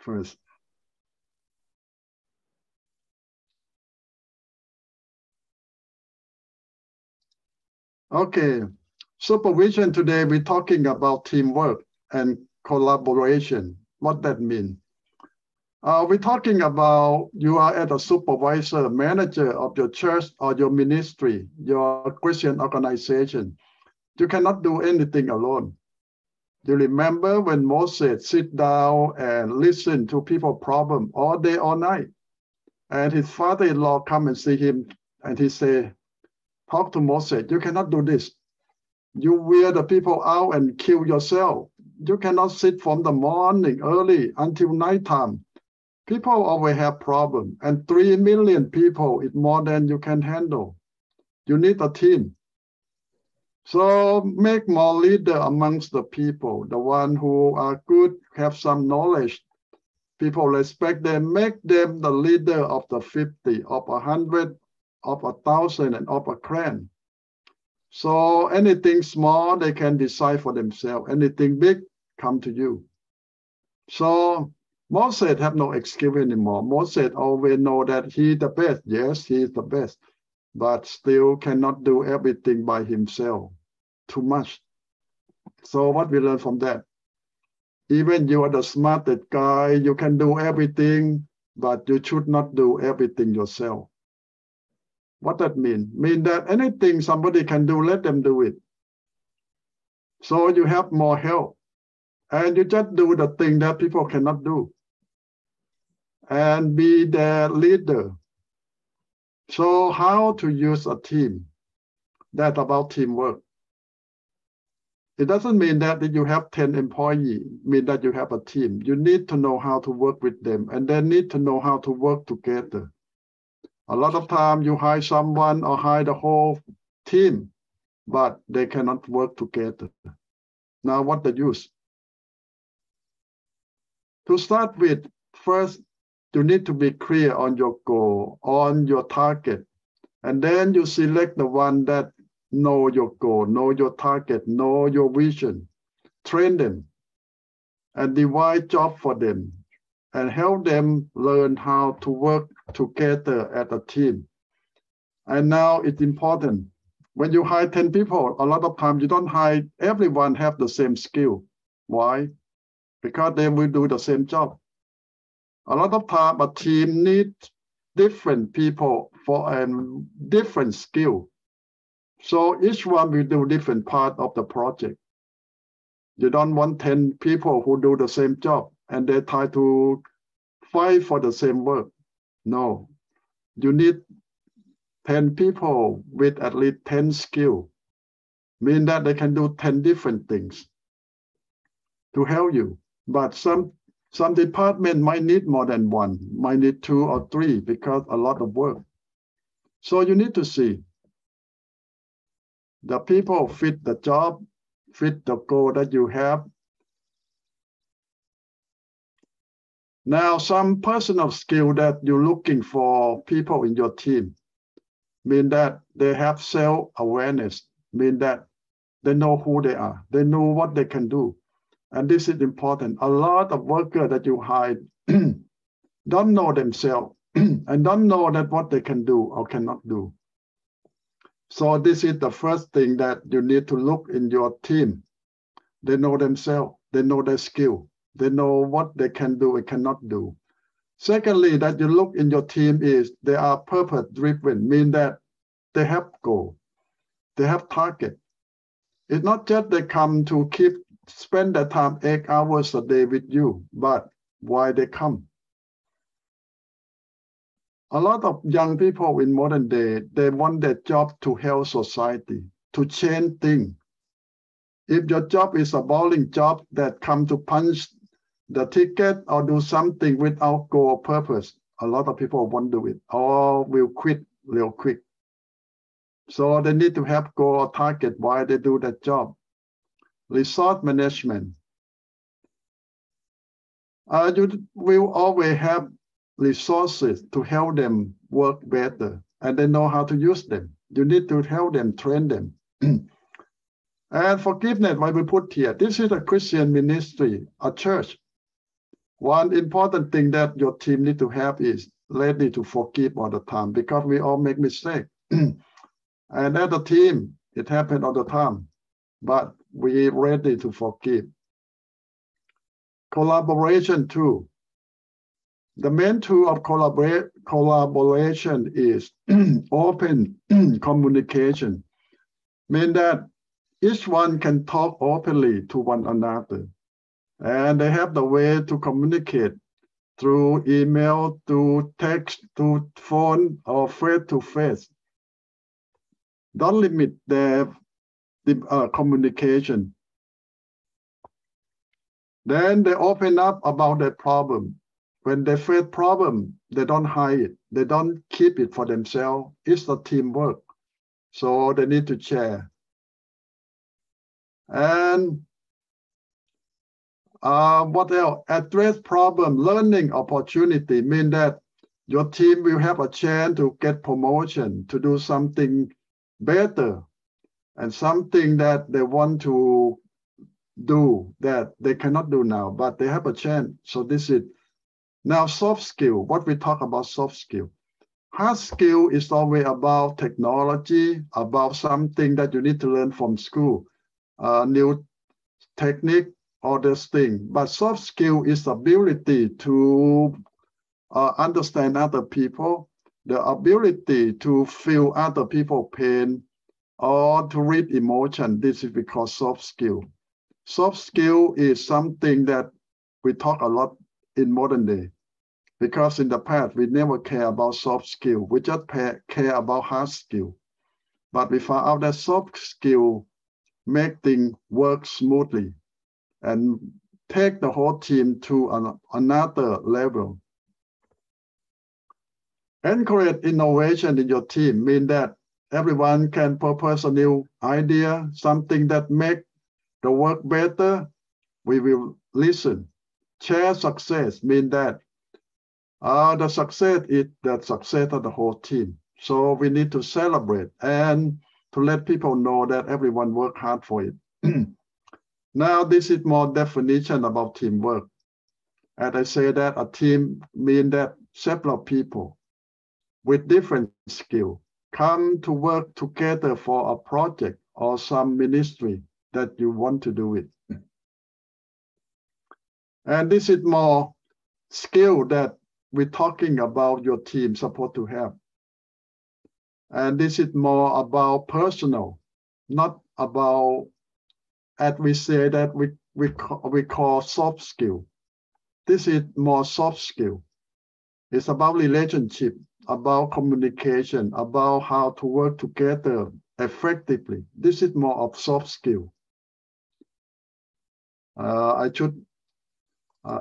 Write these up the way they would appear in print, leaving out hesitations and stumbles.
first. Okay, supervision today we're talking about teamwork and collaboration. What that means? We're talking about you are at a supervisor, manager of your church or your ministry, your Christian organization. You cannot do anything alone. You remember when Moses sit down and listen to people problem all day, all night, and his father-in-law come and see him, and he say, talk to Moses, you cannot do this. You wear the people out and kill yourself. You cannot sit from the morning early until nighttime. People always have problems, and 3 million people is more than you can handle. You need a team. So make more leader amongst the people, the one who are good, have some knowledge. People respect them, make them the leader of the 50, of 100, of 1,000, and of a clan. So anything small, they can decide for themselves. Anything big, come to you. So Moses have no excuse anymore. Moses always know that he the best. Yes, he is the best, but still cannot do everything by himself. Too much. So what we learn from that? Even you are the smartest guy, you can do everything, but you should not do everything yourself. What that mean? Mean that anything somebody can do, let them do it. So you have more help. And you just do the thing that people cannot do. And be their leader. So how to use a team? That's about teamwork. It doesn't mean that you have 10 employees, mean that you have a team. You need to know how to work with them, and they need to know how to work together. A lot of time you hire someone or hire the whole team, but they cannot work together. Now what the use? To start with, first, you need to be clear on your goal, on your target, and then you select the one that know your goal, know your target, know your vision, train them, and divide job for them, and help them learn how to work together as a team. And now it's important. When you hire 10 people, a lot of times you don't hire everyone have the same skill. Why? Because they will do the same job. A lot of time a team needs different people for a different skill. So each one will do different part of the project. You don't want 10 people who do the same job and they try to fight for the same work. No, you need 10 people with at least 10 skills. Mean that they can do 10 different things to help you. But some department might need more than one, might need 2 or 3 because a lot of work. So you need to see the people fit the job, fit the goal that you have. Now, some personal skill that you're looking for people in your team, mean that they have self-awareness, mean that they know who they are, they know what they can do. And this is important. A lot of workers that you hire don't know themselves and don't know that what they can do or cannot do. So this is the first thing that you need to look in your team. They know themselves, they know their skill, they know what they can do and cannot do. Secondly, that you look in your team is they are purpose-driven, mean that they have goal, they have target. It's not just they come to spend their time 8 hours a day with you, but why they come? A lot of young people in modern day, they want their job to help society, to change things. If your job is a boring job that come to punch the ticket or do something without goal or purpose, a lot of people won't do it or will quit real quick. So they need to have goal or target why they do that job. Resource management. You will always have resources to help them work better and they know how to use them. You need to help them, train them. And forgiveness, what we put here, this is a Christian ministry, a church. One important thing that your team need to have is ready to forgive all the time, because we all make mistakes. And as a team, it happens all the time, but we ready to forgive. Collaboration too. The main tool of collaboration is open communication, meaning that each one can talk openly to one another, and they have the way to communicate through email, through text, through phone, or face-to-face. Don't limit their communication. Then they open up about their problem. When they face problem, they don't hide it. They don't keep it for themselves. It's a teamwork. So they need to share. And what else? Address problem, learning opportunity, mean that your team will have a chance to get promotion, to do something better, and something that they want to do that they cannot do now, but they have a chance. So this is now soft skill. What we talk about soft skill. Hard skill is always about technology, about something that you need to learn from school, new technique, all this thing. But soft skill is the ability to understand other people, the ability to feel other people's pain, or to read emotion. This is because soft skill. Soft skill is something that we talk a lot in modern day, because in the past we never care about soft skill. We just care about hard skill. But we found out that soft skill make things work smoothly and take the whole team to another level. Encourage innovation in your team, mean that everyone can propose a new idea, something that make the work better. We will listen. Share success, mean that the success is the success of the whole team. So we need to celebrate and to let people know that everyone worked hard for it. Now, this is more definition about teamwork. As I say that a team means that several people with different skills come to work together for a project or some ministry that you want to do it. And this is more skill that we're talking about your team supposed to have. And this is more about personal, not about, as we say that we call soft skill. This is more soft skill. It's about relationship, about communication, about how to work together effectively. This is more of soft skill. I should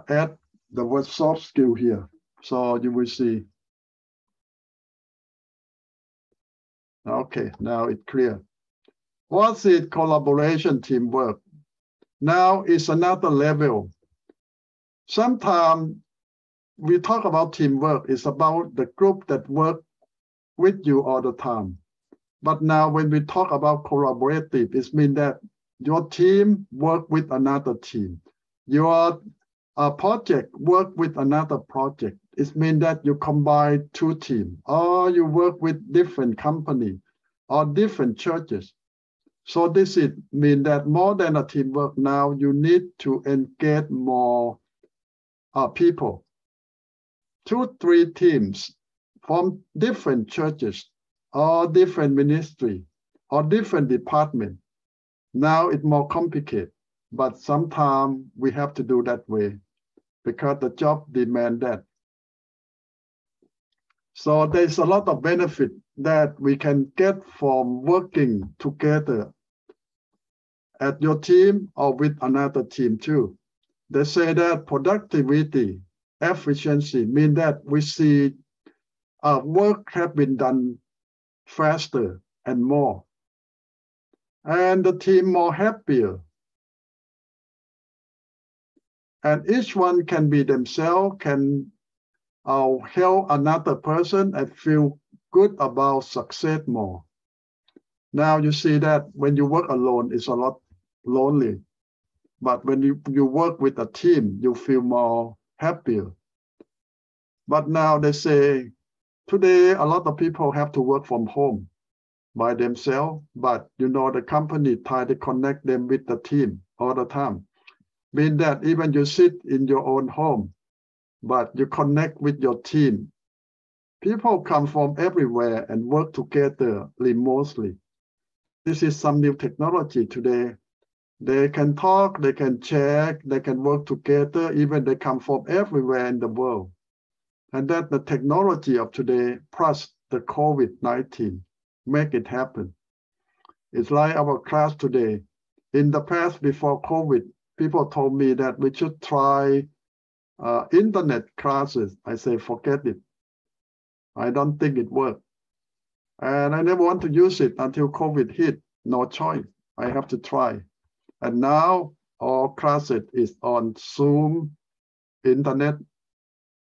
add the word soft skill here, so you will see. Okay, now it's clear. What's it? Collaboration, teamwork. Now it's another level. Sometimes we talk about teamwork, it's about the group that work with you all the time. But now when we talk about collaborative, it means that your team work with another team. Your project work with another project. It means that you combine two teams, or you work with different companies or different churches. So this is mean that more than a teamwork now, you need to engage more people. 2-3 teams from different churches or different ministry or different department. Now it's more complicated, but sometimes we have to do that way because the job demands that. So there's a lot of benefit that we can get from working together at your team or with another team too. They say that productivity, efficiency mean that we see work have been done faster and more, and the team more happier. And each one can be themselves, can help another person and feel good about success more. Now you see that when you work alone, it's a lot lonely. But when you work with a team, you feel more happier. But now they say, today a lot of people have to work from home by themselves, but the company try to connect them with the team all the time. Mean that even you sit in your own home, but you connect with your team. People come from everywhere and work together remotely. This is some new technology today. They can talk, they can chat, they can work together, even they come from everywhere in the world. And that the technology of today plus the COVID-19 make it happen. It's like our class today. In the past, before COVID, people told me that we should try internet classes. I say, forget it. I don't think it worked. And I never want to use it until COVID hit. No choice. I have to try. And now all classes is on Zoom, internet.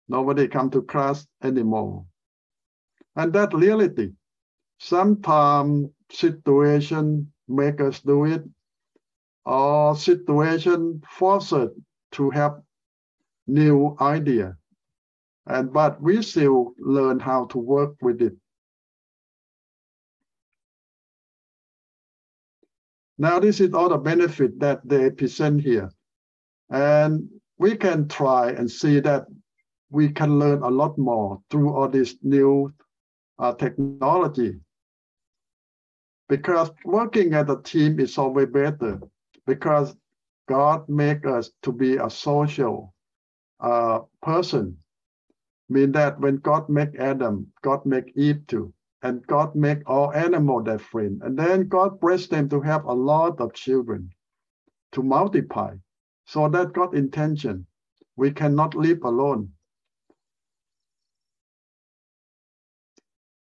Nobody come to class anymore. And that reality. Sometimes situation make us do it, or situation force us to have new idea. But we still learn how to work with it. Now this is all the benefit that they present here. And we can try and see that we can learn a lot more through all this new technology. Because working as a team is always better, because God make us to be a social person. Mean that when God make Adam, God make Eve too. And God make all animals their friend. And then God blessed them to have a lot of children, to multiply. So that God's intention. We cannot live alone.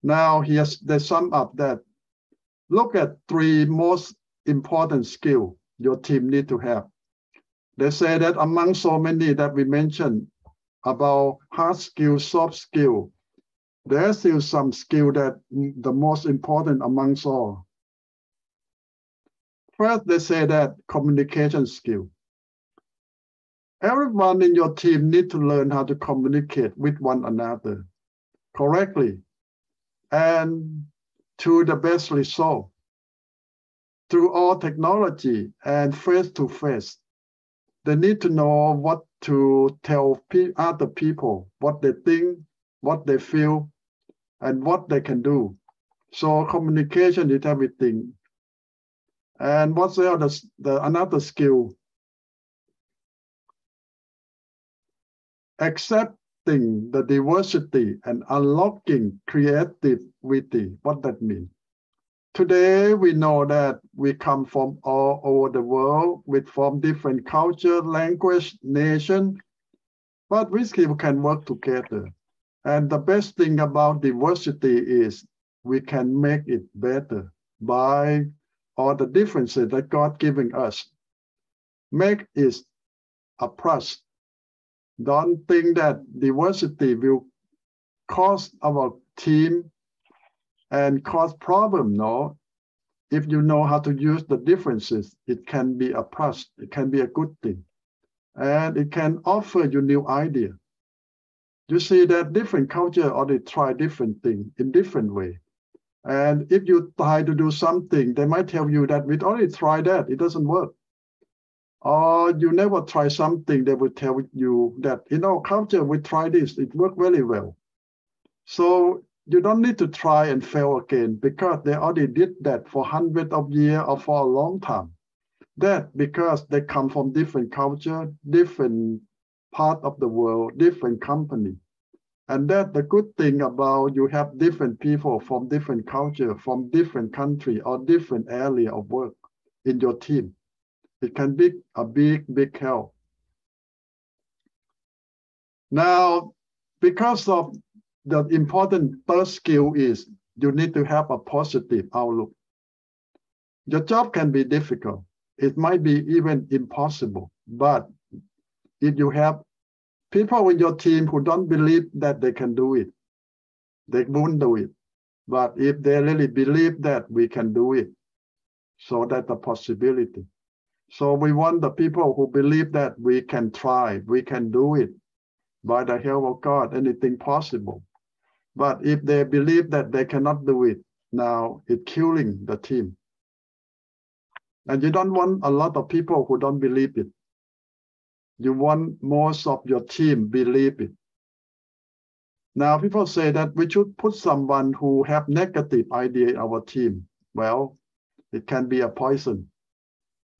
Now they sum up that. Look at 3 most important skills your team need to have. They say that among so many that we mentioned about hard skill, soft skill, there's still some skill that the most important amongst all. First, they say that communication skill. Everyone in your team need to learn how to communicate with one another correctly and to the best result through all technology and face-to-face. They need to know what to tell other people, what they think, what they feel, and what they can do. So communication is everything. And what's the another skill? Accepting the diversity and unlocking creativity. What that means? Today, we know that we come from all over the world, from different culture, language, nation, but we still can work together. And the best thing about diversity is we can make it better by all the differences that God giving us. Make it a plus. Don't think that diversity will cause our team and cause problem. No, if you know how to use the differences, it can be a plus, it can be a good thing. And it can offer you new idea. You see that different culture already try different things in different way. And if you try to do something, they might tell you that we already tried that, it doesn't work. Or you never try something, they will tell you that in our culture, we tried this, it worked very well. So you don't need to try and fail again because they already did that for hundreds of years or for a long time. That because they come from different culture, different part of the world, different company. And that the good thing about you have different people from different culture, from different country or different area of work in your team. It can be a big help. Now, because of the important third skill is you need to have a positive outlook. Your job can be difficult. It might be even impossible. But if you have people in your team who don't believe that they can do it, they won't do it. But if they really believe that we can do it, so that's a possibility. So we want the people who believe that we can try, we can do it. by the help of God, anything possible. But if they believe that they cannot do it, now it's killing the team. And you don't want a lot of people who don't believe it. You want most of your team believe it. Now people say that we should put someone who have negative idea in our team. Well, it can be a poison.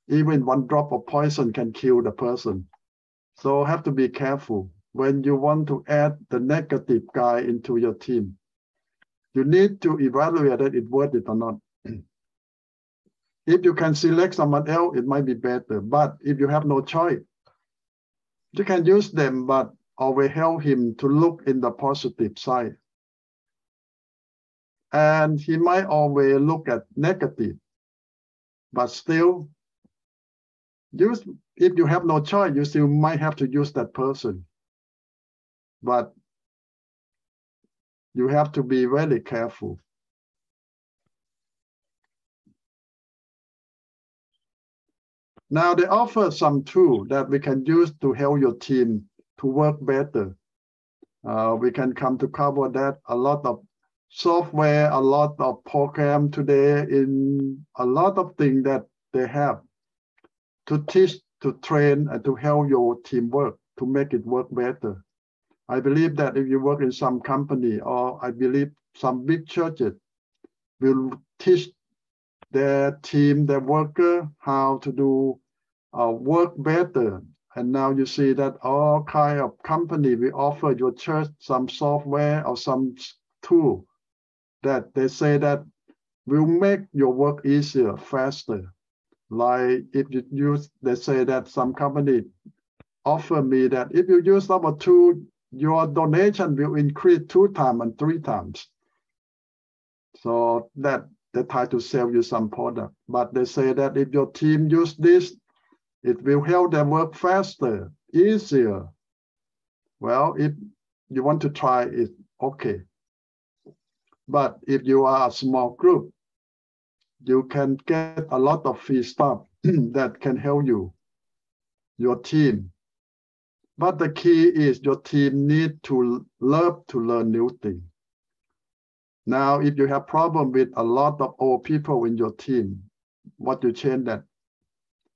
Even one drop of poison can kill the person. So have to be careful when you want to add the negative guy into your team. You need to evaluate that it's worth it or not. If you can select someone else, it might be better. But if you have no choice, you can use them, but always help him to look in the positive side. And he might always look at negative, but still, if you have no choice, you still might have to use that person. But you have to be very careful. Now they offer some tools that we can use to help your team to work better. We can come to cover that. A lot of software, a lot of program today, in a lot of things that they have to teach, to train, and to help your team work, to make it work better. I believe that if you work in some company, or I believe some big churches will teach their team, their worker, how to do work better. And now you see that all kind of company will offer your church some software or some tool that they say that will make your work easier, faster. Like if you use, they say that some company offer me that if you use our tool, your donation will increase 2 times and 3 times. So that they try to sell you some product, but they say that if your team use this, it will help them work faster, easier. Well, if you want to try it, okay. But if you are a small group, you can get a lot of free stuff that can help you, your team. But the key is your team need to love to learn new things. Now, if you have problem with a lot of old people in your team, what you change that?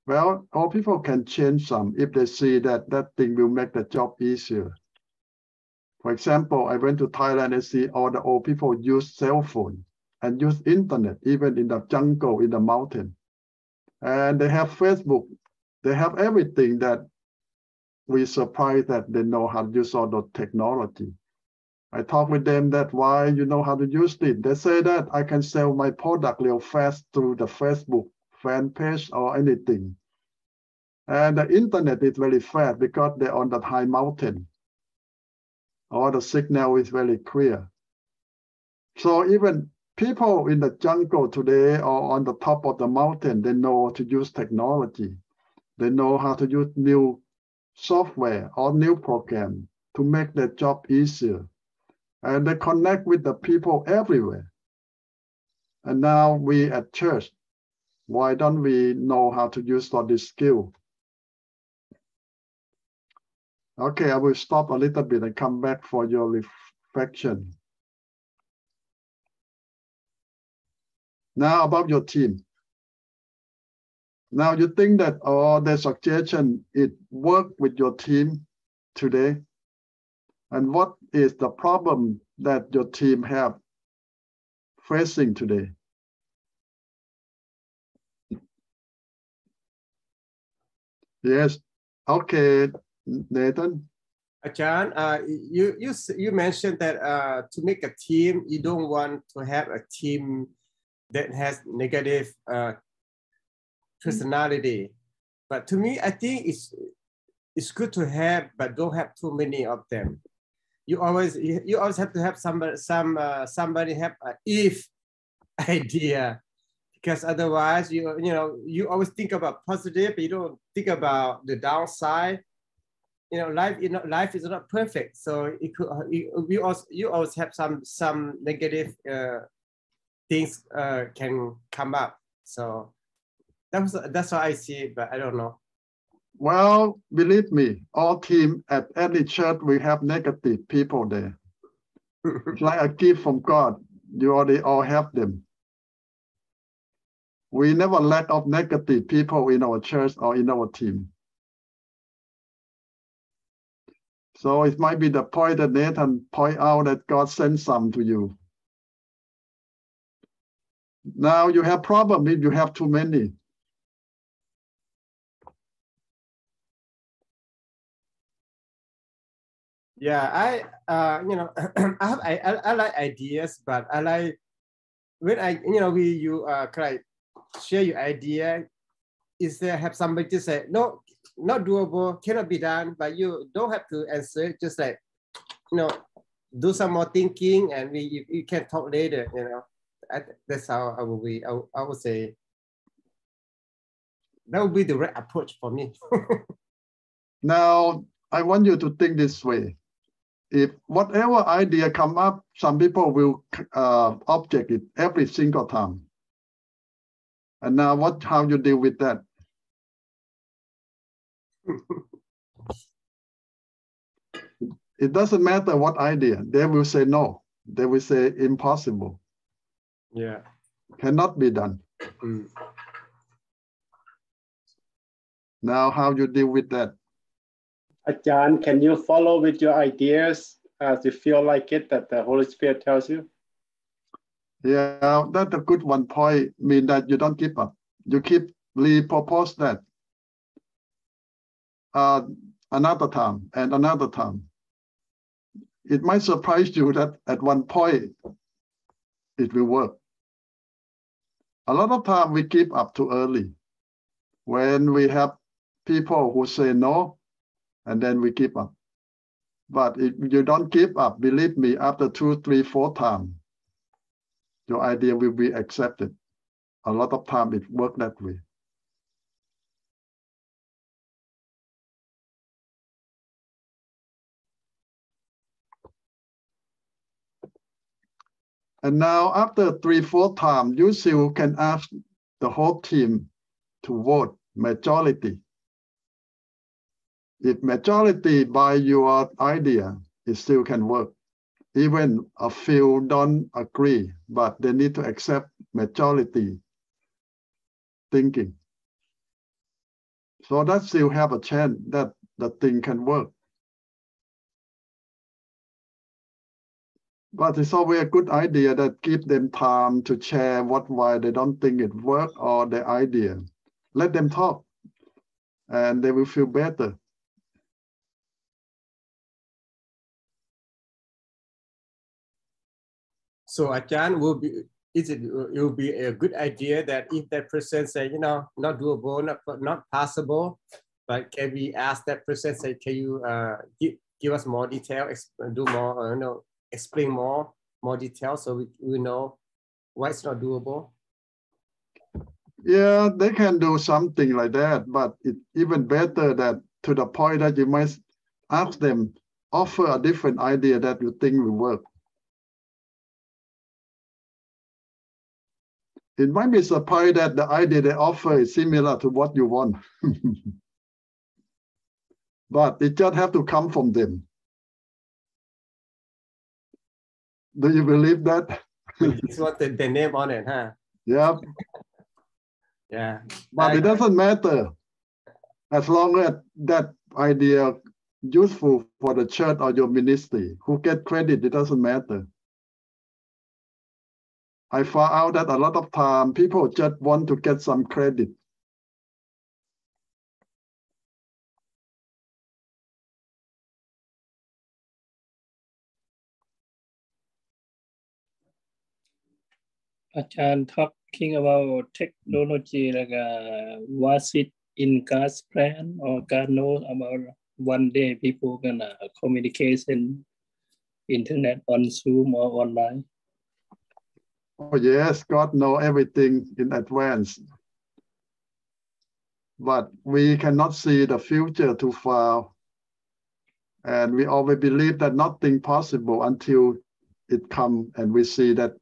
Well, old people can change some if they see that that thing will make the job easier. For example, I went to Thailand and see all the old people use cell phone and use internet, even in the jungle, in the mountain. And they have Facebook. They have everything that we surprised that they know how to use all the technology. I talk with them that why you know how to use it. They say that I can sell my product real fast through the Facebook fan page or anything. And the internet is very fast because they're on that high mountain. All the signal is very clear. So even people in the jungle today or on the top of the mountain, they know how to use technology. They know how to use new software or new program to make their job easier. And they connect with the people everywhere. And now we at church, why don't we know how to use all this skill? Okay, I will stop a little bit and come back for your reflection. Now about your team. Now you think that the suggestion, it worked with your team today? And what is the problem that your team have facing today? Yes. Okay, Nathan. John, you mentioned that to make a team, you don't want to have a team that has negative personality. But to me, I think it's good to have, but don't have too many of them. You always have to have somebody have an if idea, because otherwise you always think about positive, but you don't think about the downside. Life is not perfect, so you always have some negative things can come up. So that's how I see it, but I don't know. Well, believe me, all team at any church will have negative people there. It's like a gift from God. You already all have them. We never lack of negative people in our church or in our team. So it might be the point that Nathan point out that God sent some to you. Now you have problem if you have too many. Yeah, I like ideas, but I like when share your idea. Is there have somebody to say no, not doable, cannot be done, but you don't have to answer. Just like do some more thinking, and you can talk later. That's how I will be. I would say that would be the right approach for me. Now I want you to think this way. If whatever idea come up, some people will object it every single time. And now how you deal with that? It doesn't matter what idea. They will say no. They will say impossible. Yeah. Cannot be done. Mm. Now how you deal with that? Ajahn, can you follow with your ideas as you feel like it, that the Holy Spirit tells you? Yeah, that's a good one point. Mean that you don't give up. You keep repurpose that another time and another time. It might surprise you that at one point it will work. A lot of time we give up too early. When we have people who say no, and then we give up. But if you don't give up, believe me, after 2, 3, 4 times, your idea will be accepted. A lot of time it works that way. And now after 3, 4 times, you still can ask the whole team to vote majority. If majority buy your idea, it still can work. Even a few don't agree, but they need to accept majority thinking. So that still have a chance that the thing can work. But it's always a good idea that give them time to share why they don't think it work or their idea. Let them talk and they will feel better. So Ajahn, it will be a good idea that if that person say, not doable, not possible, but can we ask that person, say, can you give us more detail, do more, explain more details so we know why it's not doable? Yeah, they can do something like that, but it's even better that to the point that you might ask them, offer a different idea that you think will work. It might be surprised that the idea they offer is similar to what you want. But it just have to come from them. Do you believe that? This was the name on it, huh? Yeah. Yeah. But it doesn't matter. As long as that idea useful for the church or your ministry, who get credit, it doesn't matter. I found out that a lot of time people just want to get some credit. Ajahn, talking about technology, like was it in God's plan, or God knows about one day people gonna communicate in internet on Zoom or online? Oh yes, God knows everything in advance. But we cannot see the future too far. And we always believe that nothing possible until it comes and we see that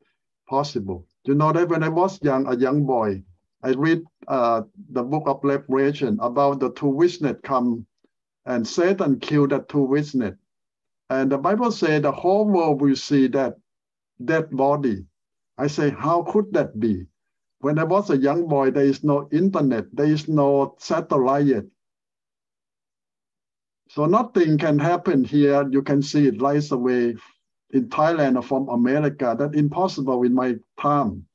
possible. You know that when I was a young boy, I read the book of Revelation about the two witnesses come and Satan killed the two witnesses. And the Bible says the whole world will see that dead body. I say, how could that be? When I was a young boy, there is no internet, there is no satellite yet. So nothing can happen here. You can see it right away in Thailand or from America. That's impossible in my time.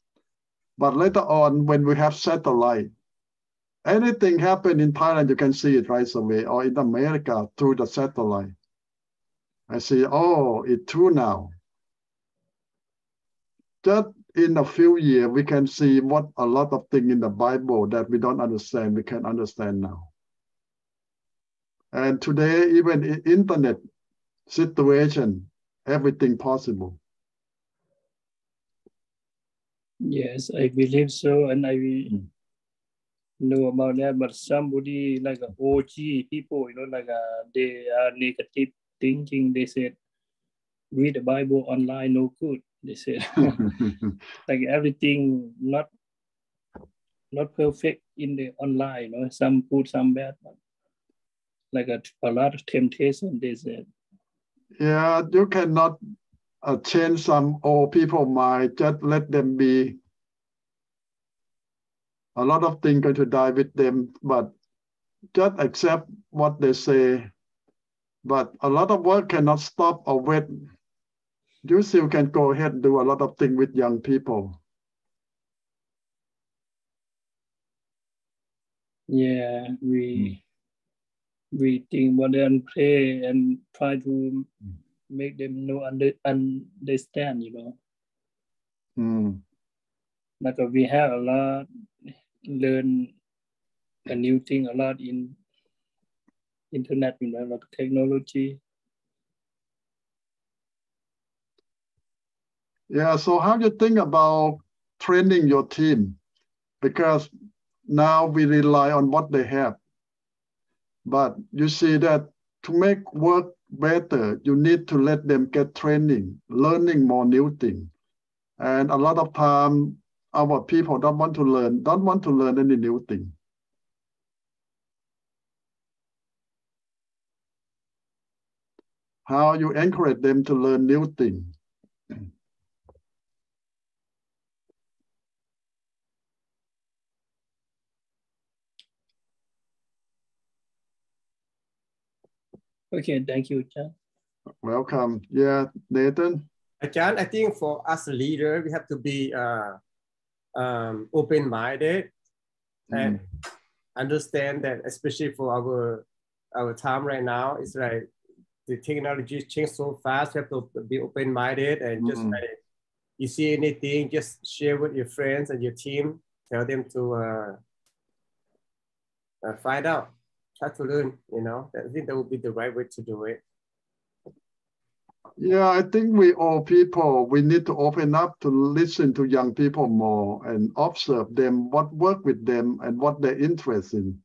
But later on, when we have satellite, anything happen in Thailand, you can see it right away, or in America through the satellite. I say, oh, it's true now. Just in a few years, we can see what a lot of things in the Bible that we don't understand, we can understand now. And today, even in internet situation, everything possible. Yes, I believe so, and I know about that. But somebody like a OG people, like they are negative thinking. They said, read the Bible online, no good. They said, like everything not perfect in the online. Some good, some bad. Like a lot of temptation. They said. Yeah, you cannot change some old people mind. Just let them be. A lot of things going to die with them, but just accept what they say. But a lot of work cannot stop or wait. You still can go ahead and do a lot of things with young people. Yeah, we think about it and pray and try to make them know understand, Like we have a lot, learn a new thing a lot in internet, a lot of technology. Yeah, so how do you think about training your team? Because now we rely on what they have. But you see that to make work better, you need to let them get training, learning more new things. And a lot of time, our people don't want to learn any new thing. How you encourage them to learn new things? Okay, thank you, John. Welcome. Yeah, Nathan? John, I think for us leader, we have to be open-minded and understand that, especially for our time right now, it's like the technology change so fast. You have to be open-minded and just like you see anything, just share with your friends and your team. Tell them to find out, try to learn. I think that would be the right way to do it. Yeah, I think we all people, we need to open up to listen to young people more and observe them, what work with them and what they're interested in.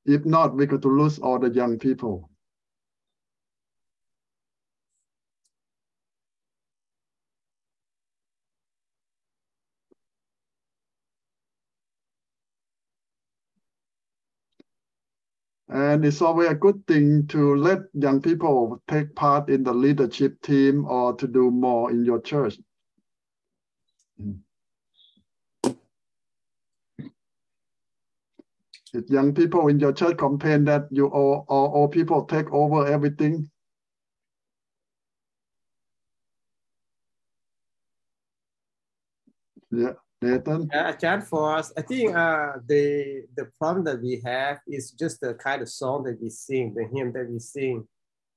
If not, we're going to lose all the young people. And it's always a good thing to let young people take part in the leadership team or to do more in your church. If young people in your church complain that you all people take over everything, yeah, Nathan? John, for us, I think the problem that we have is just the kind of song that we sing, the hymn that we sing.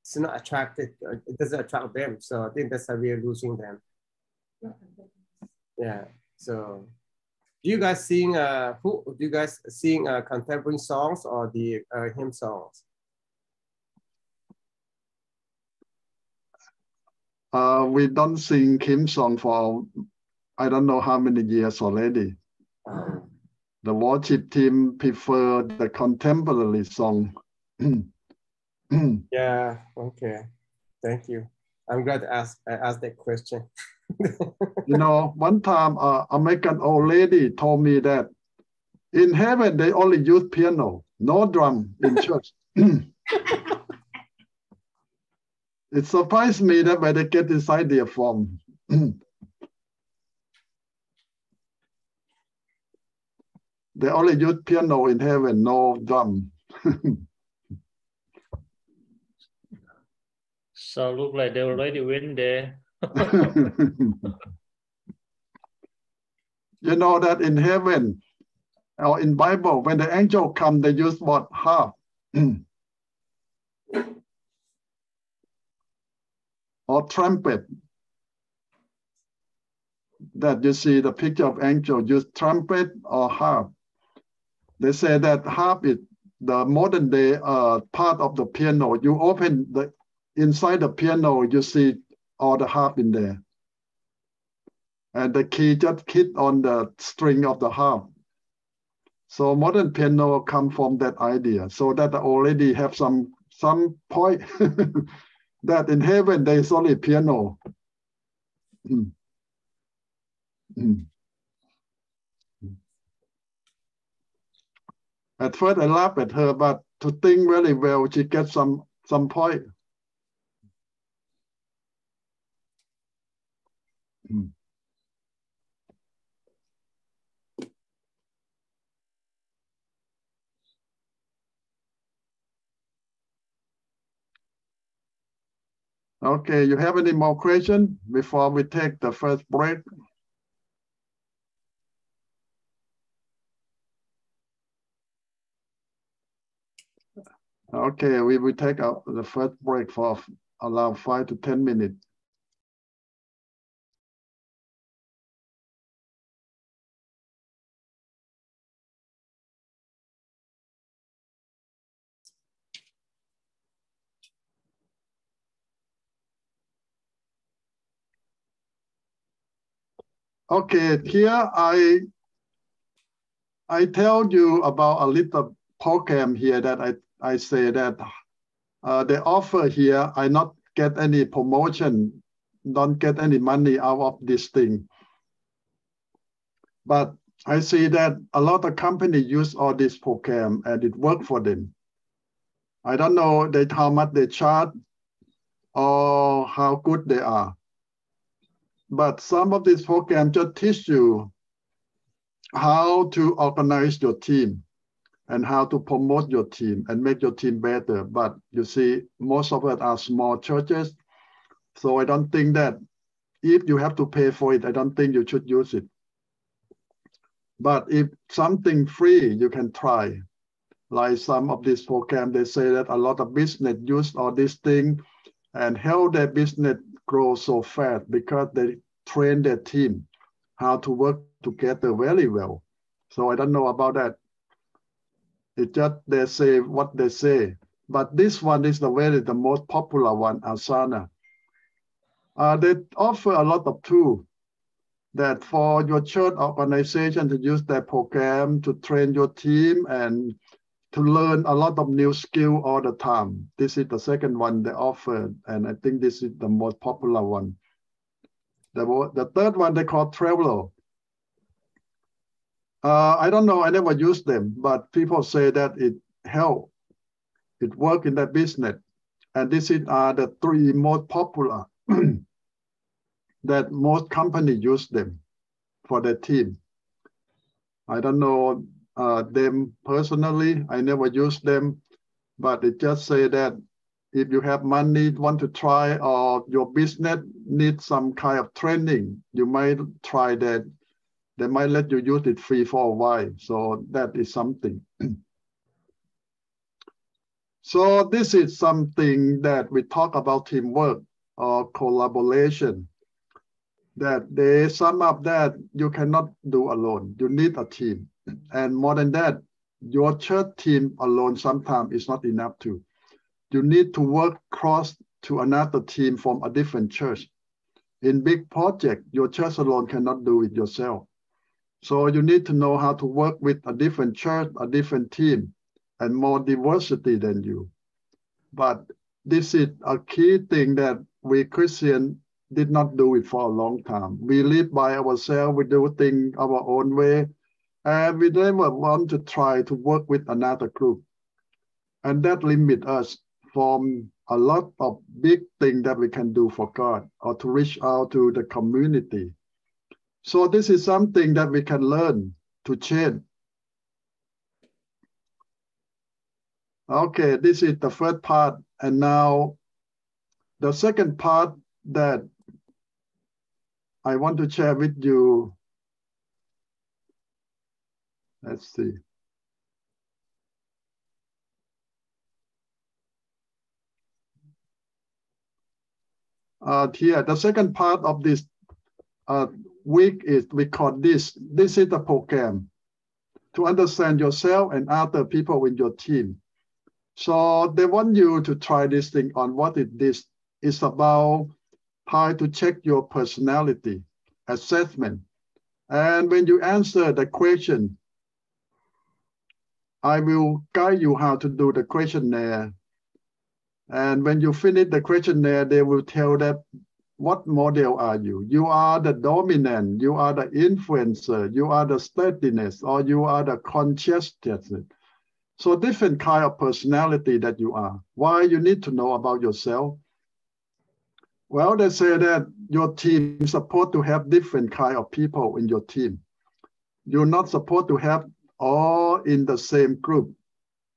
It's not attractive. It doesn't attract them. So I think that's how we are losing them. Yeah. So do you guys sing contemporary songs or the hymn songs? We don't sing hymn song for I don't know how many years already. The worship team prefer the contemporary song. Yeah, okay. Thank you. I'm glad I asked that question. You know, one time American old lady told me that in heaven they only use piano, no drum in church. It surprised me that where they get this idea from. They only use piano in heaven, no drum. So look like they already went there. You know that in heaven or in Bible, when the angel come, they use what? Harp. Or trumpet. That you see the picture of angel use trumpet or harp. They say that harp is the modern day part of the piano. You open the inside the piano, you see all the harp in there. And the key just hit on the string of the harp. So modern piano come from that idea. So that already have some point that in heaven there is only piano. At first I laughed at her, but to think very well, she gets some point. Okay, you have any more questions before we take the first break? Okay, we will take the first break for around 5 to 10 minutes. Okay, here I tell you about a little program here that I say that they offer here. I not get any promotion, don't get any money out of this thing. But I see that a lot of companies use all this program and it works for them. I don't know how much they charge or how good they are. But some of these programs just teach you how to organize your team and how to promote your team and make your team better. But you see, most of it are small churches. So I don't think that if you have to pay for it, I don't think you should use it. But if something free, you can try. Like some of these programs, they say that a lot of business use all these things and help their business grow so fast because they train their team how to work together very well. So I don't know about that. It just they say what they say. But this one is the most popular one, Asana. They offer a lot of tools that for your church organization to use their program to train your team and to learn a lot of new skill all the time. This is the second one they offer, and I think this is the most popular one. The third one they call Trello. I don't know, I never used them, but people say that it help. It work in that business. And this is the three most popular that most companies use them for their team. I don't know them personally, I never use them, but it just say that if you have money, want to try, or your business needs some kind of training, you might try that. They might let you use it free for a while. So that is something. So this is something that we talk about teamwork or collaboration, that they sum up that you cannot do alone. You need a team. And more than that, your church team alone sometimes is not enough too. You need to work cross to another team from a different church. In big project, your church alone cannot do it yourself. So you need to know how to work with a different church, a different team, and more diversity than you. But this is a key thing that we Christians did not do it for a long time. We live by ourselves, we do things our own way, and we never want to try to work with another group. And that limits us from a lot of big things that we can do for God or to reach out to the community. So this is something that we can learn to change. Okay, this is the first part. And now the second part that I want to share with you. Let's see. Here, the second part of this week is, we call this is the program to understand yourself and other people in your team. So they want you to try this thing on what it is. It's about how to check your personality assessment. And when you answer the question, I will guide you how to do the questionnaire. And when you finish the questionnaire, they will tell that what model are you? You are the dominant, you are the influencer, you are the steadiness, or you are the conscientiousness. So different kind of personality that you are. Why you need to know about yourself? Well, they say that your team is supposed to have different kind of people in your team. You're not supposed to have all in the same group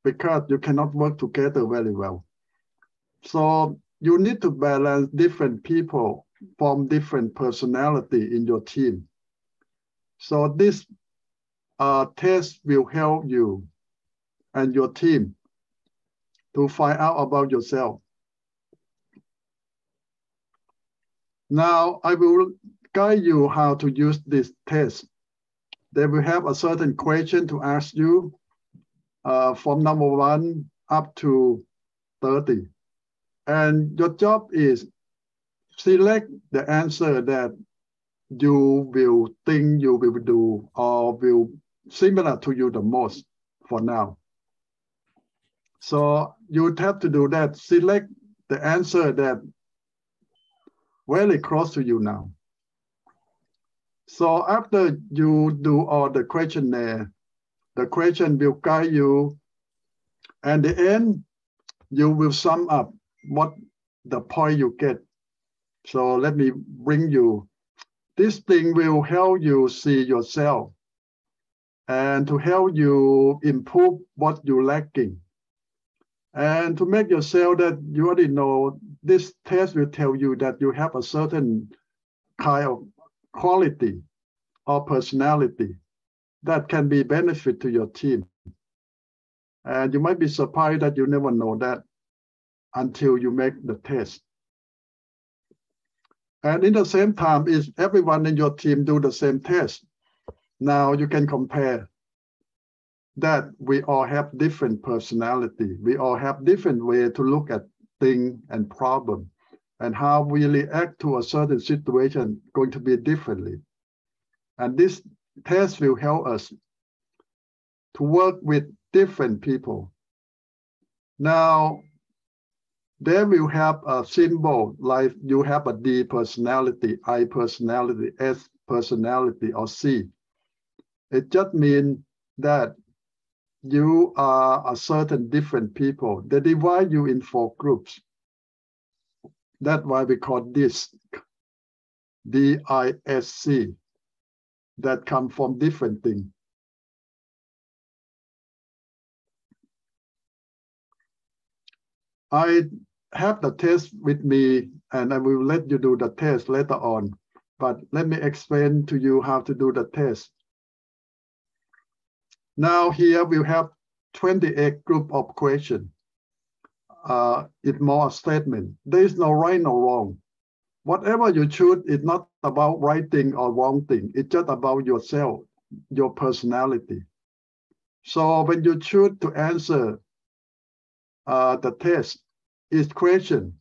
because you cannot work together very well. So you need to balance different people from different personality in your team. So this test will help you and your team to find out about yourself. Now I will guide you how to use this test. They will have a certain question to ask you from number 1 up to 30. And your job is select the answer that you will think you will do or will similar to you the most for now. So you would have to do that. Select the answer that very close to you now. So after you do all the questionnaire, the question will guide you. And at the end, you will sum up what the point you get. So let me bring you. This thing will help you see yourself and to help you improve what you're lacking. And to make yourself that you already know, this test will tell you that you have a certain kind of quality or personality that can be benefit to your team. And you might be surprised that you never know that until you make the test. And in the same time, if everyone in your team do the same test, now you can compare that we all have different personality. We all have different way to look at things and problem, and how we react to a certain situation going to be differently. And this test will help us to work with different people. Now, they will have a symbol like you have a D personality, I personality, S personality, or C. It just means that you are a certain different people. They divide you in 4 groups. That's why we call this DISC, that come from different things. I have the test with me, and I will let you do the test later on. But let me explain to you how to do the test. Now here we have 28 group of questions. It's more a statement. There is no right or wrong. Whatever you choose is not about right thing or wrong thing. It's just about yourself, your personality. So when you choose to answer the test, it's question.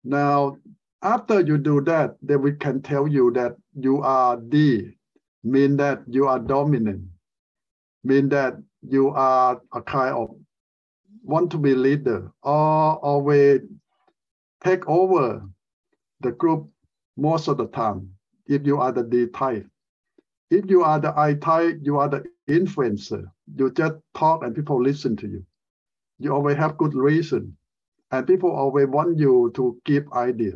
Now, after you do that, then we can tell you that you are D, mean that you are dominant, mean that you are a kind of want to be leader, or always take over the group most of the time if you are the D type. If you are the I type, you are the influencer. You just talk and people listen to you. You always have good reason. And people always want you to give idea.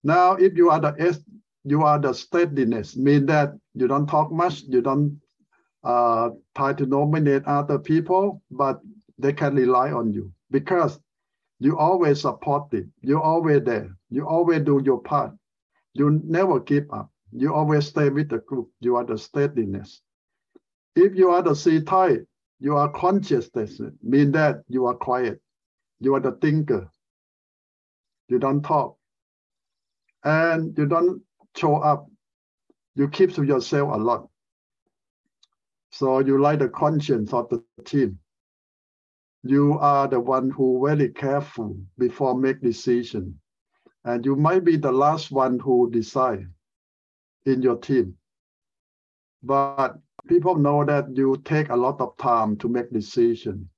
Now, if you are the S, you are the steadiness, mean that you don't talk much, you don't try to nominate other people, but they can rely on you because you always support it. You're always there. You always do your part. You never give up. You always stay with the group. You are the steadiness. If you are the C type, you are consciousness, mean that you are quiet. You are the thinker. You don't talk. And you don't show up. You keep to yourself a lot. So you like the conscience of the team. You are the one who very careful before make decision. And you might be the last one who decide in your team. But people know that you take a lot of time to make decision.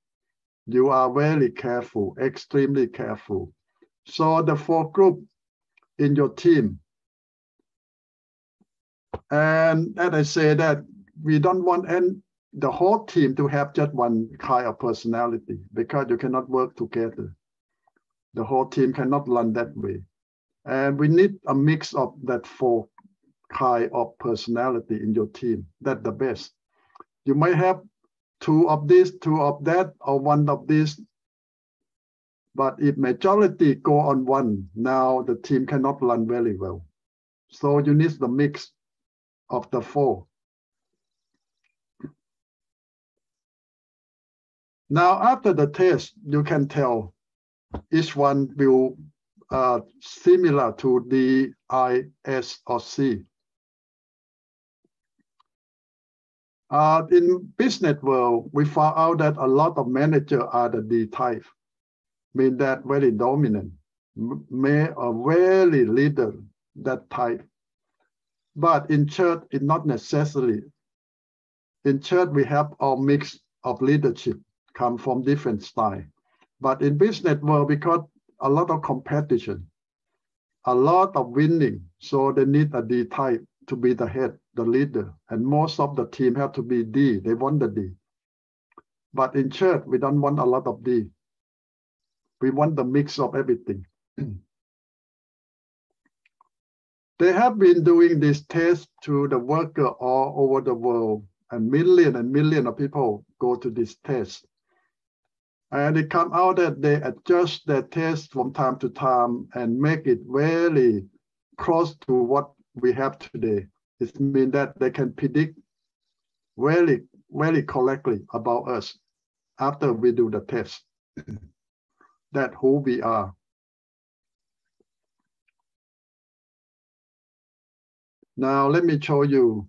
You are very careful, extremely careful. So the 4 group in your team. And as I say that we don't want the whole team to have just one kind of personality because you cannot work together. The whole team cannot run that way. And we need a mix of that 4 kind of personality in your team. That's the best. You might have 2 of this, 2 of that, or 1 of this. But if majority go on 1, now the team cannot run very well. So you need the mix of the 4. Now, after the test, you can tell each one will similar to D, I, S, or C. In business world, we found out that a lot of managers are the D type, mean that very dominant, very leader, that type. But in church, it's not necessary. In church, we have a mix of leadership, come from different style. But in business world, because a lot of competition, a lot of winning, so they need a D type to be the head, the leader. And most of the team have to be D. They want the D. But in church, we don't want a lot of D. We want the mix of everything. They have been doing this test to the worker all over the world, and millions of people go to this test. And it comes out that they adjust their test from time to time and make it very close to what we have today. It means that they can predict very, very correctly about us after we do the test, that who we are. Now, let me show you.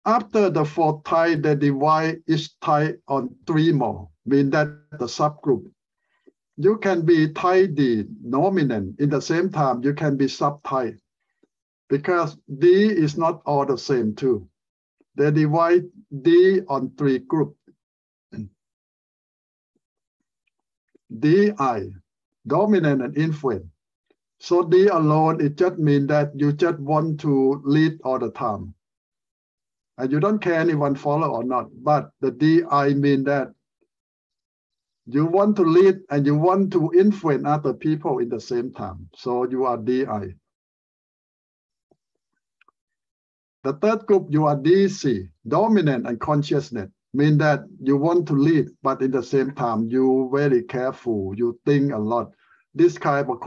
After the 4 type, they divide each type on 3 more, mean that the subgroup. You can be type D, dominant. In the same time, you can be subtype, because D is not all the same too. They divide D on 3 groups. DI, dominant and influence. So D alone, it just means that you just want to lead all the time. And you don't care anyone follow or not. But the DI mean that you want to lead and you want to influence other people in the same time. So you are DI. The 3rd group, you are DC, dominant and consciousness. Mean that you want to lead, but in the same time, you very careful. You think a lot. This kind of,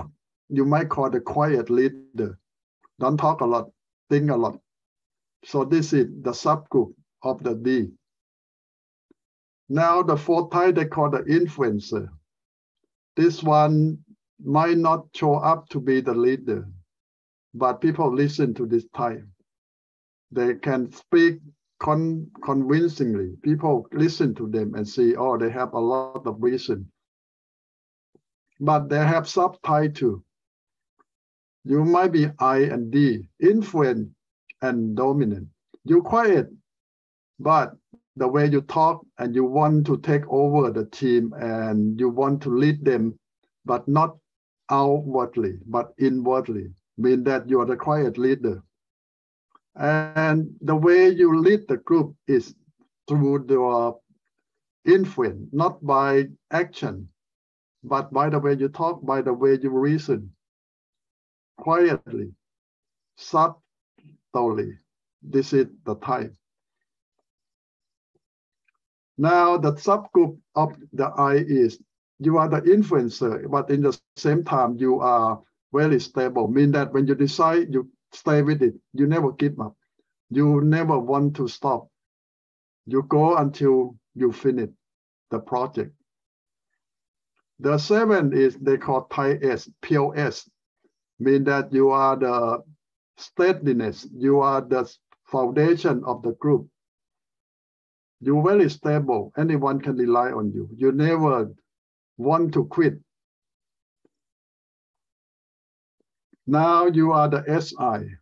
you might call the quiet leader. Don't talk a lot, think a lot. So this is the subgroup of the D. Now the 4th type, they call the influencer. This one might not show up to be the leader, but people listen to this type. They can speak convincingly. People listen to them and see, oh, they have a lot of reason. But they have subtype too. You might be I and D, influence and dominant. You're quiet, but the way you talk and you want to take over the team and you want to lead them, but not outwardly, but inwardly, mean that you are the quiet leader. And the way you lead the group is through your influence, not by action, but by the way you talk, by the way you reason, quietly, subtly. This is the type. Now, the subgroup of the I is you are the influencer, but in the same time, you are very stable. Mean that when you decide, you stay with it. You never give up. You never want to stop. You go until you finish the project. The 7 is they call Thai S, pure S, mean that you are the steadiness. You are the foundation of the group. You're very stable. Anyone can rely on you. You never want to quit. Now you are the SI.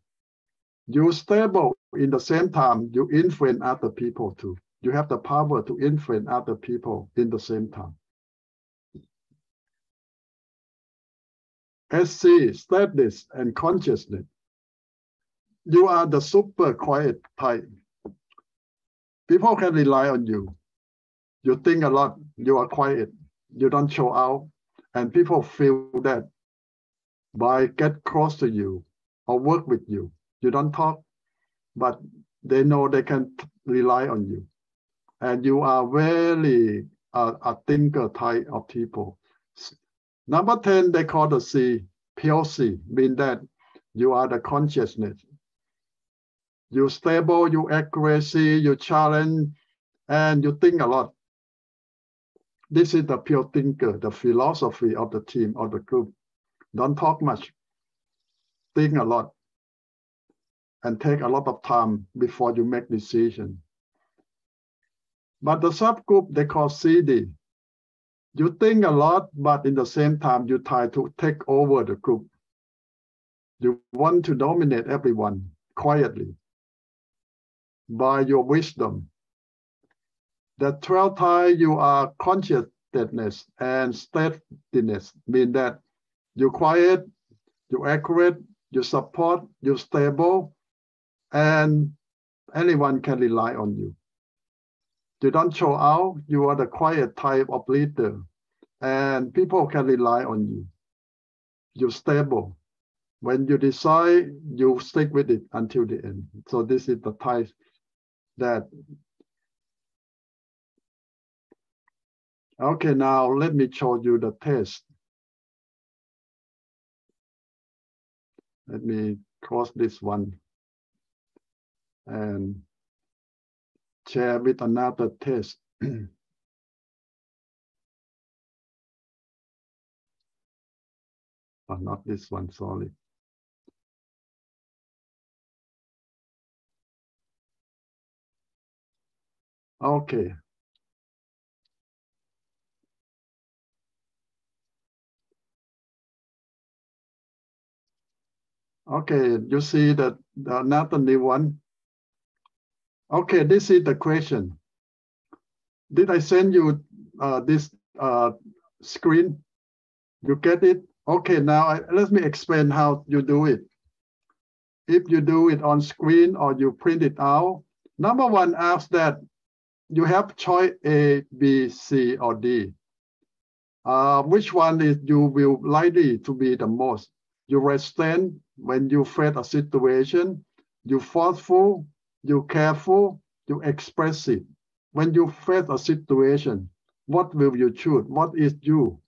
You're stable in the same time. You influence other people too. You have the power to influence other people in the same time. SC, steadiness and consciousness. You are the super quiet type. People can rely on you. You think a lot. You are quiet. You don't show out. And people feel that by get close to you or work with you. You don't talk, but they know they can rely on you. And you are very a thinker type of people. Number 10, they call the C, pure C, mean that you are the consciousness. You stable, you accuracy, you challenge, and you think a lot. This is the pure thinker, the philosophy of the team or the group. Don't talk much. Think a lot. And take a lot of time before you make decision. But the subgroup they call CD. You think a lot, but in the same time, you try to take over the group. You want to dominate everyone quietly by your wisdom. The 12th type, you are consciousness and steadiness, mean that you're quiet, you're accurate, you support, you're stable, and anyone can rely on you. You don't show out, you are the quiet type of leader, and people can rely on you. You're stable. When you decide, you stick with it until the end. So this is the type that. Okay, now let me show you the test. Let me close this one and share with another test. Oh, not this one, sorry. Okay. Okay, you see that another new one. Okay, this is the question. Did I send you this screen? You get it? Okay, now let me explain how you do it. If you do it on screen or you print it out, number 1 asks that you have choice A, B, C, or D. Which one is you will likely to be the most? You resistant when you face a situation, you forceful, you careful, you expressive. When you face a situation, what will you choose? What is you?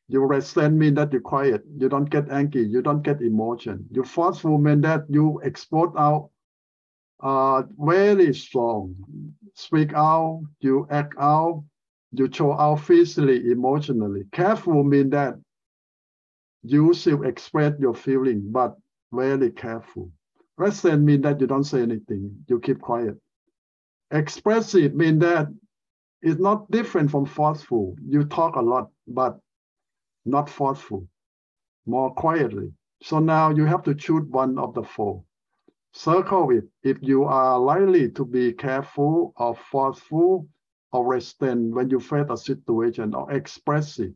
You resent mean that you're quiet. You don't get angry. You don't get emotion. You forceful mean that you export out very strong. Speak out, you act out, you show out physically, emotionally. Careful mean that you still express your feeling, but very careful. Resent mean that you don't say anything. You keep quiet. Expressive mean that it's not different from forceful. You talk a lot, but not forceful, more quietly. So now you have to choose one of the 4. Circle it if you are likely to be careful or forceful or restrained when you face a situation, or expressive.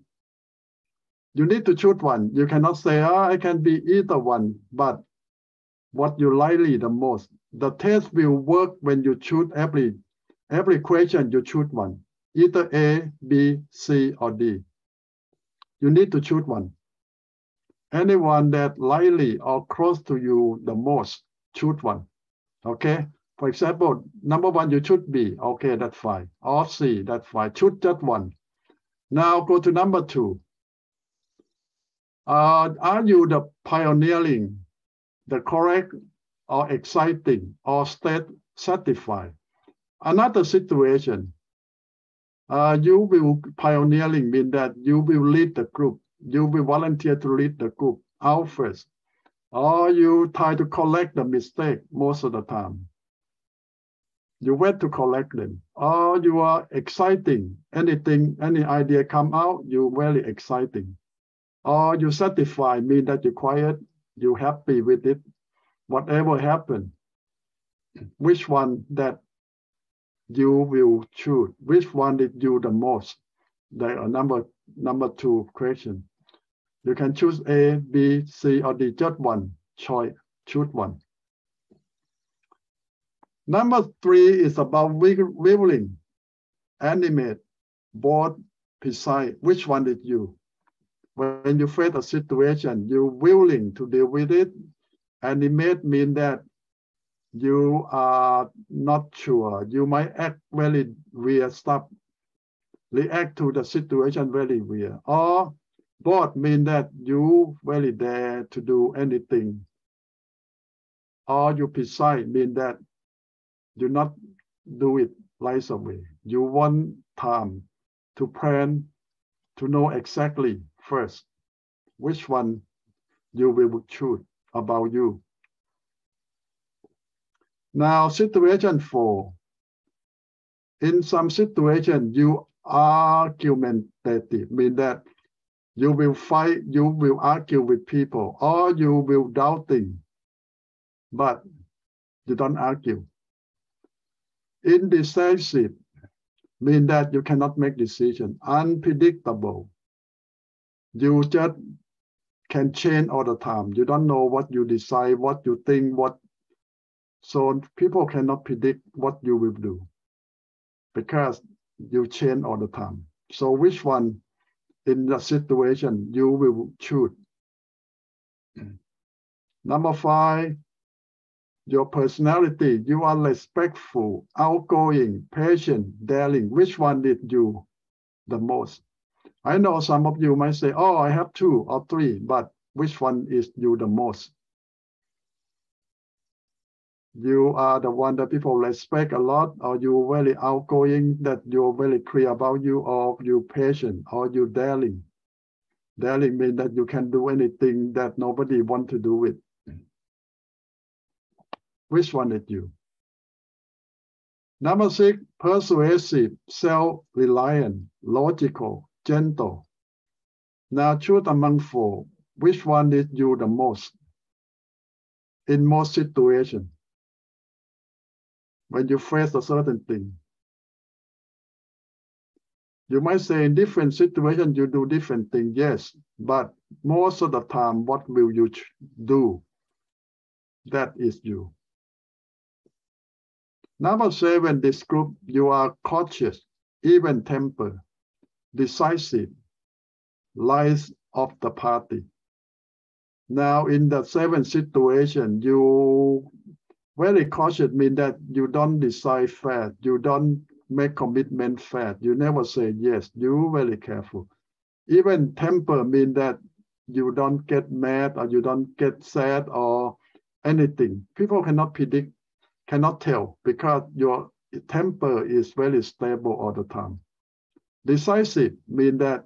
You need to choose one. You cannot say, I can be either one, but what you likely the most. The test will work when you choose every question, you choose one, either A, B, C, or D. You need to choose one. Anyone that likely or close to you the most, choose one. Okay? For example, number one, you choose B. Okay, that's fine. Or C, that's fine. Choose just one. Now go to number two. Are you the pioneering, the correct, or exciting, or state satisfied? Another situation, you will pioneering mean that you will lead the group. You will volunteer to lead the group out first. Or you try to collect the mistake most of the time. You wait to collect them. Or you are exciting. Anything, any idea come out, you very exciting. Or you satisfy, mean that you're quiet, you're happy with it. Whatever happened, which one that you will choose? Which one did you the most? There are number two question. You can choose A, B, C, or D. Just one choice. Choose one. Number three is about willing, animate, bold, precise. Which one did you? When you face a situation, you're willing to deal with it. Animate means that you are not sure. You might act very weird stuff, react to the situation very weird. Or bold means that you really dare to do anything. Or you precise means that you not do it right away. You want time to plan, to know exactly first which one you will choose about you. Now, situation 4. In some situation, you argumentative, mean that you will fight, you will argue with people, or you will doubting, but you don't argue. Indecisive, mean that you cannot make decision. Unpredictable, you just can change all the time. You don't know what you decide, what you think, so people cannot predict what you will do because you change all the time. So which one in the situation you will choose? Number 5, your personality. You are respectful, outgoing, patient, daring. Which one did you the most? I know some of you might say, I have 2 or 3, but which one is you the most? You are the one that people respect a lot, or you're very outgoing, that you're very clear about you, or you're patient, or you're daring. Daring means that you can do anything that nobody wants to do it. Which one is you? Number 6, persuasive, self-reliant, logical, gentle. Now choose among 4. Which one is you the most? In most situations, when you face a certain thing. You might say in different situations you do different things, yes, but most of the time, what will you do? That is you. Number 7, this group, you are cautious, even-tempered, decisive, life of the party. Now, in the 7th situation, you very cautious means that you don't decide fast, you don't make commitment fast, you never say yes, you're very careful. Even temper means that you don't get mad or you don't get sad or anything. People cannot predict, cannot tell, because your temper is very stable all the time. Decisive means that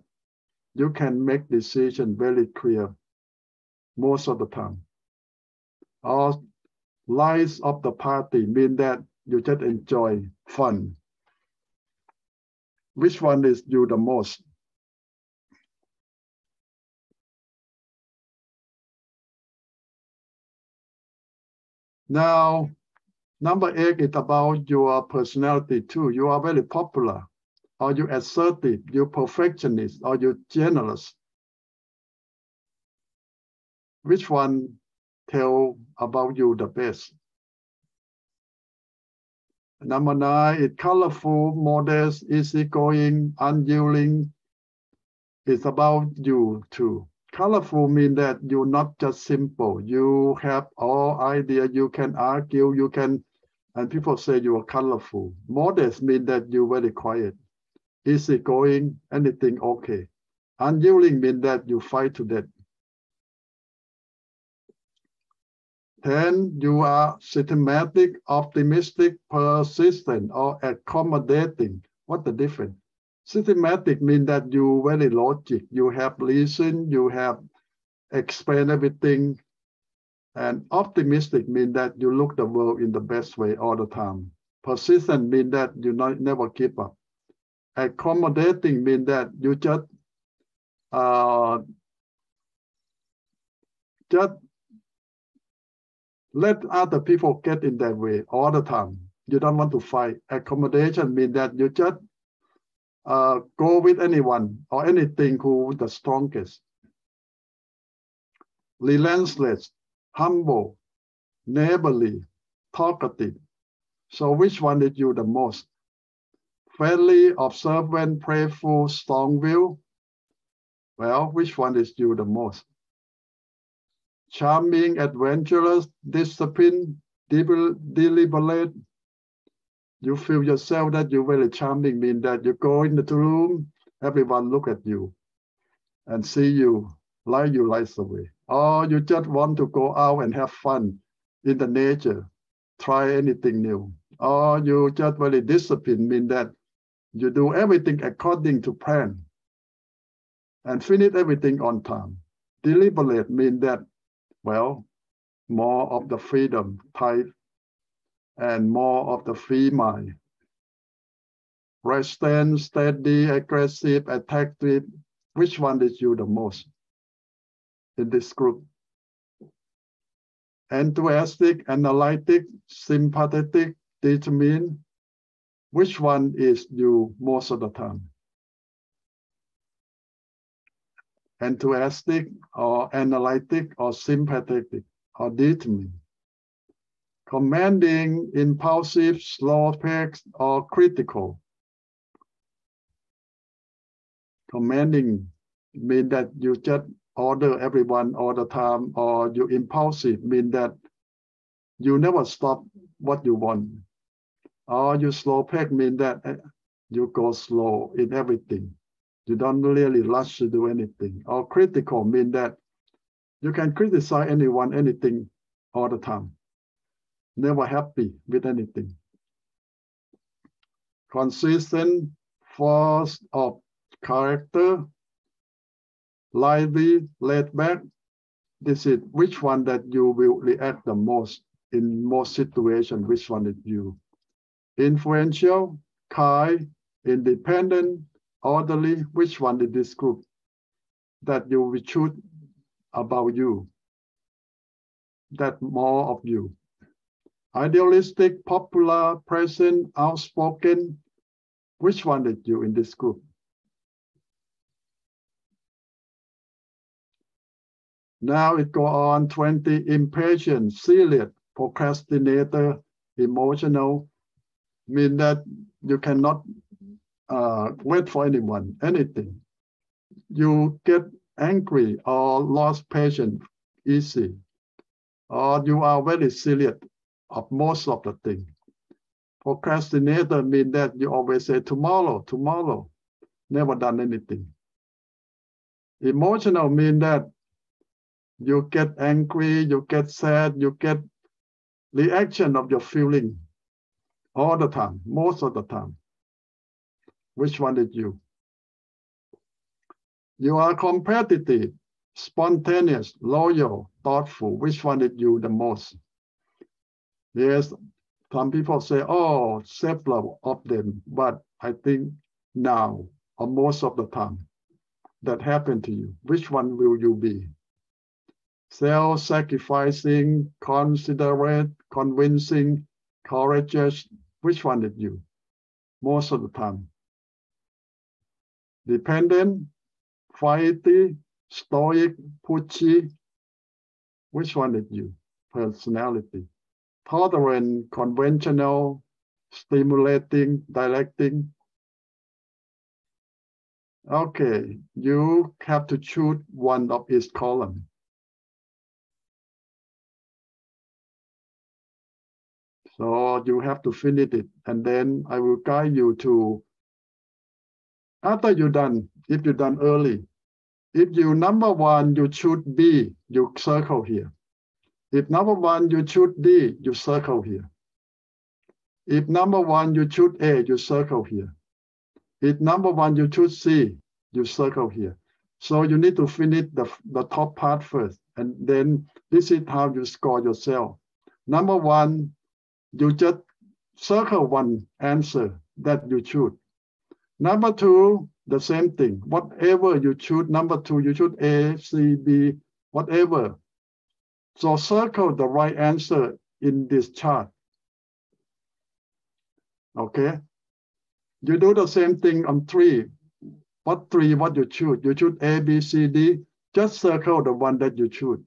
you can make decisions very clear most of the time. Or life of the party means that you just enjoy fun. Which one is you the most? Now, number 8 is about your personality too. You are very popular, or you assertive, you perfectionist, or you generous. Which one tell about you the best? Number 9 is colorful, modest, easygoing, unyielding. It's about you too. Colorful means that you're not just simple. You have all ideas, you can argue, you can, and people say you are colorful. Modest means that you're very quiet. Easygoing, anything okay. Unyielding means that you fight to death. 10, you are systematic, optimistic, persistent, or accommodating. What's the difference? Systematic means that you very logic. You have reason, you have explain everything. And optimistic means that you look the world in the best way all the time. Persistent means that you never give up. Accommodating means that you just let other people get in their way all the time. You don't want to fight. Accommodation means that you just go with anyone or anything who is the strongest. Relentless, humble, neighborly, talkative. So which one is you the most? Friendly, observant, prayerful, strong-willed. Well, which one is you the most? Charming, adventurous, disciplined, deliberate. You feel yourself that you're very charming, means that you go in the room, everyone look at you and see you right away. Or you just want to go out and have fun in the nature, try anything new. Or you just very disciplined, means that you do everything according to plan and finish everything on time. Deliberate means that, well, more of the freedom type and more of the free mind. Resistant, steady, aggressive, attactive. Which one is you the most in this group? Enthusiastic, analytic, sympathetic, determined. Which one is you most of the time? Enthusiastic or analytic or sympathetic or determined? Commanding, impulsive, slow-paced, or critical? Commanding means that you just order everyone all the time, or you impulsive means that you never stop what you want. Or you slow-paced means that you go slow in everything. You don't really rush to do anything. Or critical means that you can criticize anyone, anything all the time. Never happy with anything. Consistent, force of character, lively, laid back. This is which one that you will react the most in most situations. Which one is you? Influential, kind, independent, orderly. Which one is this group that you will choose about you? That more of you. Idealistic, popular, present, outspoken. Which one is you in this group? Now it go on 20, impatient, serious, procrastinator, emotional. Mean that you cannot wait for anyone, anything. You get angry or lost patience easy. Or you are very serious of most of the things. Procrastinator means that you always say tomorrow, tomorrow, never done anything. Emotional means that you get angry, you get sad, you get reaction of your feeling all the time, most of the time. Which one is you? You are competitive, spontaneous, loyal, thoughtful. Which one is you the most? Yes, some people say, oh, several of them, but I think now, or most of the time, that happened to you. Which one will you be? Self-sacrificing, considerate, convincing, courageous. Which one did you? Most of the time. Dependent, flighty, stoic, pushy. Which one did you? Personality. Tolerant, conventional, stimulating, directing. Okay, you have to choose one of each column. So you have to finish it, and then I will guide you to, after you're done, if you're done early, if you number one, you choose B, you circle here. If number one, you choose D, you circle here. If number one, you choose A, you circle here. If number one, you choose C, you circle here. So you need to finish the top part first, and then this is how you score yourself. Number one, you just circle one answer that you choose. Number two, the same thing. Whatever you choose, number two, you choose A, C, B, whatever. So circle the right answer in this chart. Okay? You do the same thing on three. What you choose? You choose A, B, C, D. Just circle the one that you choose.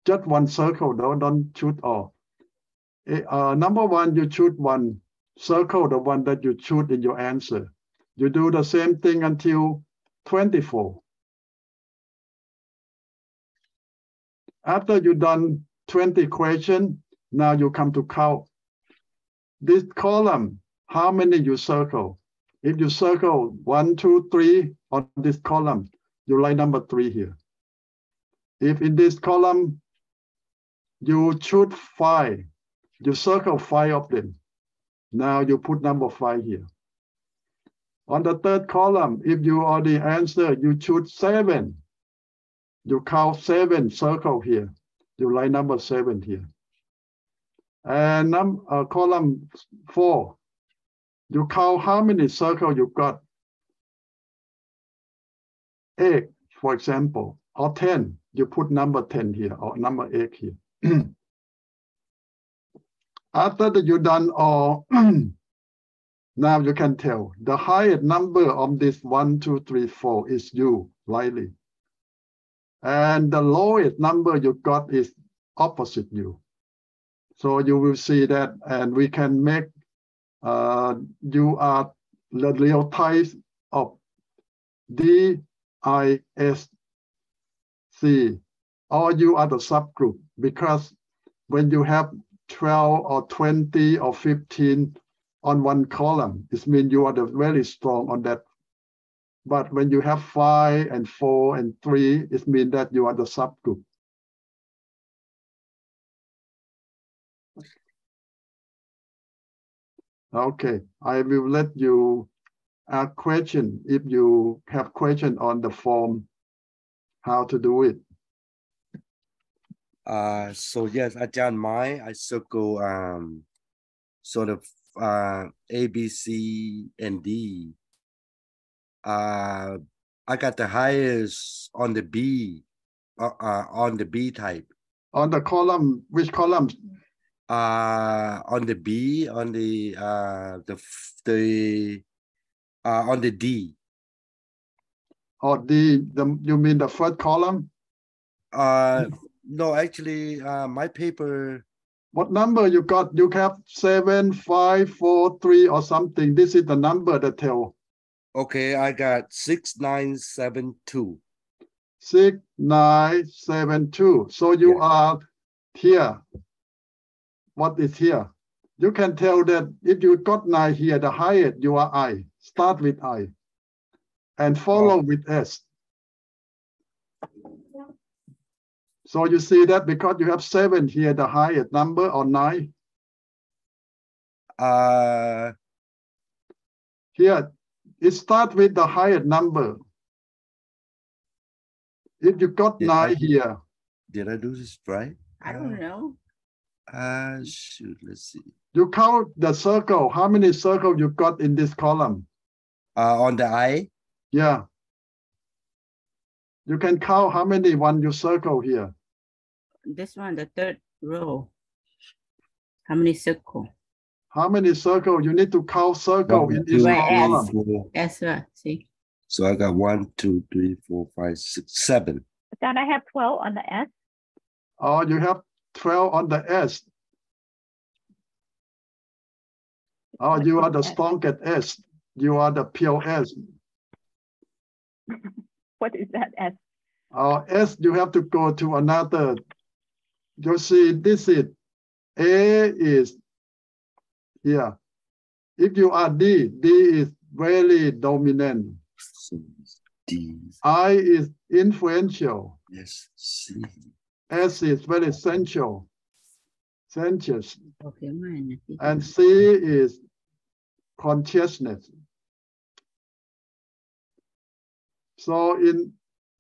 Just one circle, don't choose all. Number one, you choose one. Circle the one that you choose in your answer. You do the same thing until 24. After you've done 20 questions, now you come to count. This column, how many you circle? If you circle 1, 2, 3 on this column, you write number 3 here. If in this column, you choose 5, you circle 5 of them. Now you put number 5 here. On the third column, if you already answer, you choose 7. You count 7, circle here. You write number 7 here. And column 4, you count how many circles you got. 8, for example, or 10. You put number 10 here, or number 8 here. After that you've done all, now you can tell the highest number of this 1, 2, 3, 4 is you, likely. And the lowest number you got is opposite you. So you will see that, and we can make you are the real type of DISC, or you are the subgroup, because when you have 12 or 20 or 15 on one column, it means you are very strong on that. But when you have 5 and 4 and 3, it means that you are the subgroup. Okay, I will let you ask question if you have question on the form, how to do it. So yes, Ajahn, I circle sort of A, B, C, and D. I got the highest on the B, on the B type. On the column, which column? On the B, on the on the D. Or D, you mean the first column? No, actually, my paper. What number you got? You have 7, 5, 4, 3, or something. This is the number that tell. Okay, I got 6972. 6972. So you are here. What is here? You can tell that if you got 9 here, the highest you are I. Start with I. And follow with S. So you see that because you have 7 here, the highest number, or 9? Here, it starts with the highest number. If you got 9 here. Did I do this right? I don't know. Shoot, let's see. You count the circle. How many circles you got in this column? On the I? Yeah. You can count how many one you circle here. This one, the third row. How many circle? How many circle? You need to count circle in each Where column. S see. So I got 1, 2, 3, 4, 5, 6, 7. Then I have 12 on the S. Oh, you have 12 on the S. Oh, What you is are the S? strongest S. You are the pure S. What is that S? S, you have to go to another. You see, this is A is here. If you are D, D is very dominant. So D. I is influential. Yes, C. S is very sensual. Sensuous. Okay, mine. And C is consciousness. So in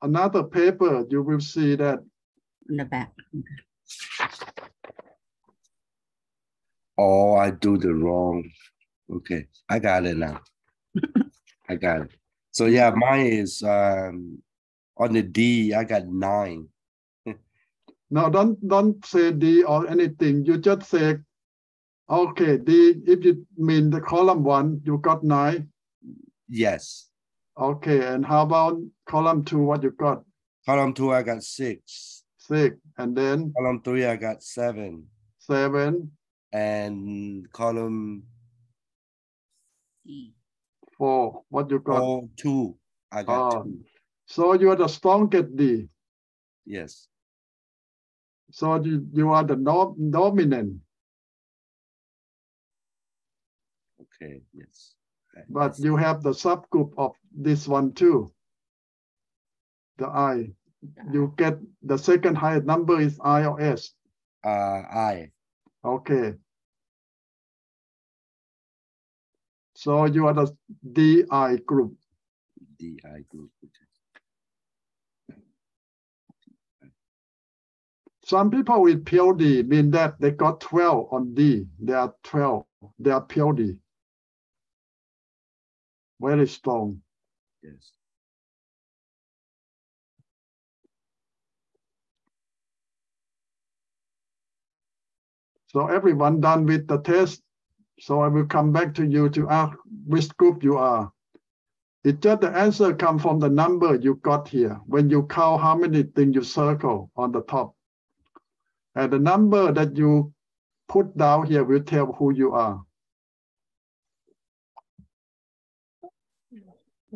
another paper, you will see that On the back. Oh, I do the wrong. Okay, I got it now. I got it. So yeah, mine is on the D, I got 9. no, don't say D or anything. You just say, okay, D, if you mean the column 1, you got 9. Yes. Okay, and how about column 2, what you got? Column 2, I got 6. 6, and then Column 3, I got 7. 7, And column 4, what you got? 4, 2, I got 2. So you are the strongest D. Yes. So you are the dominant. Okay, yes. But you have the subgroup of this one too. The I. You get the second highest number is I or S? I. Okay. So you are the DI group. DI group. Some people with pure D mean that they got 12 on D. They are 12. They are pure D. Very strong. Yes. So everyone done with the test. So I will come back to you to ask which group you are. It's just the answer comes from the number you got here. When you count how many things you circle on the top. And the number that you put down here will tell who you are.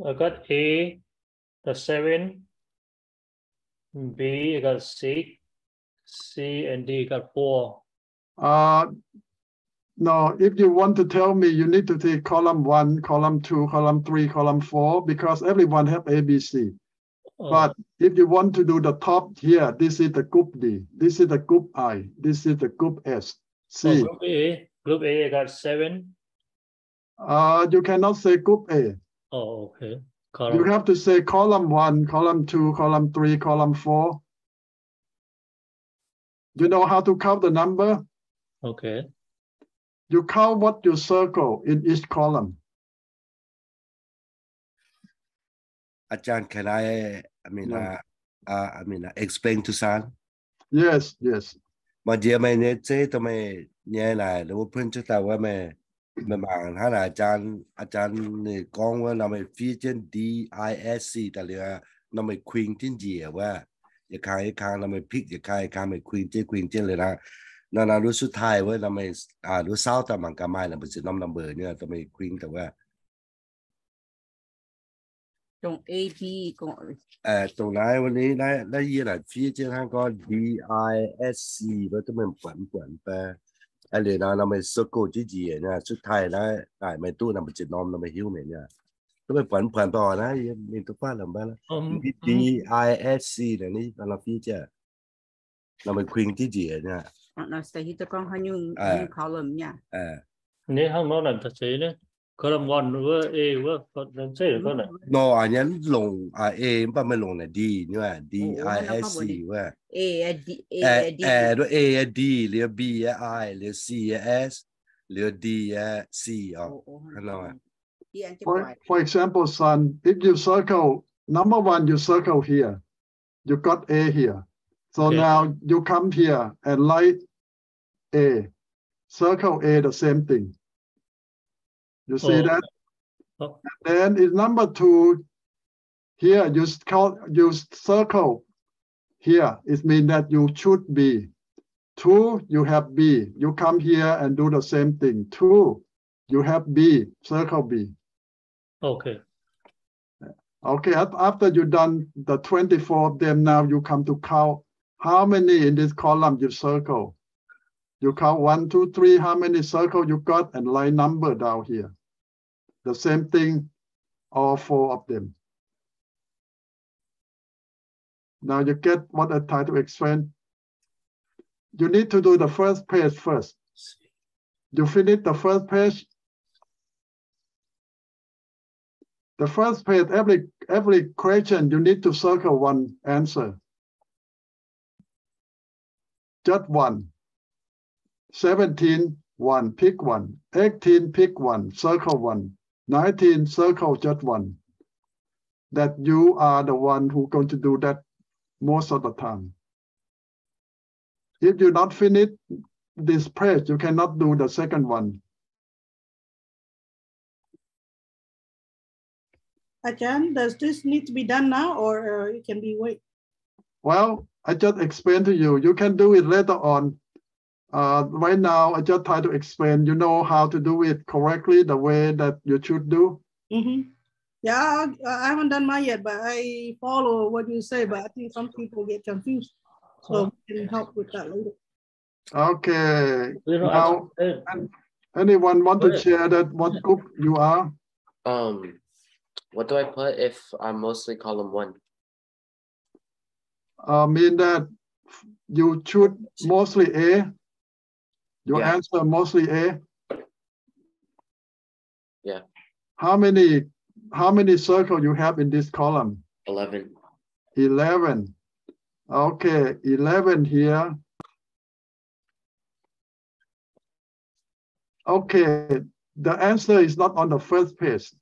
I got A, the 7. B, I got 6. C and D got 4. No, if you want to tell me, you need to take column 1, column 2, column 3, column 4, because everyone have ABC. Oh. But if you want to do the top here, this is the group D, this is the group I, this is the group S. C. Group A, I got 7. You cannot say group A. Oh, okay. You have to say column 1, column 2, column 3, column 4. You know how to count the number? Okay. You count what you circle in each column. Ajahn, can I explain to San? Yes, yes. Mà giờ mày nhớ chế tụi mày nhớ lại để open cho taoว่าmày bảo hắn là Ajahn này conว่าเราmày phía trên DISC tại làเราmày queen trên gìว่าอย่าค้างเราmày pickอย่าค้างmày queen trênเลยนะเรารู้สุดท้ายว่าเราmàyรู้เศร้าแต่มันก็ไม่เราเป็นสิ่งน้ำเบอร์เนี่ยเราmày queen แต่ว่าตรง A B ก่อน ตรงนั้นวันนี้ได้ยินphía trên hắn có DISC แล้วจะมันฝันไปอะไรนะเราไม่สกุลที่จีเนี่ยสุดท้ายแล้วได้ไม่ตู้นำไปจิตน้อมเราไม่หิวเหมือนเนี่ยก็ไม่ฝันต่อนะมีตัวป้าหรือเปล่า DISC เนี่ยนี่เราphía trênเราไม่ควิงที่จีเนี่ยnó sẽ hit con hai nhung column nha Nếu không nói là thật sự đấy. Column 1 với A với con sẽ được con này. No, anh nhắn lồng A bao nhiêu lồng là D nữa DISC với A rồi A D liền B I liền C S liền D C For example, son, if you circle number 1, you circle here. You got A here. So okay. Now you come here and write A. circle A, the same thing. You see that? Oh. And then in number 2, here you circle here. It means that you should be. 2, you have B. You come here and do the same thing. 2, you have B, circle B. Okay. Okay, after you've done the 24 of them, now you come to count how many in this column you circle. You count 1, 2, 3, how many circles you got, and line number down here. The same thing, all 4 of them. Now you get what I try to explain. You need to do the first page first. You finish the first page. The first page, every question, you need to circle 1 answer. Just 1. 17, 1, pick 1. 18, pick 1, circle 1. 19, circle just 1. That you are the one who's going to do that most of the time. If you not finish this page, you cannot do the second one. Ajahn, does this need to be done now, or it can be wait? Well, I just explained to you. You can do it later on. Right now, I just try to explain. You know how to do it correctly, the way that you should do. Mm-hmm. Yeah, I haven't done mine yet, but I follow what you say. But I think some people get confused, so we can help with that later. Okay. Now, anyone want to share that what group you are? What do I put if I'm mostly column 1? Mean that you should mostly A. Your answer mostly A. Yeah. How many circles you have in this column? 11. 11. Okay, 11 here. Okay, the answer is not on the first page.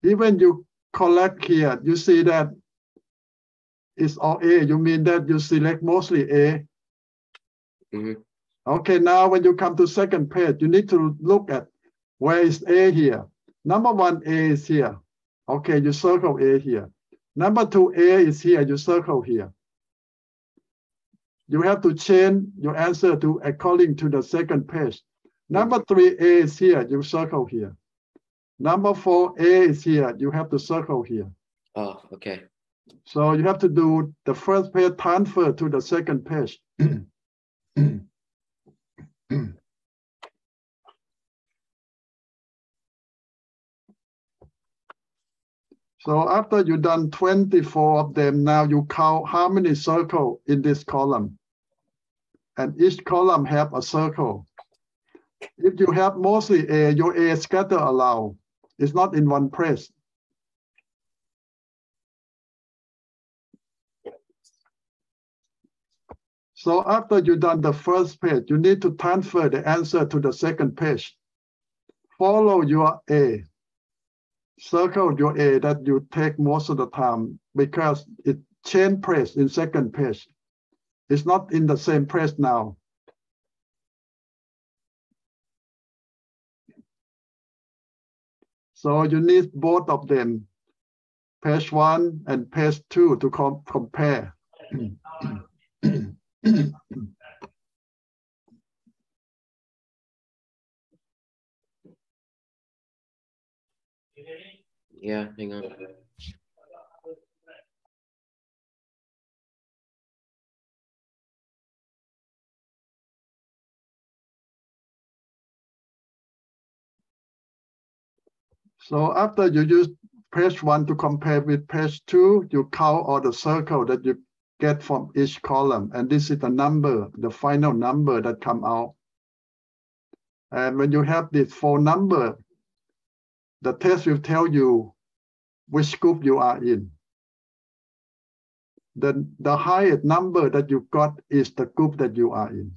Even you collect here, you see that it's all A. You mean that you select mostly A. Mm-hmm. Okay, now when you come to second page, you need to look at where is A here. Number 1, A is here. Okay, you circle A here. Number 2, A is here, you circle here. You have to change your answer to according to the second page. Number 3, A is here, you circle here. Number 4, A is here, you have to circle here. Oh, okay. So you have to do the first page transfer to the second page. So after you've done 24 of them, now you count how many circles in this column. And each column have a circle. If you have mostly A, your A scatter around. It's not in one place. So after you've done the first page, you need to transfer the answer to the second page. Follow your A. Circle your A that you take most of the time because it change place in second page. It's not in the same place now. So you need both of them, page 1 and page 2 to compare. Yeah, hang on. So after you use page 1 to compare with page 2, you count all the circles that you get from each column. And this is the number, the final number that come out. And when you have this 4 number, the test will tell you which group you are in. Then the highest number that you got is the group that you are in.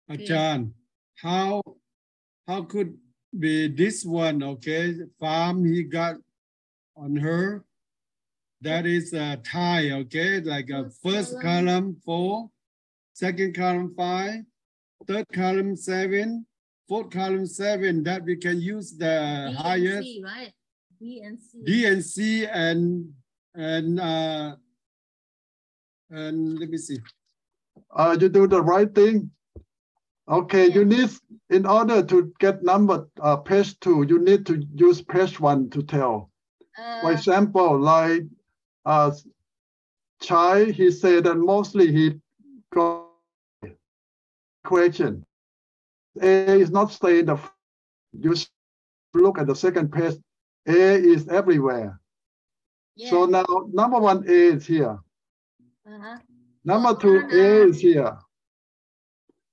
Ajahn, how could be this one, okay? Farm he got on her. That is a tie, okay? Like a first column 4, second column 5, third column 7, fourth column 7 that we can use the D highest and C, right? D and C. D and C and let me see. You do the right thing. Okay, you need, in order to get number page 2, you need to use page 1 to tell. For example, like Chai, he said that mostly he got question. A is not staying the. You look at the second page. A is everywhere. Yeah. So now number 1 A is here. Number 2 A is here.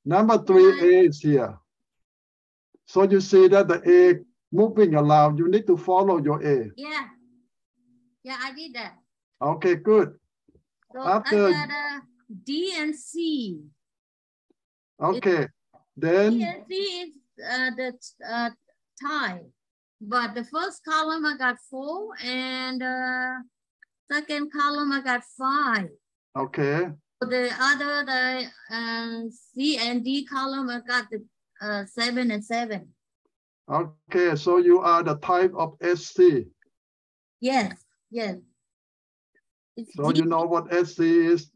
Number 3 A is here. So you see that the A moving around. You need to follow your A. Yeah. Yeah, I did that. Okay, good. So After, I got D and C. okay, then D and C is the tie. But the first column I got 4 and second column I got 5. okay. The other, the C and D column I got the 7 and 7. Okay, so you are the type of SC. Yes, yes. It's So D. you know what SC is?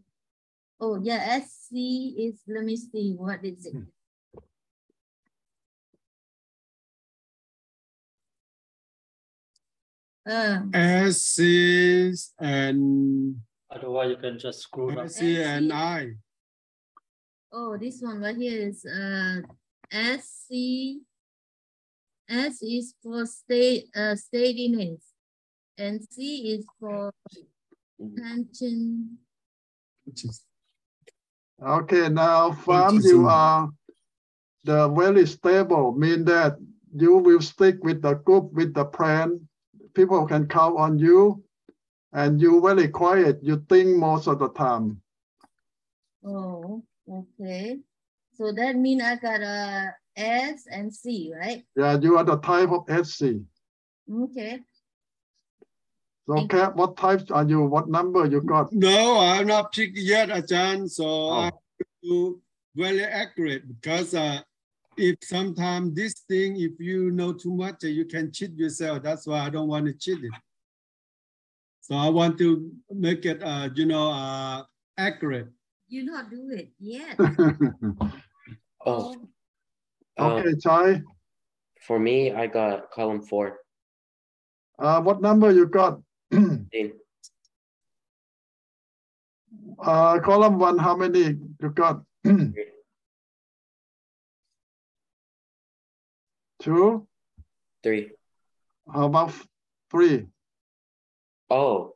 Oh yeah, SC is, let me see, what is it? SC and Otherwise, you can just screw up. SC and I. Oh, this one right here is SC. S is for steadiness, and C is for tension. Okay, now farm, you are the very stable, mean that you will stick with the group, with the plan. People can count on you, and you very quiet. You think most of the time. Oh, okay. So that means I got a S and C, right? Yeah, you are the type of SC. Okay. So, Cap, what types are you? What number you got? No, I'm not picked yet, Ajahn. So I have to do very accurate because if sometimes this thing, if you know too much, you can cheat yourself. That's why I don't want to cheat it. So I want to make it, accurate. You not do it yet. Oh. Okay, Chai. For me, I got column 4. What number you got? 15. Column 1, how many you got? 2? 3. How about 3? Oh,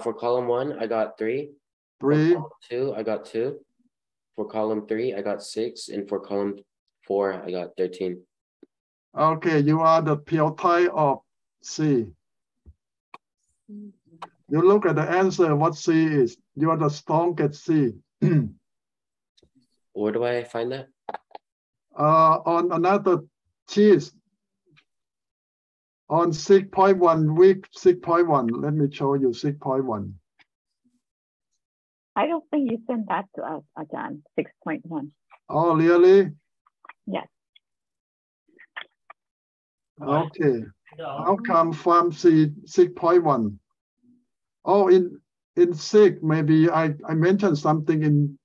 for column 1, I got 3. 3. For column 2, I got 2. For column 3, I got 6. And for column 4, I got 13. Okay, you are the pure type of C. You look at the answer, what C is. You are the strongest C. Where do I find that? On another sheet. On 6.1, week 6.1. Let me show you 6.1. I don't think you sent that to us, Ajahn, 6.1. Oh, really? Yes. Okay. How come from 6.1? Oh, in 6, maybe I mentioned something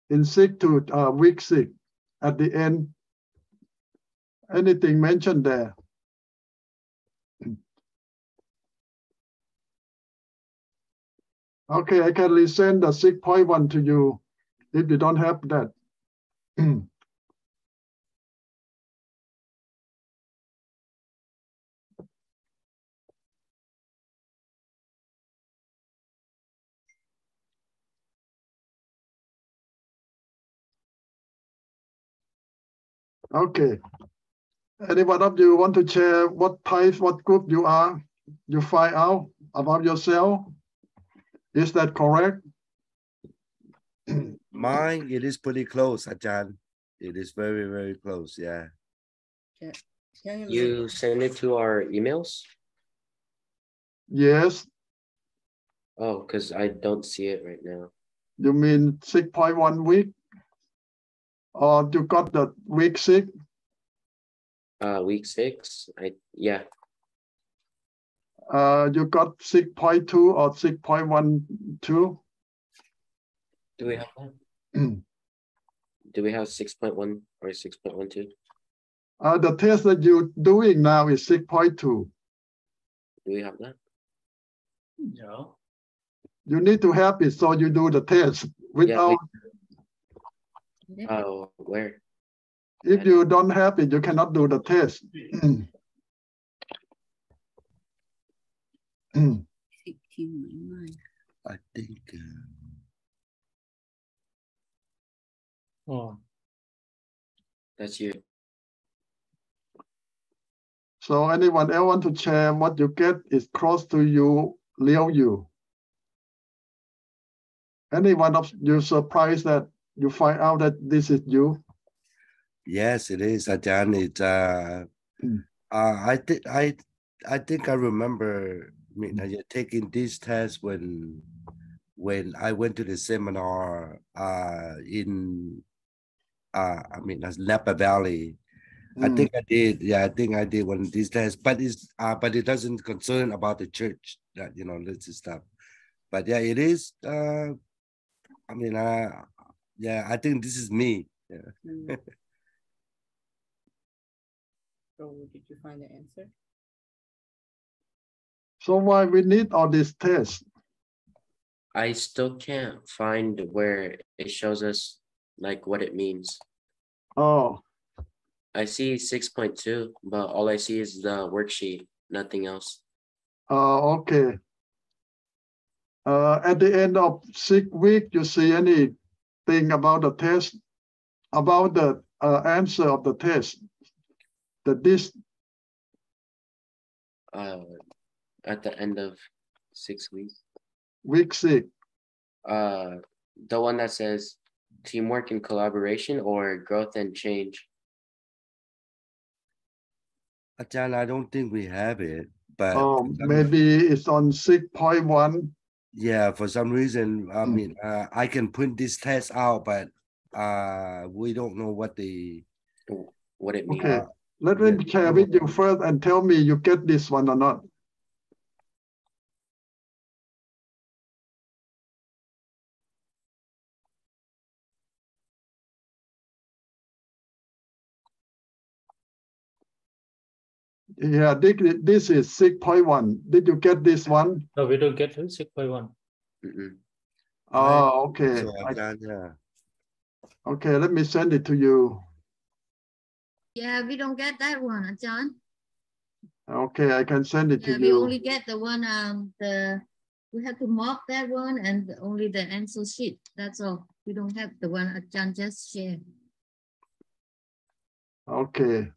in 6 to week 6 at the end. Anything mentioned there? Okay, I can resend the 6.1 to you if you don't have that. Okay. Anyone of you want to share what type, what group you are? You find out about yourself? Is that correct? Mine, it is pretty close, Ajahn. It is very, very close, yeah. You send it to our emails? Yes. Oh, because I don't see it right now. You mean 6.1 week? Or you got the week 6? Week 6. Yeah. You got 6.2 or 6.12? Do we have that? Do we have 6.1 or 6.12? The test that you're doing now is 6.2. Do we have that? No. You need to have it so you do the test. Without, oh, where? if you don't have it, you cannot do the test. I think. Oh. That's you. So anyone else want to share what you get is close to you, Liu you. Anyone of you surprised that you find out that this is you? Yes, it is, Ajahn. It's I think I remember taking this test when I went to the seminar in Napa Valley. I think I did. Yeah, I think I did one of these tests, but it doesn't concern about the church, that this stuff. But yeah, it is. Yeah, I think this is me. Yeah. So did you find the answer? So why we need all these tests? I still can't find where it shows us like what it means. Oh. I see 6.2, but all I see is the worksheet, nothing else. Okay. At the end of 6 weeks, you see anything about the test, about the answer of the test? At the end of 6 weeks. Week 6. The one that says teamwork and collaboration or growth and change. Ajahn, I don't think we have it, but maybe it's on 6.1. Yeah, for some reason, I can print this test out, but we don't know what it means. Okay, let me share with you first and tell me you get this one or not. Yeah, this is 6.1. Did you get this one? No, we don't get 6.1. Oh, okay. Okay, let me send it to you. Yeah, we don't get that one, John. Okay, I can send it to We you. only get the one, we have to mark that one and only the answer sheet. That's all. We don't have the one John just shared. Okay.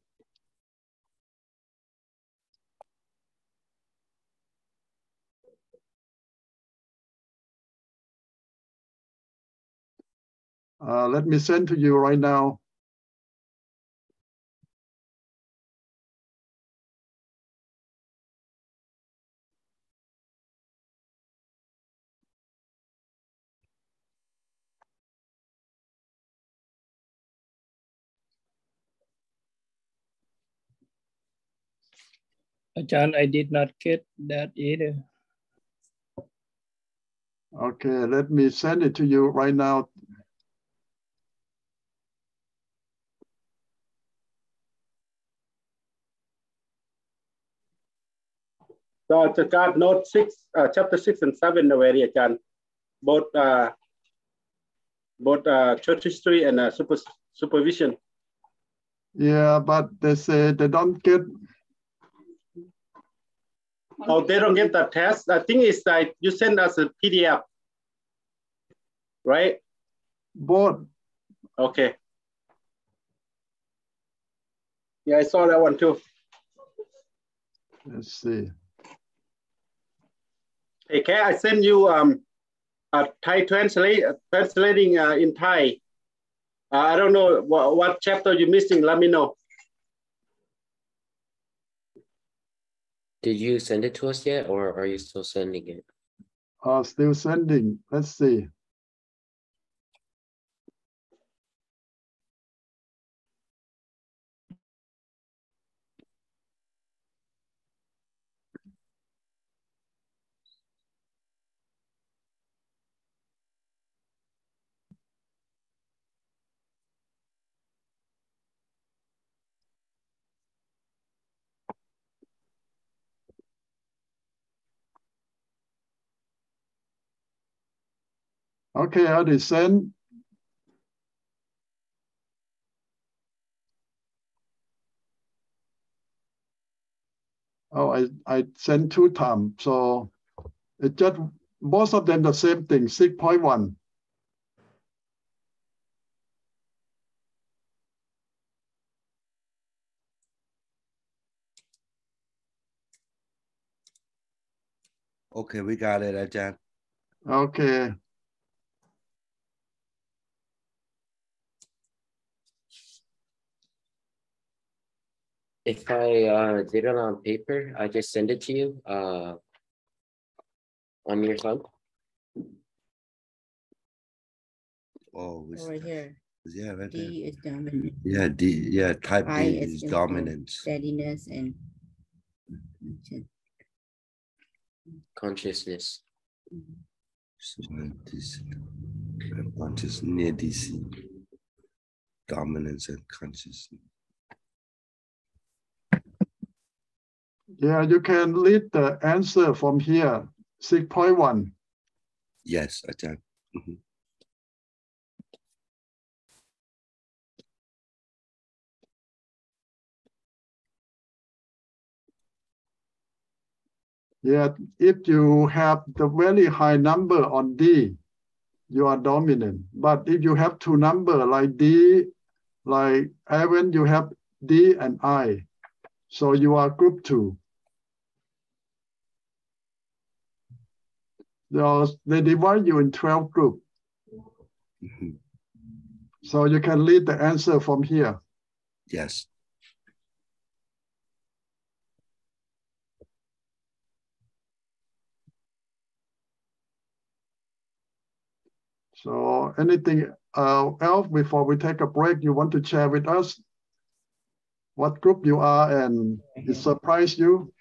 Let me send to you right now. Ajahn, I did not get that either. Okay, let me send it to you right now. So to God, note 6, chapter 6 and 7 already, Ajahn. Both church history and supervision. Yeah, but they say they don't get. Oh, they don't get the test. The thing is that you send us a PDF, right? Both. Okay. Yeah, I saw that one too. Let's see. Okay, I send you a Thai translating in Thai. I don't know what chapter you're missing. Let me know. Did you send it to us yet, or are you still sending it? Still sending. Let's see. Okay, I already sent. Oh, I sent 2 times. So it just both of them the same thing, 6.1. Okay, we got it, Ajahn. Okay. If I did it on paper, I just send it to you on your phone. Oh, Right here. yeah, right there. D is dominant. Yeah, D. Yeah, type I D is info, dominance. steadiness, and Consciousness. Conscious near DC. Dominance and consciousness. Yeah, you can read the answer from here, 6.1. Yes, Ajahn. Mm-hmm. Yeah, if you have the very high number on D, you are dominant. But if you have 2 numbers like D, like Evan, you have D and I, so you are group 2. They divide you in 12 groups. Mm-hmm. So you can read the answer from here. Yes. So anything else before we take a break you want to share with us? What group you are and it surprised you?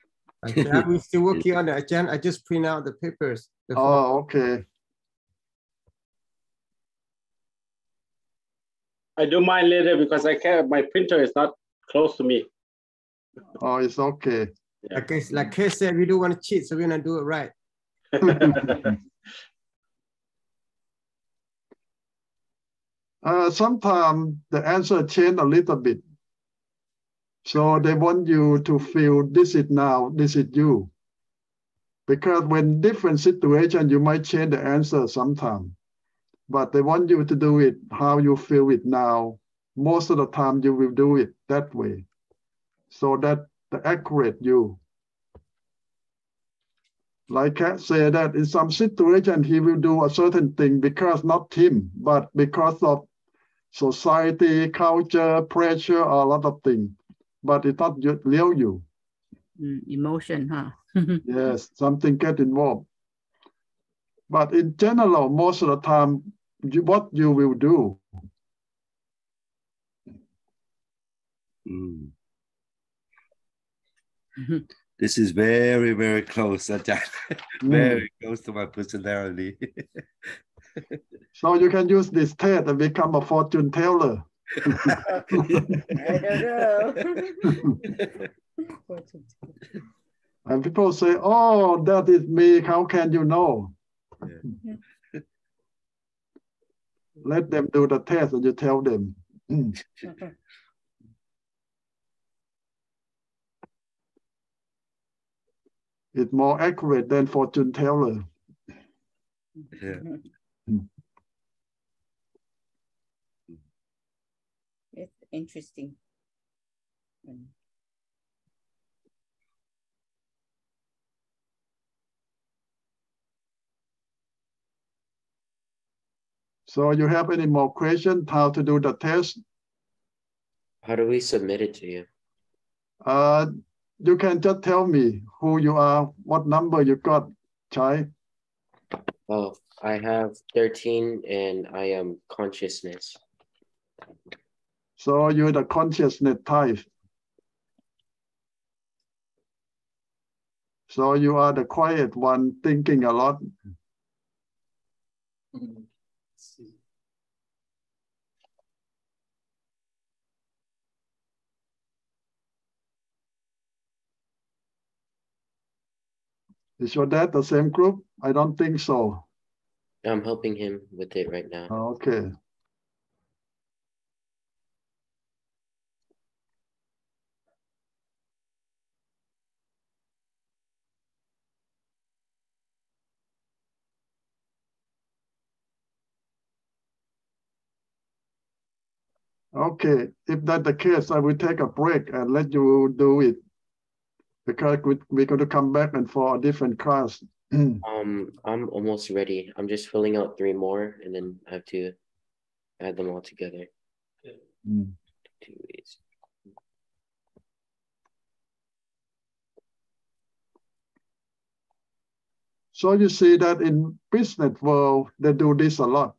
We're still working on it. I just print out the papers. Oh, okay. I don't mind later because I can't. My printer is not close to me. Oh, it's okay. Yeah. Like Kay said, we don't want to cheat, so we're gonna do it right. Sometimes the answer change a little bit. So they want you to feel this is now, this is you. Because when different situation, you might change the answer sometime. But they want you to do it how you feel it now. Most of the time you will do it that way. So that the accurate you. Like Kat said that in some situation he will do a certain thing because not him, but because of society, culture, pressure, a lot of things. But it's not real you. Emotion, huh? Yes, something get involved. But in general, most of the time, what you will do. Mm. This is very, very close, Ajahn. Very close to my personality. So you can use this test and become a fortune teller. I don't know. And people say, oh, that is me. How can you know? Yeah. Let them do the test and you tell them. It's more accurate than fortune teller. Yeah. It's interesting. So you have any more questions how to do the test? How do we submit it to you? You can just tell me who you are, what number you got, Chai. Oh, I have 13 and I am consciousness. So you're the consciousness type. So you are the quiet one thinking a lot. Is your dad the same group? I don't think so. I'm helping him with it right now. Okay. Okay, if that's the case, I will take a break and let you do it because we're going to come back and for a different class. I'm almost ready. I'm just filling out 3 more and then I have to add them all together. 2 ways. So you see that in business world, they do this a lot.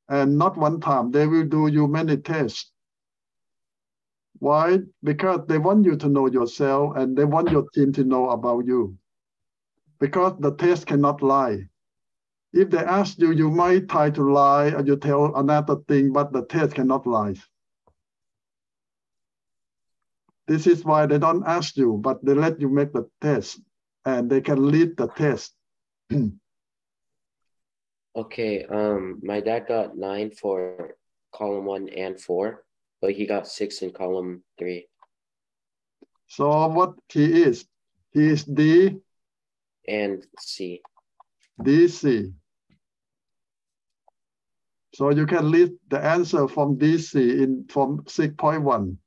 And not one time, they will do you many tests. Why? Because they want you to know yourself and they want your team to know about you. Because the test cannot lie. If they ask you, you might try to lie or you tell another thing, but the test cannot lie. This is why they don't ask you, but they let you make the test and they can lead the test. Okay, my dad got 9 for column 1 and 4, but he got 6 in column 3. So what he is D and C. DC. So you can lead the answer from DC from 6.1.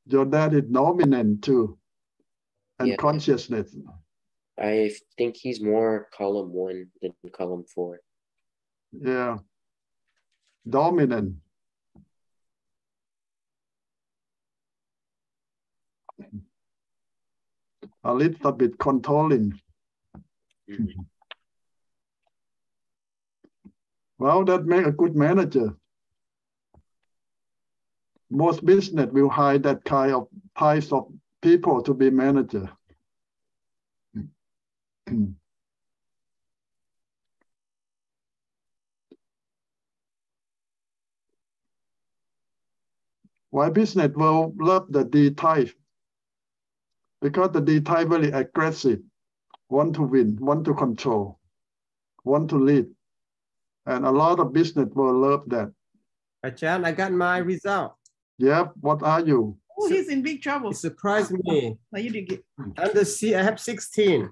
Your dad is dominant too, and consciousness. I think he's more column 1 than column 4. Yeah, dominant. A little bit controlling. Well, that makes a good manager. Most business will hire that kind of types of people to be manager. Why business will love the D type? Because the D type very aggressive, want to win, want to control, want to lead. And a lot of business will love that. Achan, I got my result. Yep, what are you? Oh, he's in big trouble. It surprised me. No, you did get. Under C, I have 16.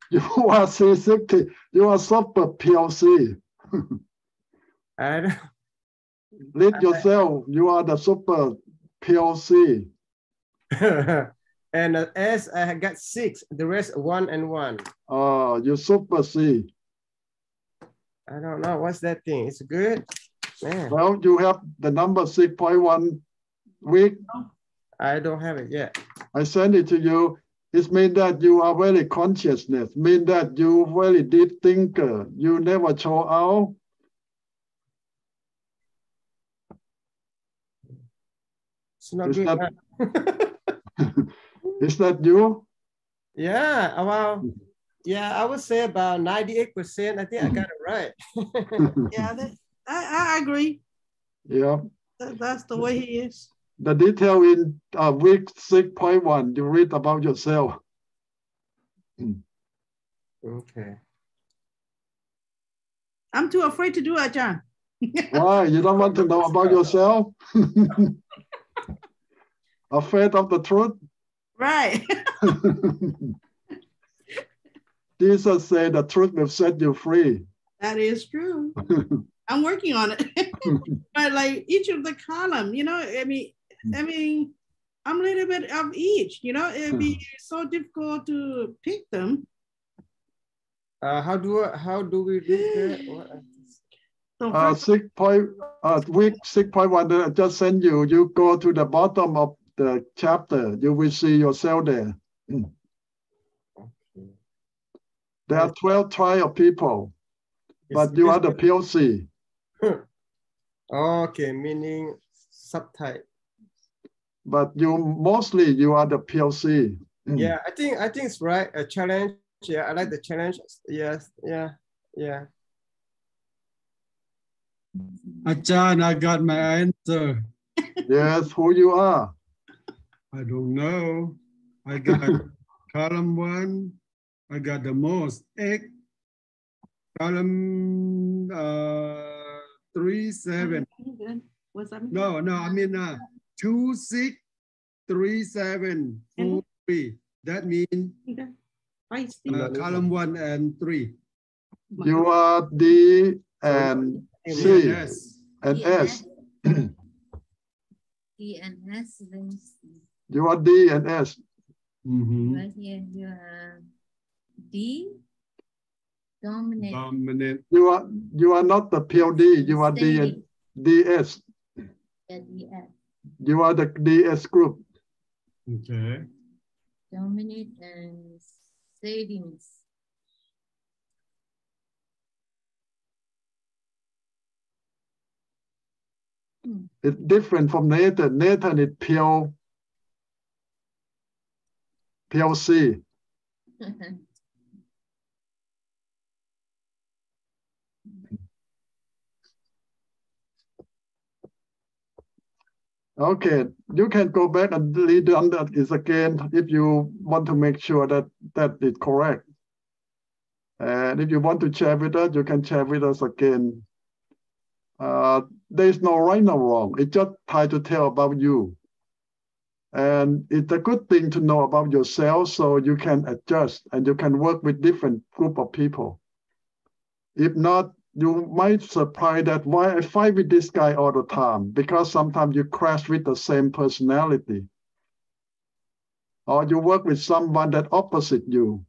You are C60. You are super PLC. Lead yourself. You are the super PLC. And S, I got 6. The rest 1 and 1. Oh, you super C. I don't know. What's that thing? It's good. Man. Well, you have the number 6.1 week. I don't have it yet. I send it to you. It means that you are very consciousness. Means that you very deep thinker. You never show out. It's not good. Is that you? Yeah, well, yeah, I would say about 98%. I think I got it right. Yeah, I agree. Yeah. That's the way he is. The detail in week 6.1, you read about yourself. Okay. I'm too afraid to do it, John. Why? You don't want to know about yourself? Afraid of the truth? Right. Jesus said the truth will set you free. That is true. I'm working on it. But like each of the column, you know, I mean, I'm a little bit of each, you know, it'd be so difficult to pick them. How do we do that? Week 6.1, I just send you. You go to the bottom of the chapter. You will see yourself there. There are 12 trial people, but you are the POC. Okay, meaning subtype. But you are the POC. Yeah, I think it's right. A challenge. Yeah, I like the challenge. Yes, yeah. Achan, I got my answer. Yes, who you are? I don't know. I got column 1. I got the most 8. column 37. What's that mean? No, I mean 2, 6, 3, 7, 4, 3. That means column 1 and 3. You are D and C and S. D and S. You are D and S. Right here, you are D. Dominant. You are not the pure D. You are D and DS. Yeah, DS. You are the DS group. Okay. Dominant and savings. It's different from Nathan. Nathan is pure C. Okay, you can go back and read it again if you want to make sure that that is correct. And if you want to share with us, you can share with us again. There is no right or wrong. It's just try to tell about you. And it's a good thing to know about yourself so you can adjust and you can work with different group of people. If not, you might surprise that why I fight with this guy all the time, because sometimes you crash with the same personality. Or you work with someone that opposite you.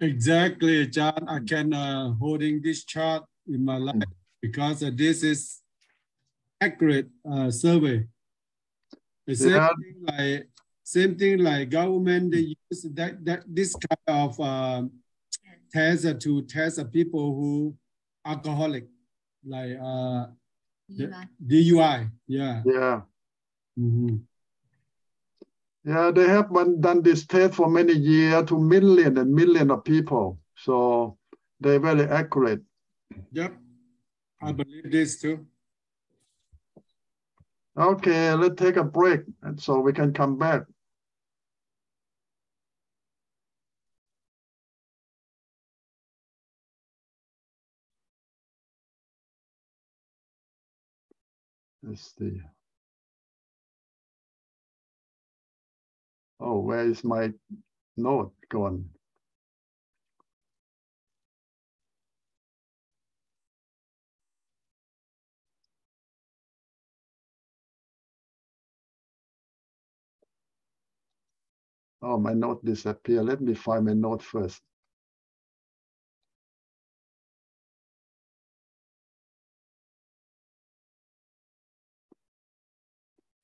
Exactly, John. I can holding this chart in my life because this is accurate survey. The same thing like government, they use this kind of test to test people who alcoholic, like DUI. Yeah. Yeah, they have done this test for many years to millions and millions of people. So they're very accurate. Yep, I believe this too. Okay, let's take a break and so we can come back. Let's see. Oh, where is my note gone? Oh, my note disappeared. Let me find my note first.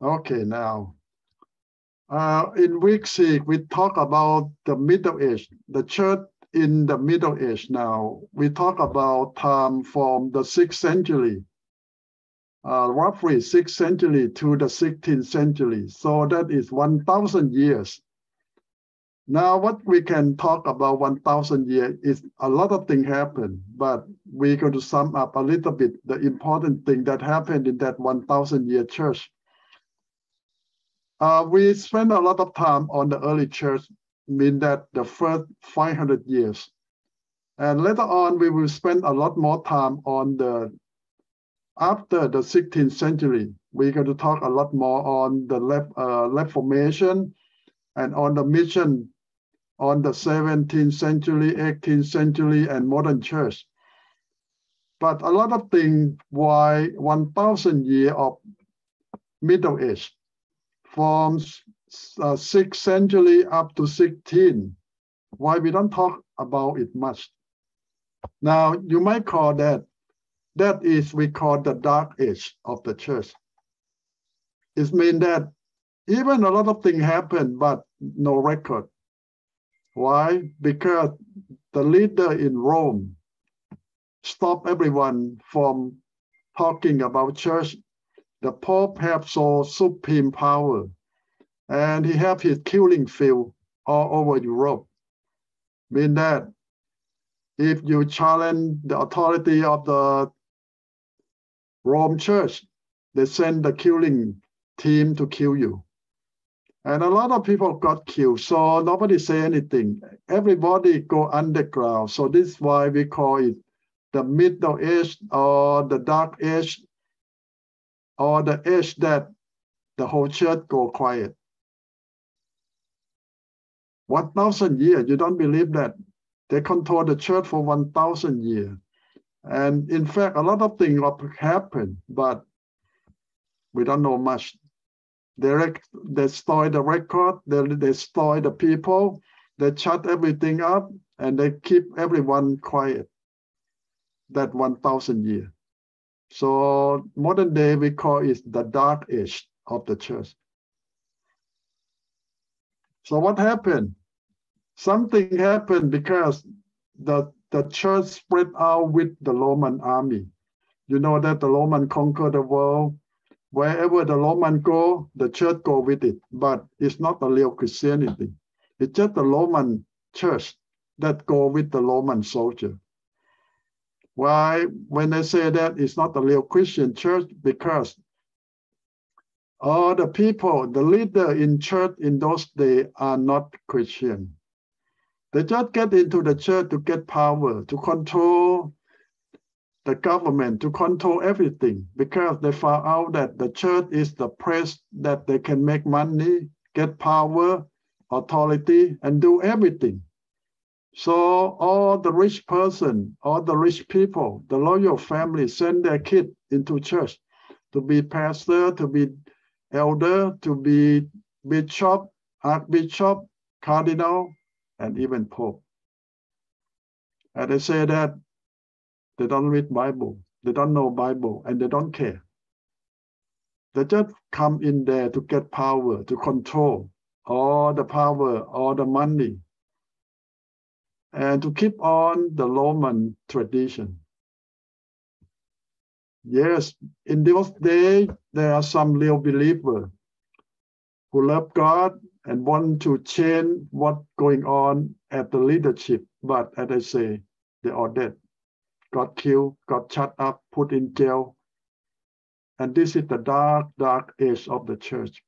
Okay, now. In week 6, we talk about the Middle Age, the church in the Middle Age now. We talk about time from the 6th century, roughly 6th century to the 16th century. So that is 1,000 years. Now, what we can talk about 1,000 years is a lot of things happen, but we're going to sum up a little bit the important thing that happened in that 1,000-year church. We spend a lot of time on the early church, mean that the first 500 years. And later on, we will spend a lot more time on after the 16th century. We're going to talk a lot more on the Reformation and on the mission on the 17th century, 18th century, and modern church. But a lot of things why 1,000 years of Middle Age, from 6th century up to 16, why we don't talk about it much. Now, you might call that is, we call the dark age of the church. It means that even a lot of things happen, but no record. Why? Because the leader in Rome stopped everyone from talking about church. The Pope has so supreme power, and he has his killing field all over Europe. Mean that if you challenge the authority of the Rome Church, they send the killing team to kill you. And a lot of people got killed, so nobody say anything. Everybody go underground. So this is why we call it the Middle Age or the Dark Age or the age that the whole church go quiet. 1,000 years, you don't believe that? They control the church for 1,000 years. And in fact, a lot of things happen, but we don't know much. They destroy the record, they destroy the people, they shut everything up, and they keep everyone quiet. That 1,000 years. So modern day, we call it the dark age of the church. So what happened? Something happened because the church spread out with the Roman army. You know that the Roman conquered the world. Wherever the Roman go, the church go with it. But it's not a real Christianity. It's just the Roman church that go with the Roman soldier. Why? When they say that it's not a real Christian church, because all the people, the leader in church in those days are not Christian. They just get into the church to get power, to control the government, to control everything, because they found out that the church is the place that they can make money, get power, authority, and do everything. So all the rich person, all the rich people, the royal family send their kid into church to be pastor, to be elder, to be bishop, archbishop, cardinal, and even pope. And they say that they don't read Bible, they don't know Bible, and they don't care. They just come in there to get power, to control all the power, all the money, and to keep on the Roman tradition. Yes, in those days, there are some real believers who love God and want to change what's going on at the leadership. But as I say, they are dead. Got killed, got shut up, put in jail. And this is the dark, dark age of the church.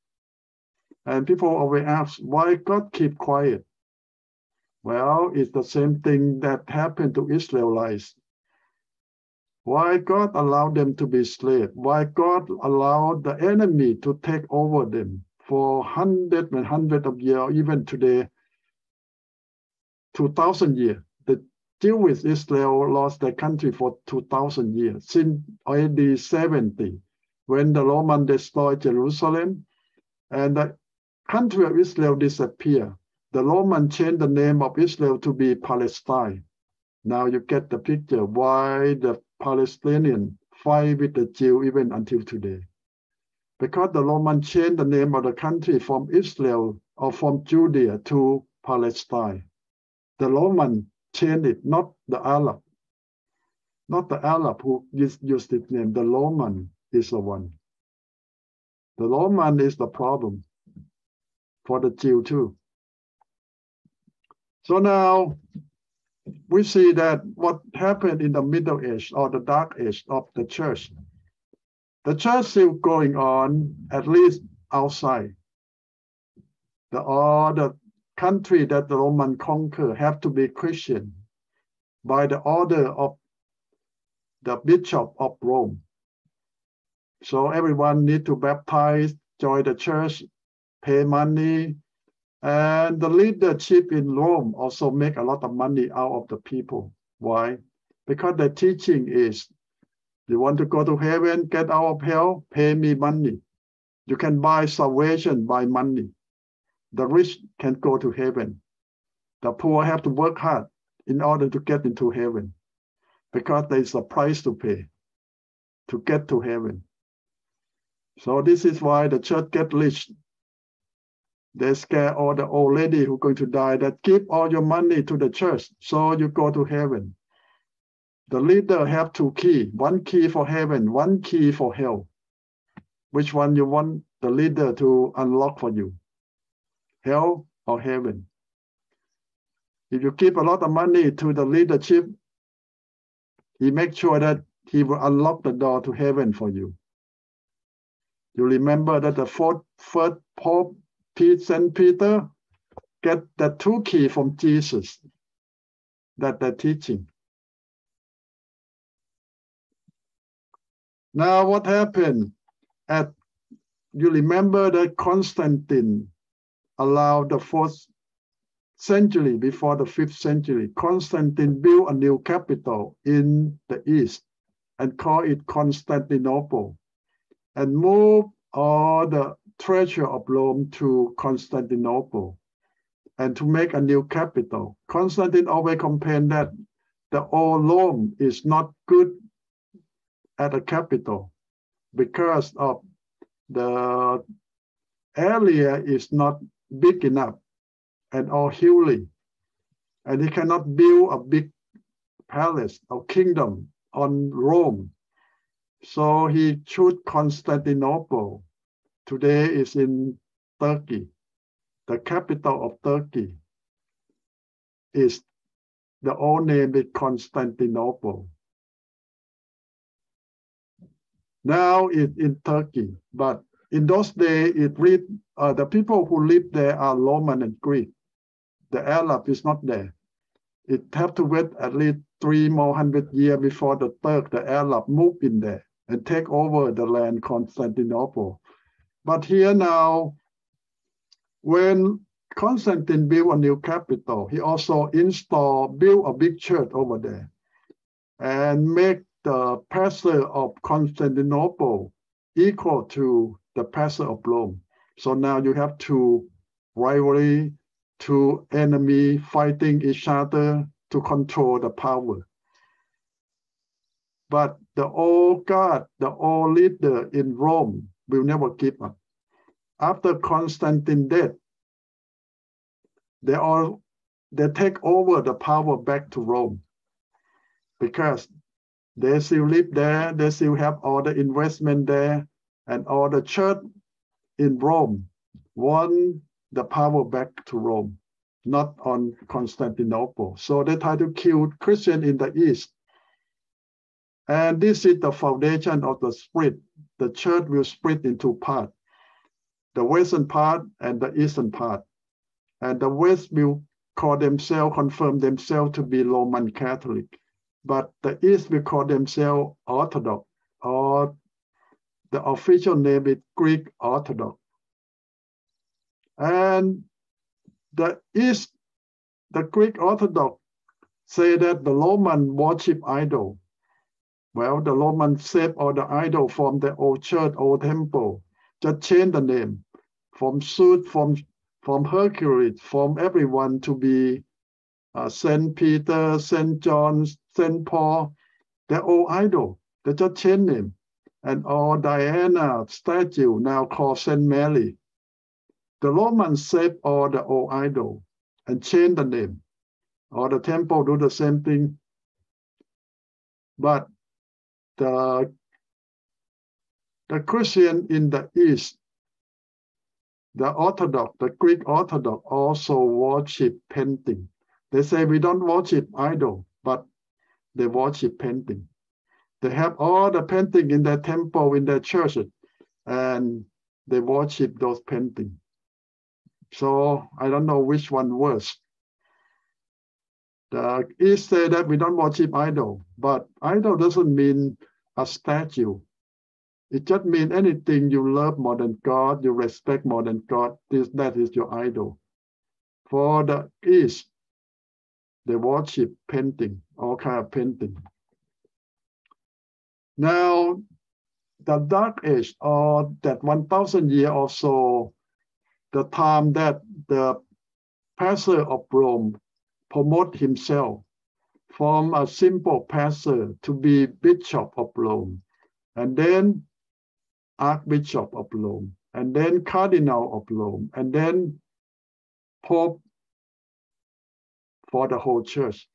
And people always ask, why God keep quiet? Well, it's the same thing that happened to Israelites. Why God allowed them to be slaves? Why God allowed the enemy to take over them for hundreds and hundreds of years, even today, 2,000 years. The Jewish Israel lost their country for 2,000 years, since AD 70, when the Romans destroyed Jerusalem, and the country of Israel disappeared. The Romans changed the name of Israel to be Palestine. Now you get the picture why the Palestinians fight with the Jews even until today. Because the Romans changed the name of the country from Israel or from Judea to Palestine. The Romans changed it, not the Arab. Not the Arab who used this name. The Roman is the one. The Roman is the problem for the Jew too. So now we see that what happened in the Middle Age or the Dark Age of the church. The church still going on, at least outside. All the country that the Roman conquer have to be Christian by the order of the Bishop of Rome. So everyone need to baptize, join the church, pay money, and the leadership in Rome also make a lot of money out of the people. Why? Because the teaching is, you want to go to heaven, get out of hell, pay me money. You can buy salvation by money. The rich can go to heaven. The poor have to work hard in order to get into heaven, because there is a price to pay to get to heaven. So this is why the church get rich. They scare all the old lady who are going to die that give all your money to the church so you go to heaven. The leader have two keys, one key for heaven, one key for hell. Which one you want the leader to unlock for you? Hell or heaven? If you give a lot of money to the leadership, he makes sure that he will unlock the door to heaven for you. You remember that the first Pope, St. Peter, get the two keys from Jesus that they're teaching. Now, what happened? You remember that Constantine allowed the 4th century, before the 5th century, Constantine built a new capital in the east and called it Constantinople, and moved all the treasure of Rome to Constantinople and to make a new capital. Constantine always complained that the old Rome is not good at a capital because of the area is not big enough and all hilly, and he cannot build a big palace or kingdom on Rome. So he chose Constantinople. Today is in Turkey. The capital of Turkey is, the old name is Constantinople. Now it's in Turkey, but in those days, the people who live there are Roman and Greek. The Arab is not there. It have to wait at least 300 more years before the Turk, the Arab, move in there and take over the land Constantinople. But here now, when Constantine built a new capital, he also built a big church over there and make the pastor of Constantinople equal to the pastor of Rome. So now you have two rivalry, two enemy fighting each other to control the power. But the old God, the old leader in Rome will never give up. After Constantine's death, they take over the power back to Rome because they still live there, they still have all the investment there, and all the church in Rome want the power back to Rome, not on Constantinople. So they try to kill Christians in the East. And this is the foundation of the split. The church will split into parts, the western part and the eastern part. And the West will confirm themselves to be Roman Catholic. But the East will call themselves Orthodox, or the official name is Greek Orthodox. And the East, the Greek Orthodox, say that the Roman worship idol. Well, the Romans saved all the idol from the old church, old temple, just change the name from Zeus, from Hercules, from everyone to be Saint Peter, Saint John, Saint Paul, the old idol. They just change name. And all Diana statue now called Saint Mary. The Romans saved all the old idol and change the name. All the temple do the same thing. But the Christian in the East, the Orthodox, the Greek Orthodox also worship painting. They say we don't worship idol, but they worship painting. They have all the painting in their temple, in their churches, and they worship those paintings. So I don't know which one worse. The East say that we don't worship idol, but idol doesn't mean a statue. It just means anything you love more than God, you respect more than God, that is your idol. For the East, they worship painting, all kind of painting. Now, the Dark Age, or that 1,000 years or so, the time that the pastor of Rome promote himself from a simple pastor to be bishop of Rome, and then Archbishop of Rome, and then Cardinal of Rome, and then Pope for the whole church.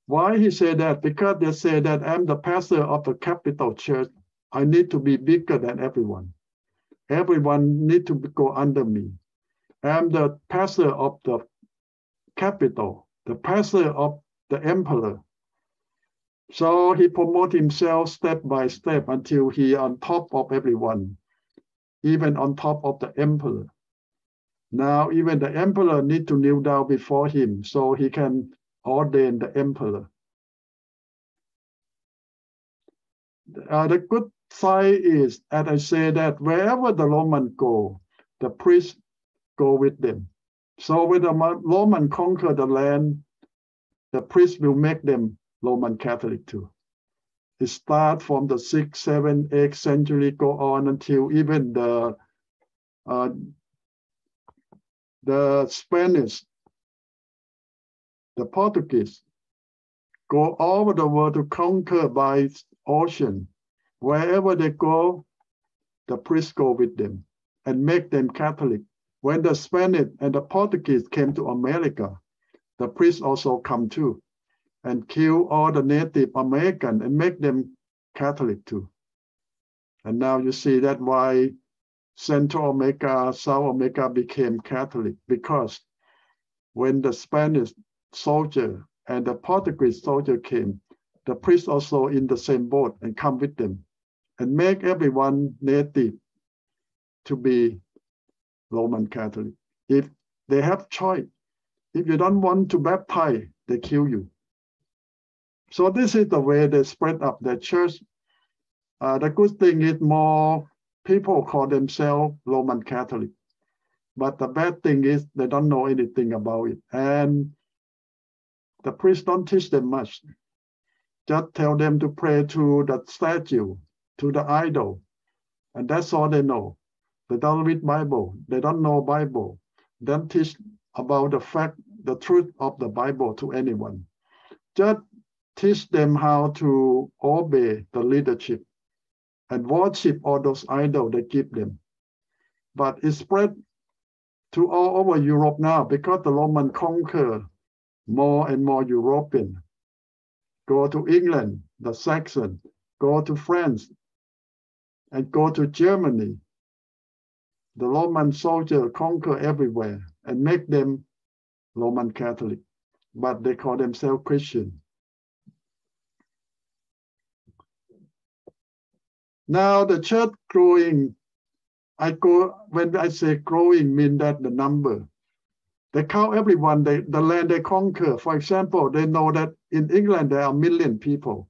Why he said that? Because they say that I'm the pastor of the capital church. I need to be bigger than everyone. Everyone need to go under me. I'm the pastor of the capital, the pastor of the emperor. So he promotes himself step by step until he on top of everyone, even on top of the emperor. Now even the emperor need to kneel down before him so he can ordain the emperor. The good side is, as I say, that wherever the Romans go, the priests go with them. So when the Roman conquer the land, the priests will make them Roman Catholic too. It starts from the 6th, 7th, 8th century, go on until even the Spanish, the Portuguese, go all over the world to conquer by ocean. Wherever they go, the priests go with them and make them Catholic. When the Spanish and the Portuguese came to America, the priests also come too and kill all the Native American and make them Catholic too. And now you see that why Central America, South America became Catholic, because when the Spanish soldier and the Portuguese soldier came, the priests also in the same boat and come with them and make everyone native to be Roman Catholic. If they have choice, if you don't want to baptize, they kill you. So this is the way they spread up the church. The good thing is more people call themselves Roman Catholic. But the bad thing is they don't know anything about it. And the priests don't teach them much. Just tell them to pray to the statue, to the idol. And that's all they know. They don't read Bible. They don't know Bible. They don't teach about the fact, the truth of the Bible to anyone. Just teach them how to obey the leadership and worship all those idols they give them. But it's spread to all over Europe now because the Roman conquer more and more European. Go to England, the Saxon, go to France, and go to Germany. The Roman soldier conquer everywhere and make them Roman Catholic, but they call themselves Christian. Now the church growing, when I say growing, mean that the number. They count everyone, the land they conquer. For example, they know that in England there are 1 million people.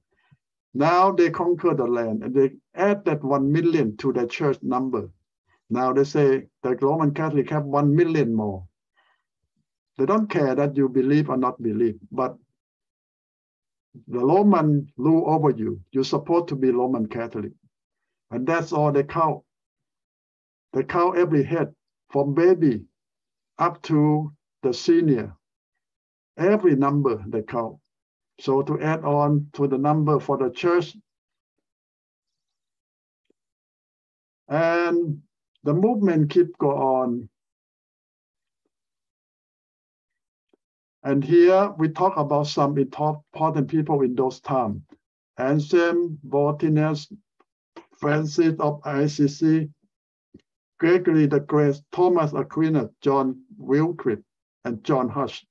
Now they conquer the land and they add that 1 million to the church number. Now they say the Roman Catholic have 1 million more. They don't care that you believe or not believe, but the Roman rule over you. You're supposed to be Roman Catholic. And that's all they count. They count every head from baby up to the senior. Every number they count. So to add on to the number for the church, and the movement keep go on. And here we talk about some important people in those times. Anselm, Boethius, Francis of Assisi, Gregory the Great, Thomas Aquinas, John Wycliffe, and John Huss.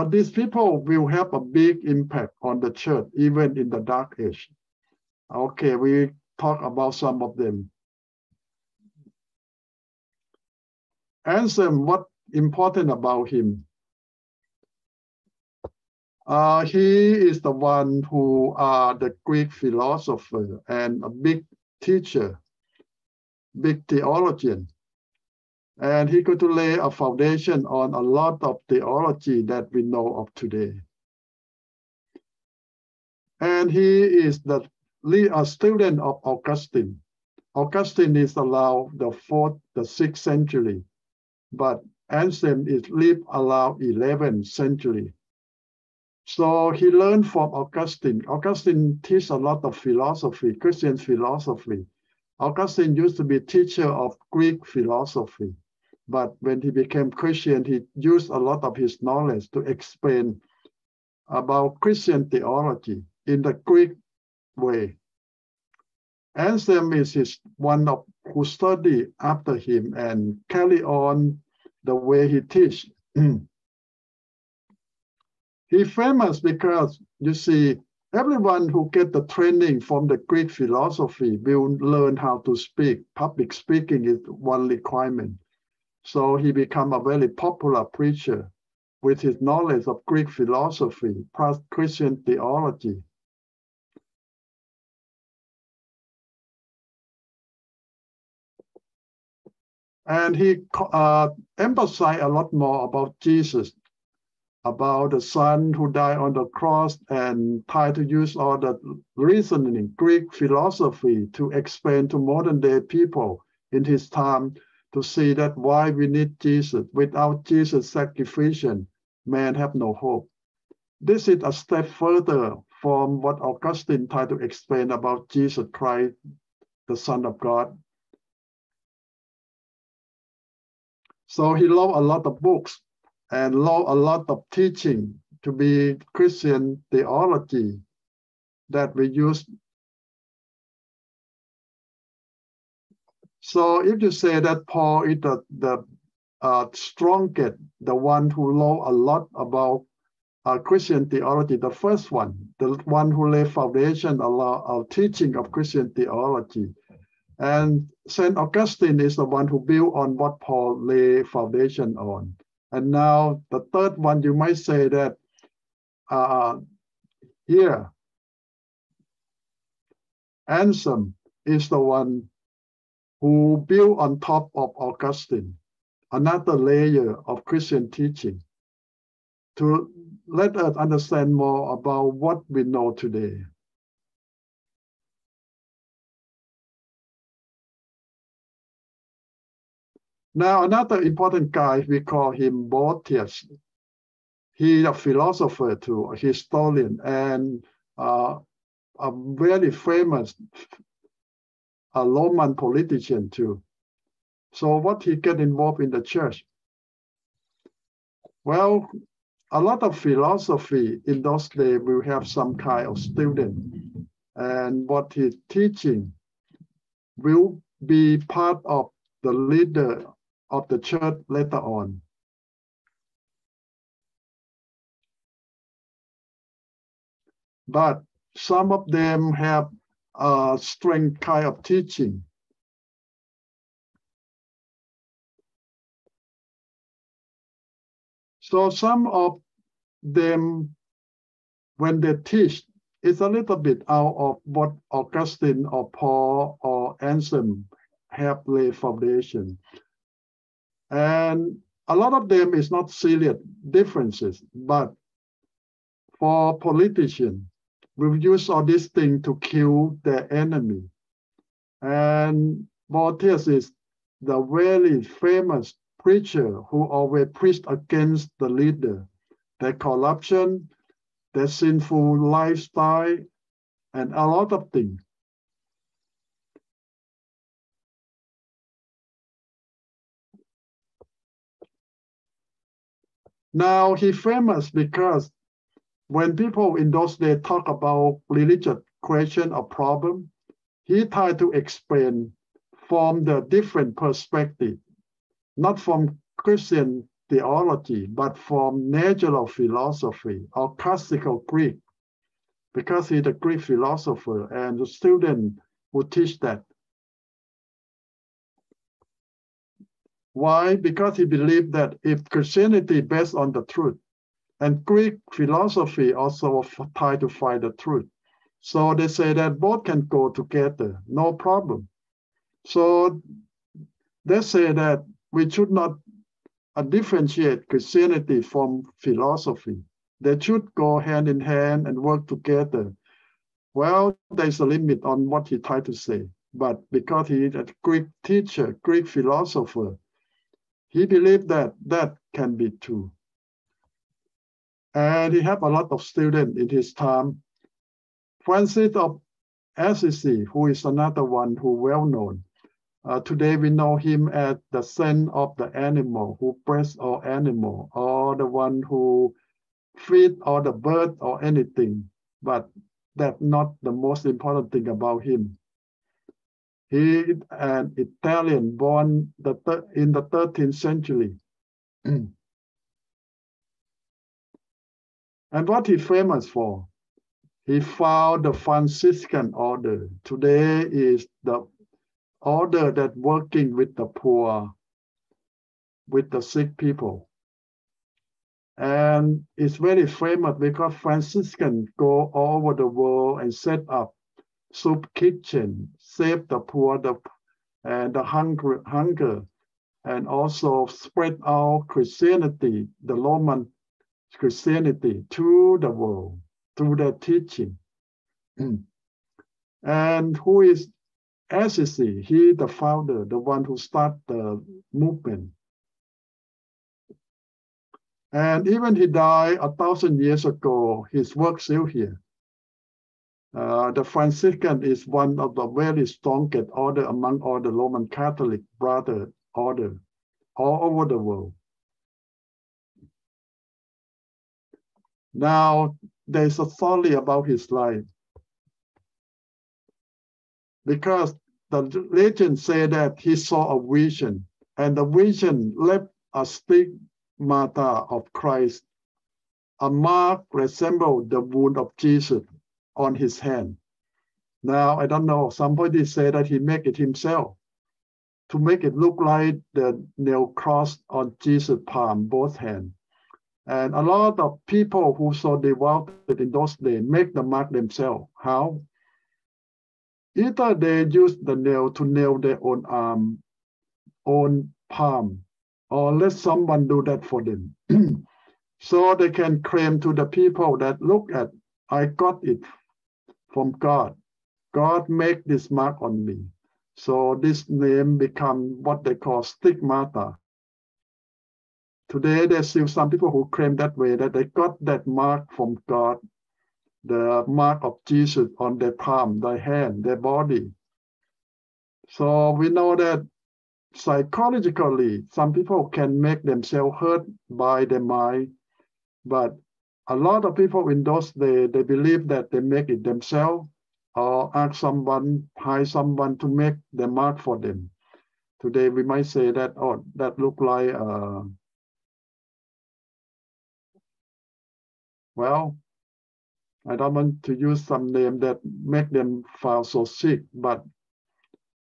These people will have a big impact on the church, even in the Dark Age. Okay, we talk about some of them. Anselm, what's important about him? He is the one who the Greek philosopher and a big teacher, big theologian. And he could lay a foundation on a lot of theology that we know of today. And he is a student of Augustine. Augustine is around the 4th, the 6th century, but Anselm is lived around 11th century. So he learned from Augustine. Augustine teaches a lot of philosophy, Christian philosophy. Augustine used to be teacher of Greek philosophy, but when he became Christian, he used a lot of his knowledge to explain about Christian theology in the Greek way. Anselm is one of who study after him and carry on the way he teach. He's famous because, you see, everyone who get the training from the Greek philosophy will learn how to speak. Public speaking is one requirement. So he became a very popular preacher with his knowledge of Greek philosophy plus Christian theology. And he emphasized a lot more about Jesus, about the Son who died on the cross, and tried to use all the reasoning, Greek philosophy to explain to modern day people in his time to see that why we need Jesus. Without Jesus' sacrifice, man have no hope. This is a step further from what Augustine tried to explain about Jesus Christ, the Son of God. So he wrote a lot of books and wrote a lot of teaching to be Christian theology that we use. So if you say that Paul is the strongest, the one who wrote a lot about Christian theology, the first one, the one who laid foundation of teaching of Christian theology. And St. Augustine is the one who built on what Paul laid foundation on. And now the third one, you might say that here, Anselm is the one who built on top of Augustine, another layer of Christian teaching to let us understand more about what we know today. Now, another important guy, we call him Boethius. He's a philosopher too, a historian, and a very famous Roman politician too. So what he get involved in the church? Well, a lot of philosophy in those days will have some kind of student, and what he's teaching will be part of the leader of the church later on. But some of them have a strange kind of teaching. So some of them, when they teach, it's a little bit out of what Augustine or Paul or Anselm have laid foundation. And a lot of them is not serious differences, but for politicians, we use all these things to kill their enemy. And Boethius is the very famous preacher who always preached against the leader, their corruption, their sinful lifestyle, and a lot of things. Now he's famous because when people in those days talk about religious question or problem, he tried to explain from the different perspective, not from Christian theology, but from natural philosophy or classical Greek, because he's a Greek philosopher and the student would teach that. Why? Because he believed that if Christianity based on the truth, and Greek philosophy also try to find the truth. So they say that both can go together, no problem. So they say that we should not differentiate Christianity from philosophy. They should go hand in hand and work together. Well, there's a limit on what he tried to say, but because he is a Greek teacher, Greek philosopher, he believed that that can be true. And he had a lot of students in his time. Francis of Assisi, who is another one who well known. Today we know him as the saint of the animal, who bless all animal, or the one who feed all the bird or anything. But that's not the most important thing about him. He is an Italian born in the 13th century. And what he's famous for? He found the Franciscan order. Today is the order that working with the poor, with the sick people. And it's very famous because Franciscans go all over the world and set up soup kitchen, save the poor and the hunger. and also spread out Christianity, the Roman Christianity, to the world through their teaching. And who is Assisi? He, the founder, the one who started the movement. And even he died 1,000 years ago, his work still here. The Franciscan is one of the very strongest order among all the Roman Catholic brother order all over the world. Now, there's a story about his life. Because the legend said that he saw a vision, and the vision left a stigmata of Christ, a mark resembled the wound of Jesus on his hand. Now, I don't know, somebody said that he made it himself to make it look like the nail cross on Jesus' palm, both hands. And a lot of people who so devoted in those days make the mark themselves. How? Either they use the nail to nail their own arm, own palm, or let someone do that for them. So they can claim to the people that, look at, I got it from God. God made this mark on me. So this name become what they call stigmata. Today, there's still some people who claim that way, that they got that mark from God, the mark of Jesus on their palm, their hand, their body. So we know that psychologically, some people can make themselves hurt by their mind, but a lot of people in those days, they believe that they make it themselves or ask someone, hire someone to make the mark for them. Today, we might say that, oh, that look like, well, I don't want to use some name that make them feel so sick, but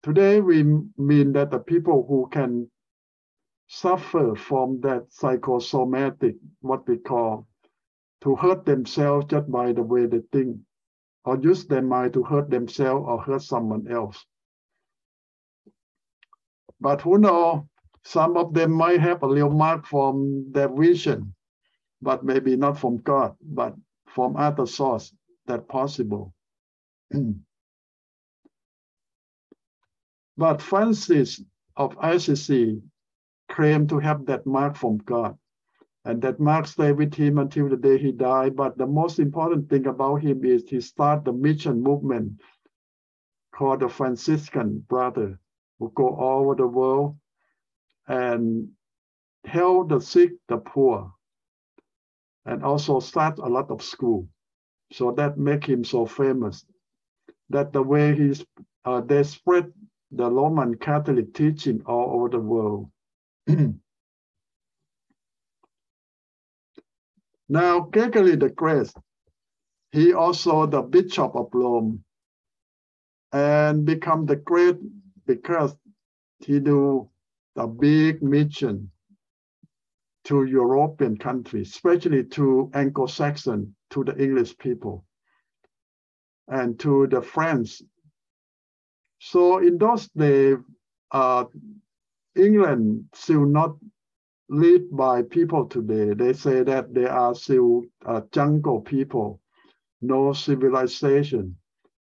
today we mean that the people who can suffer from that psychosomatic, what we call, to hurt themselves just by the way they think, or use their mind to hurt themselves or hurt someone else. But who knows, some of them might have a little mark from their vision, but maybe not from God, but from other source, that's possible. But Francis of Assisi claimed to have that mark from God, and that mark stayed with him until the day he died. But the most important thing about him is he started the mission movement called the Franciscan Brother, who go all over the world and help the sick, the poor, and also start a lot of school. So that make him so famous. That the way they spread the Roman Catholic teaching all over the world. Now, Gregory the Great, he also the Bishop of Rome, and become the great because he do a big mission to European countries, especially to Anglo-Saxon, to the English people, and to the French. So in those days, England still not led by people today. They say that they are still jungle people, no civilization.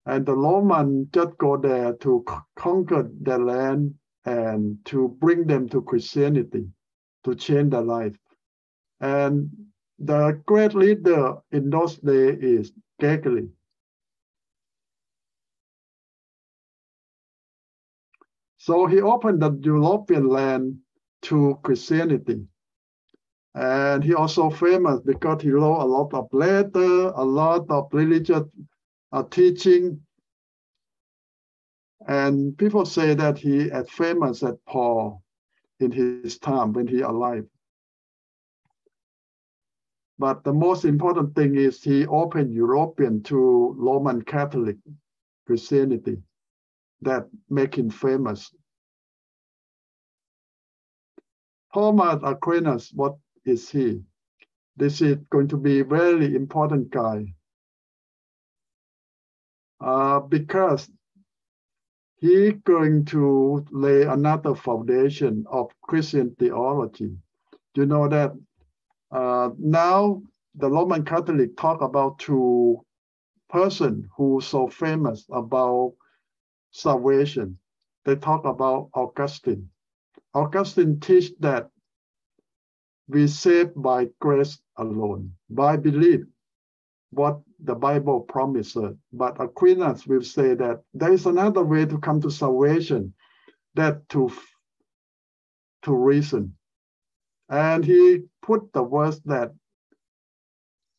And the Romans just go there to conquer their land and to bring them to Christianity, to change their life. And the great leader in those days is Gregory. So he opened the European land to Christianity. And he also famous because he wrote a lot of letters, a lot of religious teaching. And people say that he as famous as Paul in his time when he alive. But the most important thing is he opened European to Roman Catholic Christianity. That make him famous. Thomas Aquinas, what is he? This is going to be a very important guy because He's going to lay another foundation of Christian theology. You know that now the Roman Catholic talk about two persons who so famous about salvation. They talk about Augustine. Augustine teach that we saved by grace alone, by belief, what the Bible promises. But Aquinas will say that there is another way to come to salvation, that to reason. And he put the verse that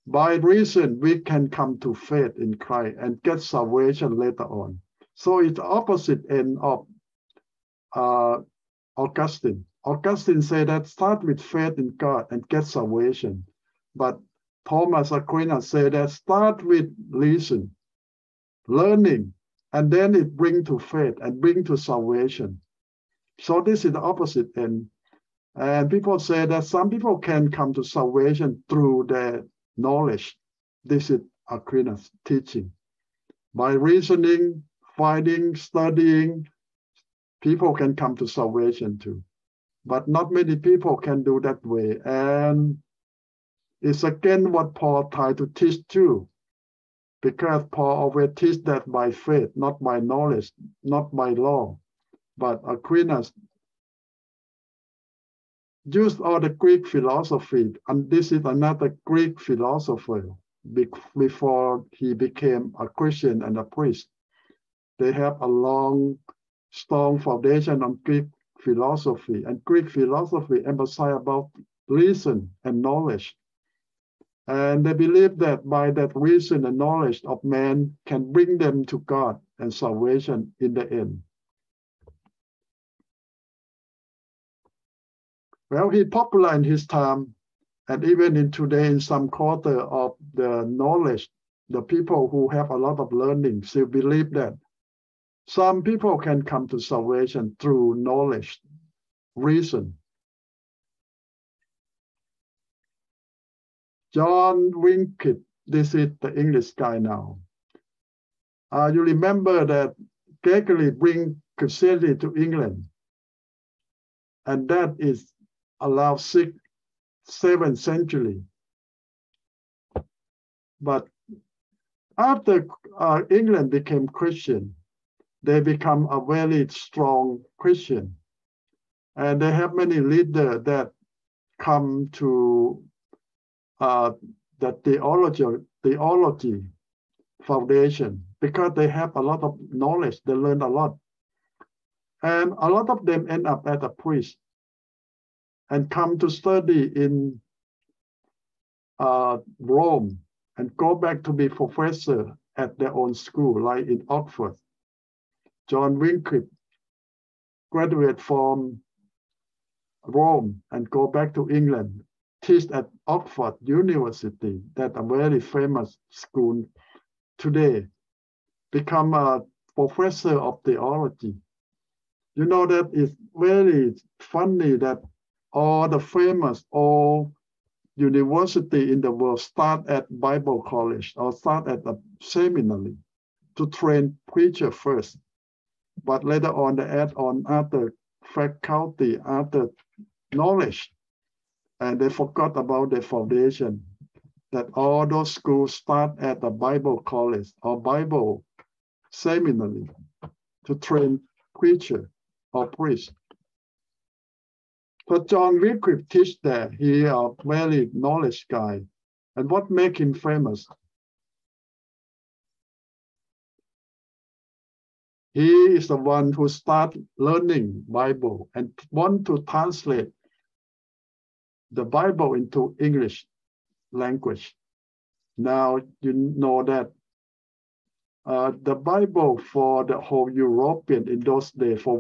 by reason we can come to faith in Christ and get salvation later on. So it's the opposite end of Augustine. Augustine said that start with faith in God and get salvation. But Thomas Aquinas said that start with reason, learning, and then it bring to faith and bring to salvation. So this is the opposite end. And people say that some people can come to salvation through their knowledge. This is Aquinas' teaching. By reasoning, finding, studying, people can come to salvation too. But not many people can do that way. And it's again what Paul tried to teach too. Because Paul always teach that by faith, not by knowledge, not by law. But Aquinas used all the Greek philosophy, and this is another Greek philosopher before he became a Christian and a priest. They have a long, strong foundation on Greek philosophy, and Greek philosophy emphasize about reason and knowledge. And they believe that by that reason and knowledge of man can bring them to God and salvation in the end. Well, he popular in his time, and even in today in some quarter of the knowledge, the people who have a lot of learning still believe that some people can come to salvation through knowledge, reason. John Wycliffe, this is the English guy now. You remember that Gregory bring Christianity to England, and that is around 6th, 7th century. But after England became Christian, they become a very strong Christian. And they have many leaders that come to the theology foundation because they have a lot of knowledge, they learn a lot. And a lot of them end up as a priest and come to study in Rome and go back to be professor at their own school, like in Oxford. John Wycliffe graduated from Rome and go back to England, teach at Oxford University, that a very famous school today, become a professor of theology. You know that it's very funny that all the famous university in the world start at Bible college or start at a seminary to train preacher first. But later on, they add on other faculty, other knowledge, and they forgot about the foundation, that all those schools start at the Bible college or Bible seminary to train preacher or priest. So John Wycliffe teach there. He is a very knowledge guy. And what make him famous? He is the one who start learning Bible and want to translate the Bible into English language. Now you know that the Bible for the whole European in those days for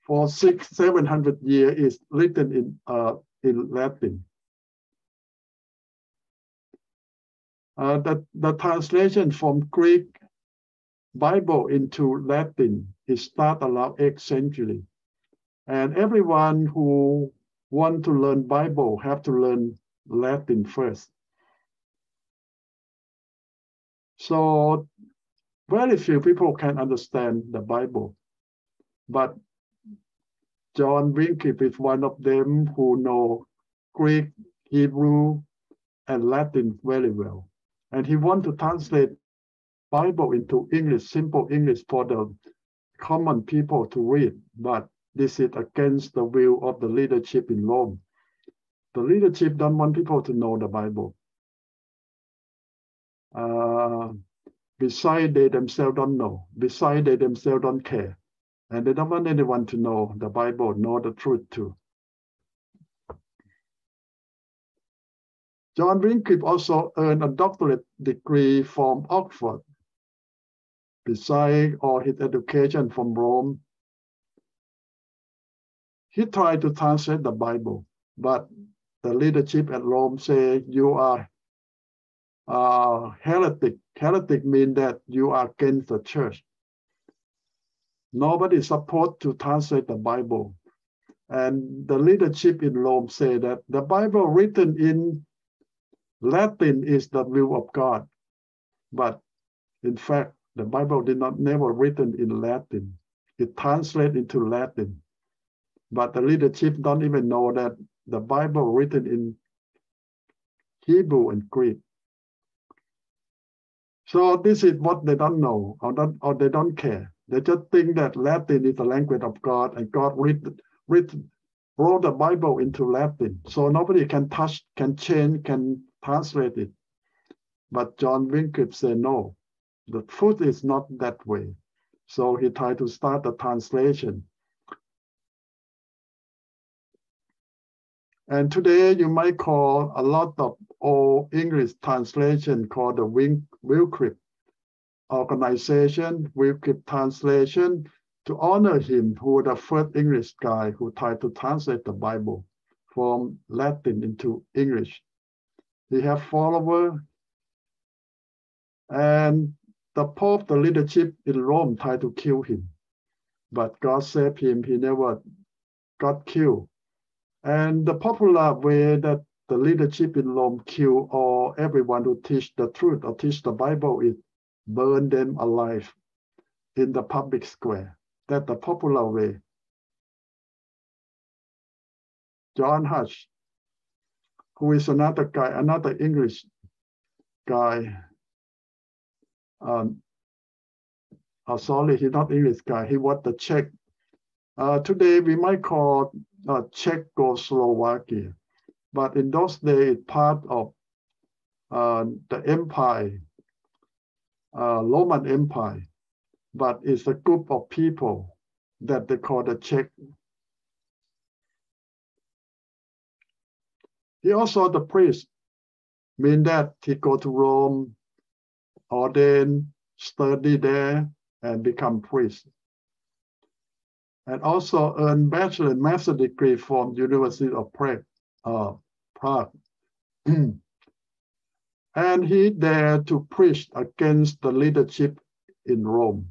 600-700 years is written in Latin. The translation from Greek Bible into Latin is start around 8th century. And everyone who want to learn Bible have to learn Latin first. So very few people can understand the Bible, but John Wycliffe is one of them who know Greek, Hebrew, and Latin very well. And he wants to translate Bible into English, simple English for the common people to read, but this is against the will of the leadership in Rome. The leadership don't want people to know the Bible. Besides, they themselves don't know. Besides, they themselves don't care. And they don't want anyone to know the Bible, know the truth too. John Wycliffe also earned a doctorate degree from Oxford. Besides all his education from Rome, he tried to translate the Bible, but the leadership at Rome say you are heretic. Heretic means that you are against the church. Nobody is supposed to translate the Bible. And the leadership in Rome say that the Bible written in Latin is the will of God. But in fact, the Bible did not never written in Latin. It translated into Latin. But the leadership don't even know that the Bible written in Hebrew and Greek. So this is what they don't know, or they don't care. They just think that Latin is the language of God, and God wrote the Bible into Latin. So nobody can touch, can change, can translate it. But John Wycliffe said, no, the truth is not that way. So he tried to start the translation. And today you might call a lot of old English translation called the Wycliffe organization, Wycliffe translation, to honor him, who was the first English guy who tried to translate the Bible from Latin into English. He have followers, and the Pope, the leadership in Rome, tried to kill him. But God saved him, he never got killed. And the popular way that the leadership in Rome kill or everyone who teach the truth or teach the Bible is burn them alive in the public square. That's the popular way. John Hush, who is another guy, another English guy. Sorry, he's not English guy. He was the Czech. Today we might call Czechoslovakia, but in those days, part of the empire, Roman Empire, but it's a group of people that they call the Czech. He also the priest, mean that he go to Rome, ordain, study there, and become priest. And also earn bachelor and master degree from University of Prague. And he dared to preach against the leadership in Rome,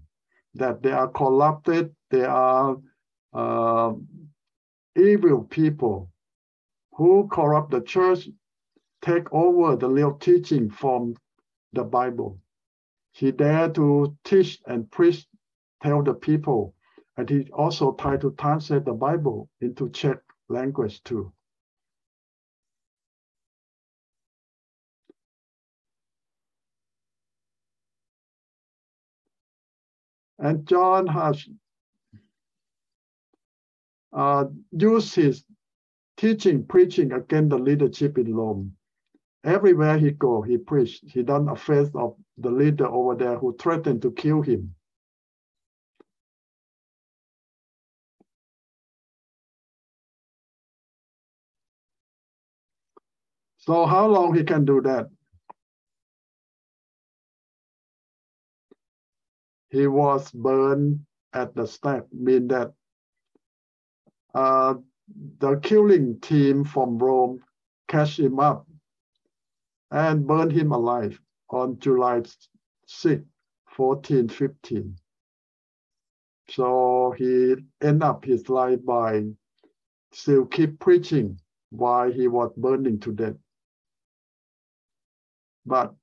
that they are corrupted, they are evil people who corrupt the church, take over the real teaching from the Bible. He dared to teach and preach, tell the people, and he also tried to translate the Bible into Czech language too. And John has used his teaching, preaching against the leadership in Rome. Everywhere he go, he preached. He done affairs of the leader over there who threatened to kill him. So how long he can do that? He was burned at the stake, mean that the killing team from Rome catch him up and burned him alive on July 6, 1415. So he ended up his life by still keep preaching while he was burning to death. But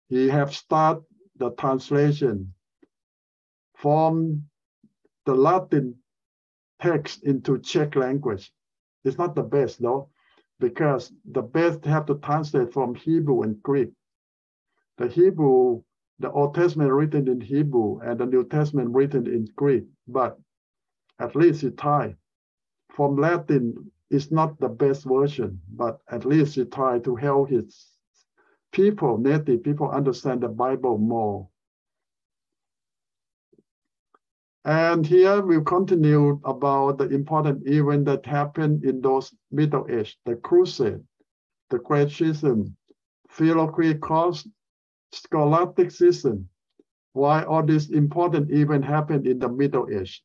he have started the translation from the Latin text into Czech language. It's not the best though, because the best have to translate from Hebrew and Greek. The Hebrew, the Old Testament written in Hebrew and the New Testament written in Greek, but at least he tried. From Latin is not the best version, but at least he tried to help his people, native people, understand the Bible more. And here we'll continue about the important event that happened in those Middle Age, the Crusade, the Great Schism, Theology, Scholastic System, why all these important events happened in the Middle Age.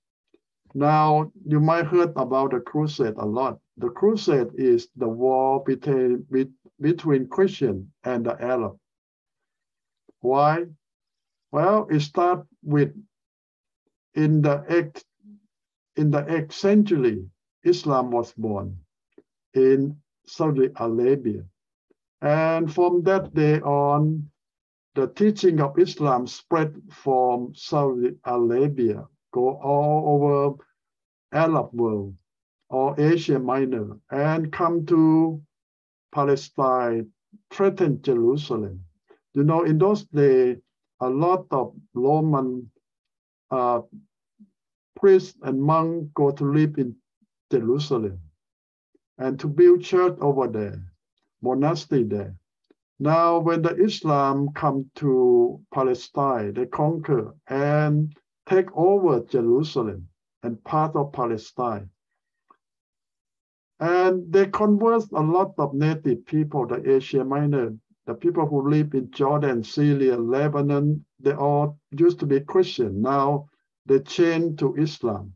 Now, you might heard about the Crusade a lot. The Crusade is the war between Christian and the Arab. Why? Well, it starts with in the 8th century, Islam was born in Saudi Arabia. And from that day on, the teaching of Islam spread from Saudi Arabia, go all over Arab world or Asia Minor, and come to Palestine, threaten Jerusalem. You know, in those days, a lot of Roman priests and monks go to live in Jerusalem and to build church over there, monastery there. Now, when the Islam come to Palestine, they conquer and take over Jerusalem and part of Palestine. And they convert a lot of native people, the Asia Minor, the people who live in Jordan, Syria, Lebanon, they all used to be Christian. Now they changed to Islam.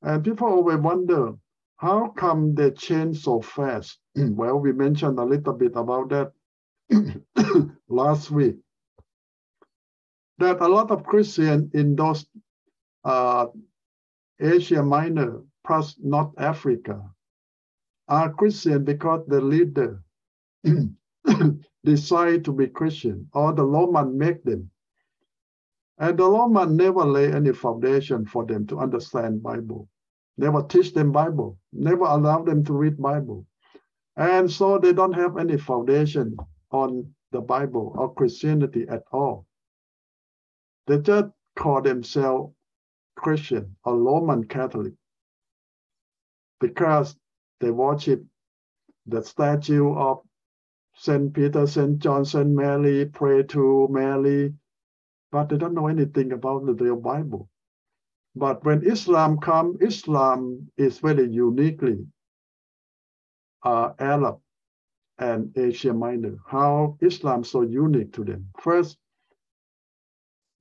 And people always wonder, how come they change so fast? Well, we mentioned a little bit about that last week. That a lot of Christians in those Asia Minor plus North Africa are Christian because the leader decide to be Christian, or the Roman make them. And the Roman never lay any foundation for them to understand Bible, never teach them Bible, never allow them to read Bible. And so they don't have any foundation on the Bible or Christianity at all. They just call themselves Christian or Roman Catholic because they worship the statue of St. Peter, St. John, St. Mary, pray to Mary, but they don't know anything about the real Bible. But when Islam comes, Islam is very uniquely Arab and Asia Minor. How Islam so unique to them? First,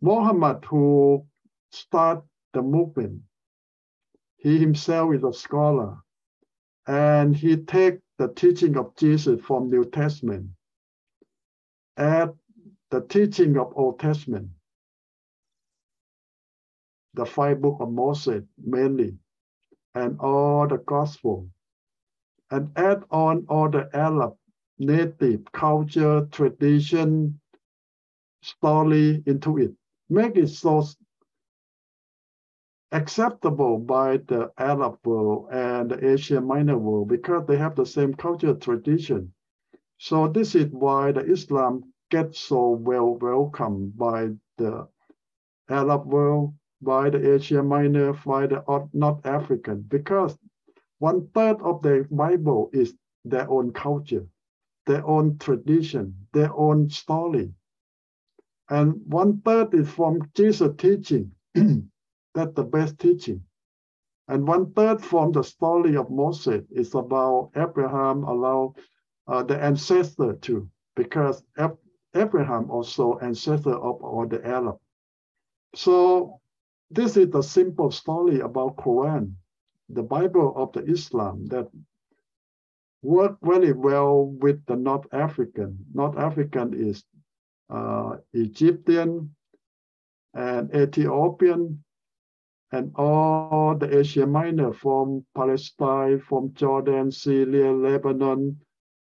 Muhammad, who started the movement, he himself is a scholar, and he take the teaching of Jesus from New Testament, add the teaching of Old Testament, the 5 books of Moses mainly, and all the gospel, and add on all the Arab native culture, tradition, story into it. Make it so acceptable by the Arab world and the Asia Minor world because they have the same culture tradition. So this is why the Islam gets so well welcomed by the Arab world, by the Asia Minor, by the North African, because 1/3 of the Bible is their own culture, their own tradition, their own story. And 1/3 is from Jesus' teaching. That's the best teaching. And 1/3 from the story of Moses is about Abraham, the ancestor too, because Abraham also ancestor of all the Arab. So this is the simple story about Quran, the Bible of the Islam that work very well with the North African. North African is Egyptian and Ethiopian, and all the Asia Minor from Palestine, from Jordan, Syria, Lebanon,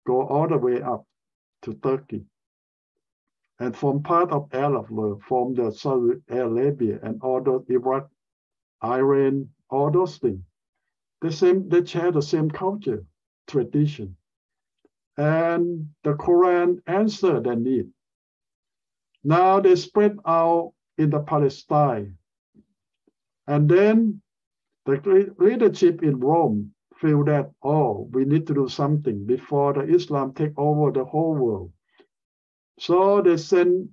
go all the way up to Turkey. and form part of Arab world, from the Saudi Arabia and all those Iraq, Iran, all those things. They share the same culture, tradition. And the Quran answered their need. Now they spread out in the Palestine. And then the leadership in Rome feel that, oh, we need to do something before the Islam take over the whole world. So they send,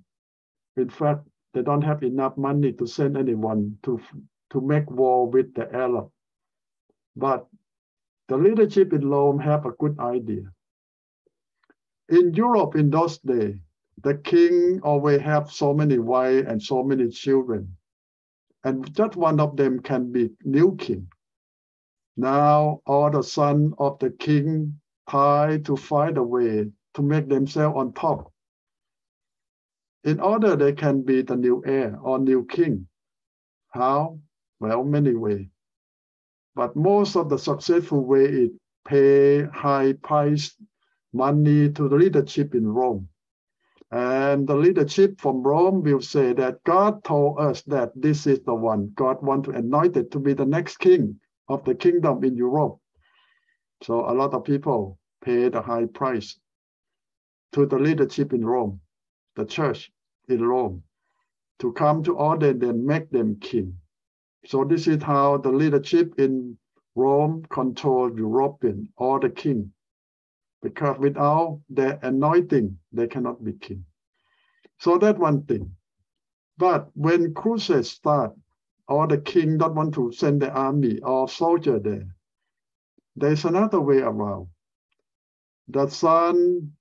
in fact, they don't have enough money to send anyone to make war with the Arab. But the leadership in Rome have a good idea. In Europe in those days, the king always have so many wives and so many children. And just one of them can be new king. Now all the sons of the king try to find a way to make themselves on top, in order they can be the new heir or new king. How? Well, many ways. But most of the successful way is pay high price money to the leadership in Rome. And the leadership from Rome will say that God told us that this is the one. God wants to anoint it to be the next king of the kingdom in Europe. So a lot of people pay the high price to the leadership in Rome, the church in Rome, to come to order and make them king. So this is how the leadership in Rome control European or the king. Because without their anointing, they cannot be king. So that's one thing. But when Crusade start, or the king don't want to send the army or soldier there, there's another way around. The son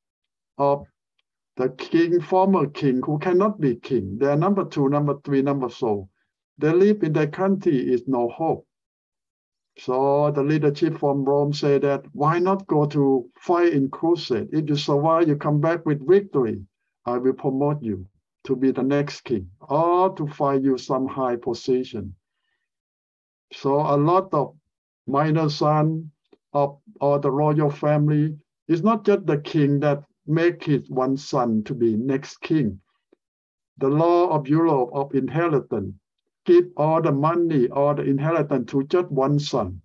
of the king, former king, who cannot be king, they are number 2, number 3, number 4. They live in their country is no hope. So the leadership from Rome say that, why not go to fight in Crusade? If you survive, you come back with victory, I will promote you to be the next king, or to find you some high position. So a lot of minor son of or the royal family, it's not just the king that make his one son to be next king. The law of Europe of inheritance give all the money or the inheritance to just one son,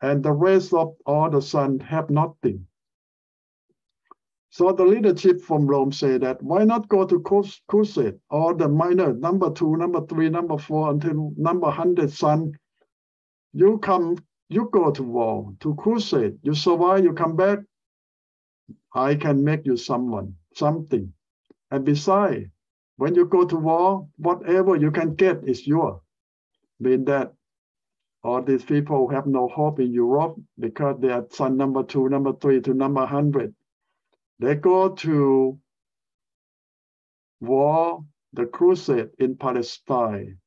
and the rest of all the sons have nothing. So the leadership from Rome say that, why not go to Crusade, or the minor, number 2, number 3, number 4, until number 100 son, you go to war, to Crusade, you survive, you come back, I can make you something. And besides, when you go to war, whatever you can get is yours. Mean that all these people have no hope in Europe because they are son number 2, number 3 to number 100. They go to war, the Crusade in Palestine,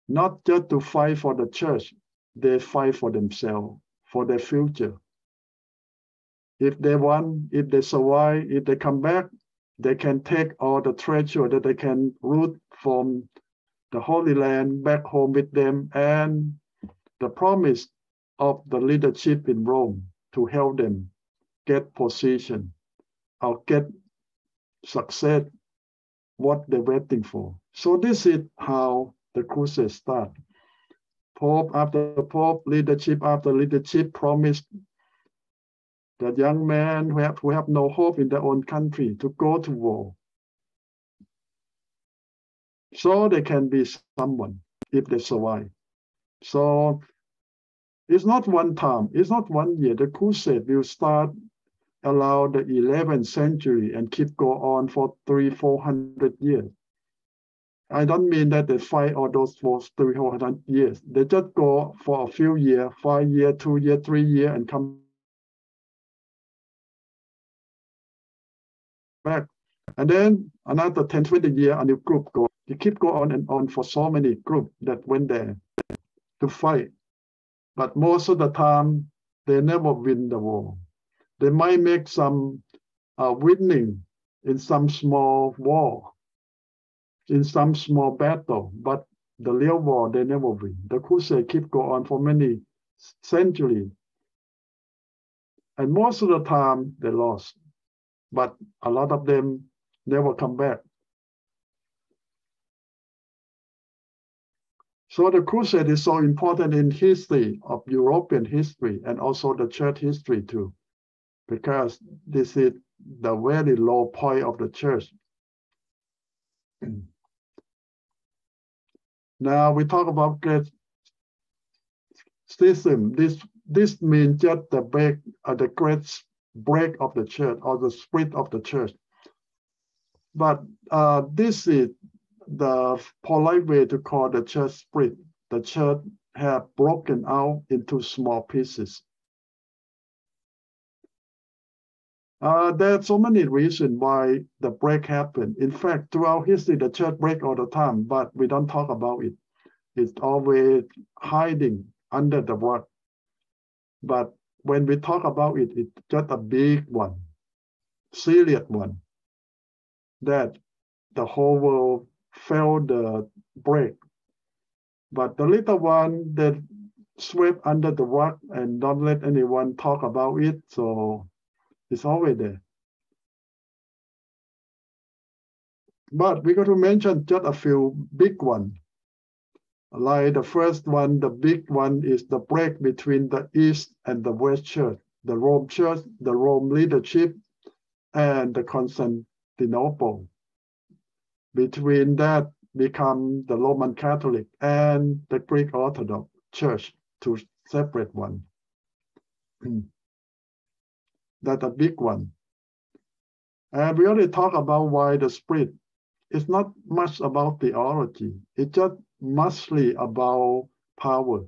not just to fight for the church, they fight for themselves, for their future. If they won, if they survive, if they come back, they can take all the treasure that they can root from the Holy Land back home with them, and the promise of the leadership in Rome to help them get position or get success, what they're waiting for. So this is how the Crusade start. Pope after Pope, leadership after leadership promised the young men who have no hope in their own country to go to war, so they can be someone if they survive. So it's not one time, it's not 1 year. The Crusade will start around the 11th century and keep go on for 300-400 years. I don't mean that they fight all those for 300-400 years. They just go for a few years, 5 years, 2 years, 3 years, and come back. And then another 10-20 years, a new group go. You keep go on and on for so many groups that went there to fight. But most of the time, they never win the war. They might make some winning in some small war, in some small battle, but the real war, they never win. The Crusade keep go on for many centuries. And most of the time, they lost. But a lot of them never come back. So the crusade is so important in history of European history and also the church history too, because this is the very low point of the church. Now we talk about great schism. This means just the break, the great break of the church or the split of the church. But this is the polite way to call the church split. The church have broken out into small pieces. There are so many reasons why the break happened. In fact, throughout history, the church break all the time, but we don't talk about it. It's always hiding under the rug. But when we talk about it, it's just a big one, serious one, that the whole world felt the break. But the little one that swept under the rug and don't let anyone talk about it, so it's always there. But we're going to mention just a few big ones. Like the first one, the big one is the break between the East and the West Church, the Rome Church, the Rome leadership, and the Constantinople. Between that become the Roman Catholic and the Greek Orthodox Church, two separate ones. That's a big one. And we already talked about why the split. It's not much about theology. It's just mostly about power.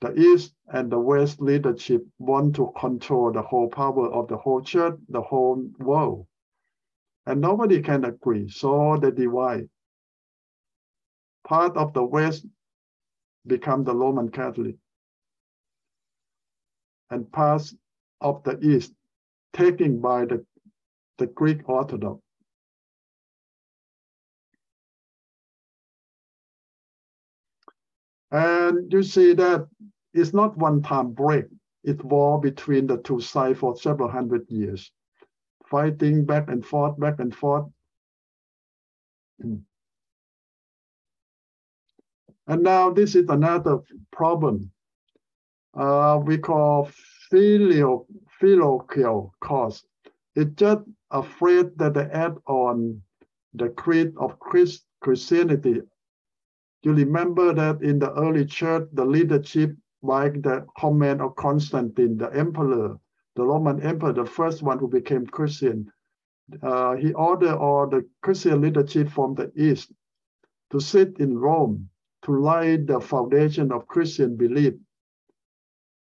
The East and the West leadership want to control the whole power of the whole church, the whole world. And nobody can agree, so they divide. Part of the West become the Roman Catholic, and part of the East taken by the Greek Orthodox. And you see that it's not one-time break. It's war between the two sides for several hundred years, fighting back and forth, back and forth. And now this is another problem. We call filial cause. It's just afraid that they add on the creed of Christianity. You remember that in the early church, the leadership, by the command of Constantine, the emperor, the Roman emperor, the first one who became Christian, he ordered all the Christian leadership from the East to sit in Rome to lay the foundation of Christian belief.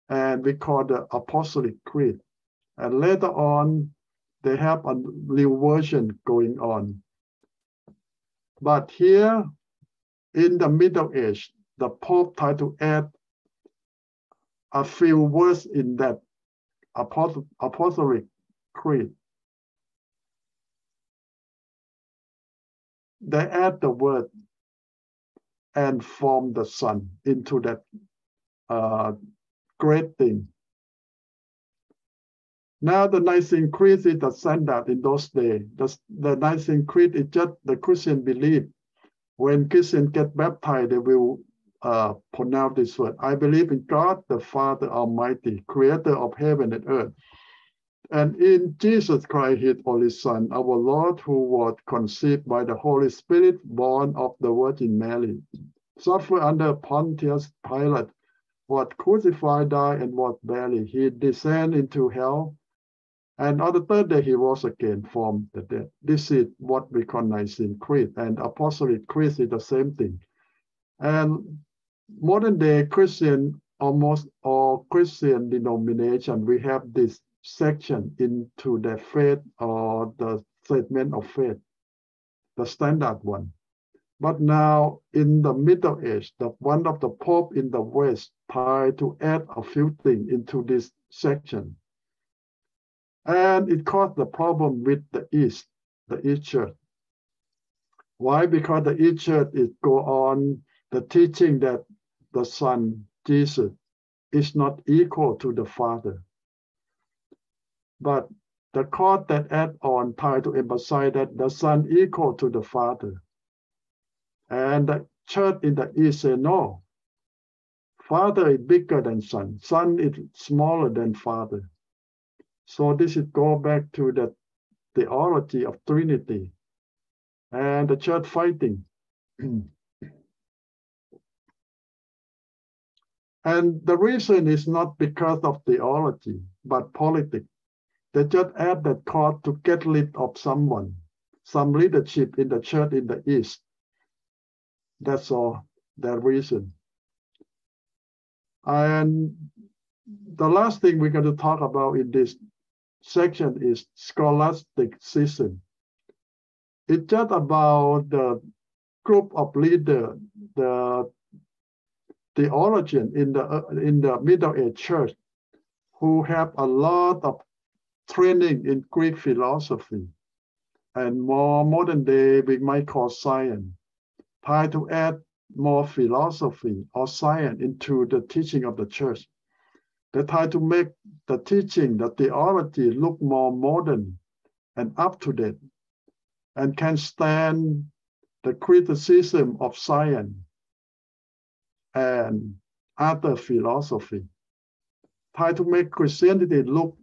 And we call the Apostolic Creed. And later on, they have a new version going on. But here, in the Middle Age, the Pope tried to add a few words in that Apostolic Creed. They add the word and form the Son into that great thing. Now the Nicene Creed is the standard in those days. The Nicene Creed is just the Christian belief. When Christians get baptized, they will pronounce this word. I believe in God, the Father Almighty, creator of heaven and earth, and in Jesus Christ, his only Son, our Lord, who was conceived by the Holy Spirit, born of the Virgin Mary, suffered under Pontius Pilate, was crucified, died, and was buried. He descended into hell, and on the third day he rose again from the dead. This is what we call Nicene Creed, and Apostolic Creed is the same thing. And modern day Christian, almost all Christian denomination, we have this section into the faith or the statement of faith, the standard one. But now in the Middle Age, one of the Pope in the West tried to add a few things into this section. And it caused the problem with the East Church. Why? Because the East Church is go on the teaching that the Son, Jesus, is not equal to the Father. But the court that add on tried to emphasize that the Son equal to the Father. And the church in the East say, no, Father is bigger than Son. Son is smaller than Father. So this is go back to the theology of Trinity and the church fighting. And the reason is not because of theology, but politics. They just add that card to get rid of someone, some leadership in the church in the East. That's all, the reason. And the last thing we're going to talk about in this section is Scholastic System. It's just about the group of leaders, the theologians in the Middle Age church who have a lot of training in Greek philosophy and more modern day we might call science. Try to add more philosophy or science into the teaching of the church. They try to make the teaching, the theology look more modern and up to date and can stand the criticism of science and other philosophy. Try to make Christianity look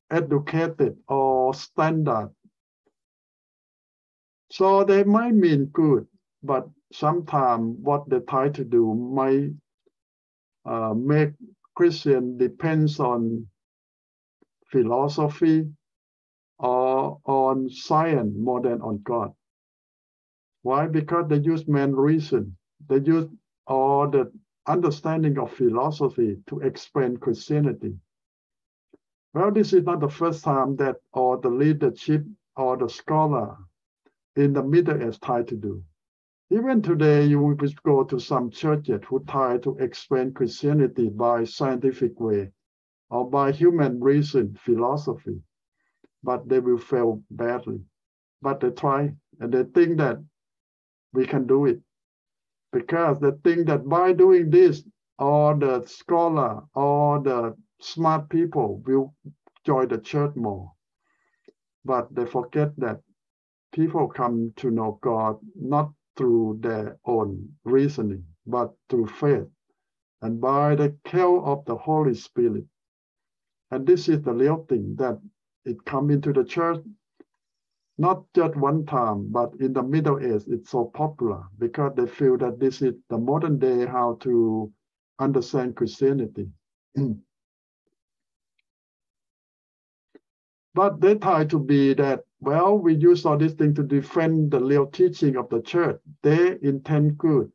educated or standard. So they might mean good, but sometimes what they try to do might make Christian depends on philosophy or on science more than on God. Why? Because they use man's reason. They use all the understanding of philosophy to explain Christianity. Well, this is not the first time that all the leadership or the scholar in the Middle East try to do. Even today, you will go to some churches who try to explain Christianity by scientific way or by human reason, philosophy, but they will fail badly. But they try, and they think that we can do it because they think that by doing this, all the scholar, all the smart people will join the church more. But they forget that people come to know God not through their own reasoning, but through faith and by the care of the Holy Spirit. And this is the real thing, that it come into the church not just one time, but in the Middle Age, it's so popular because they feel that this is the modern day how to understand Christianity. But they try to be that, well, we use all these things to defend the real teaching of the church. They intend good,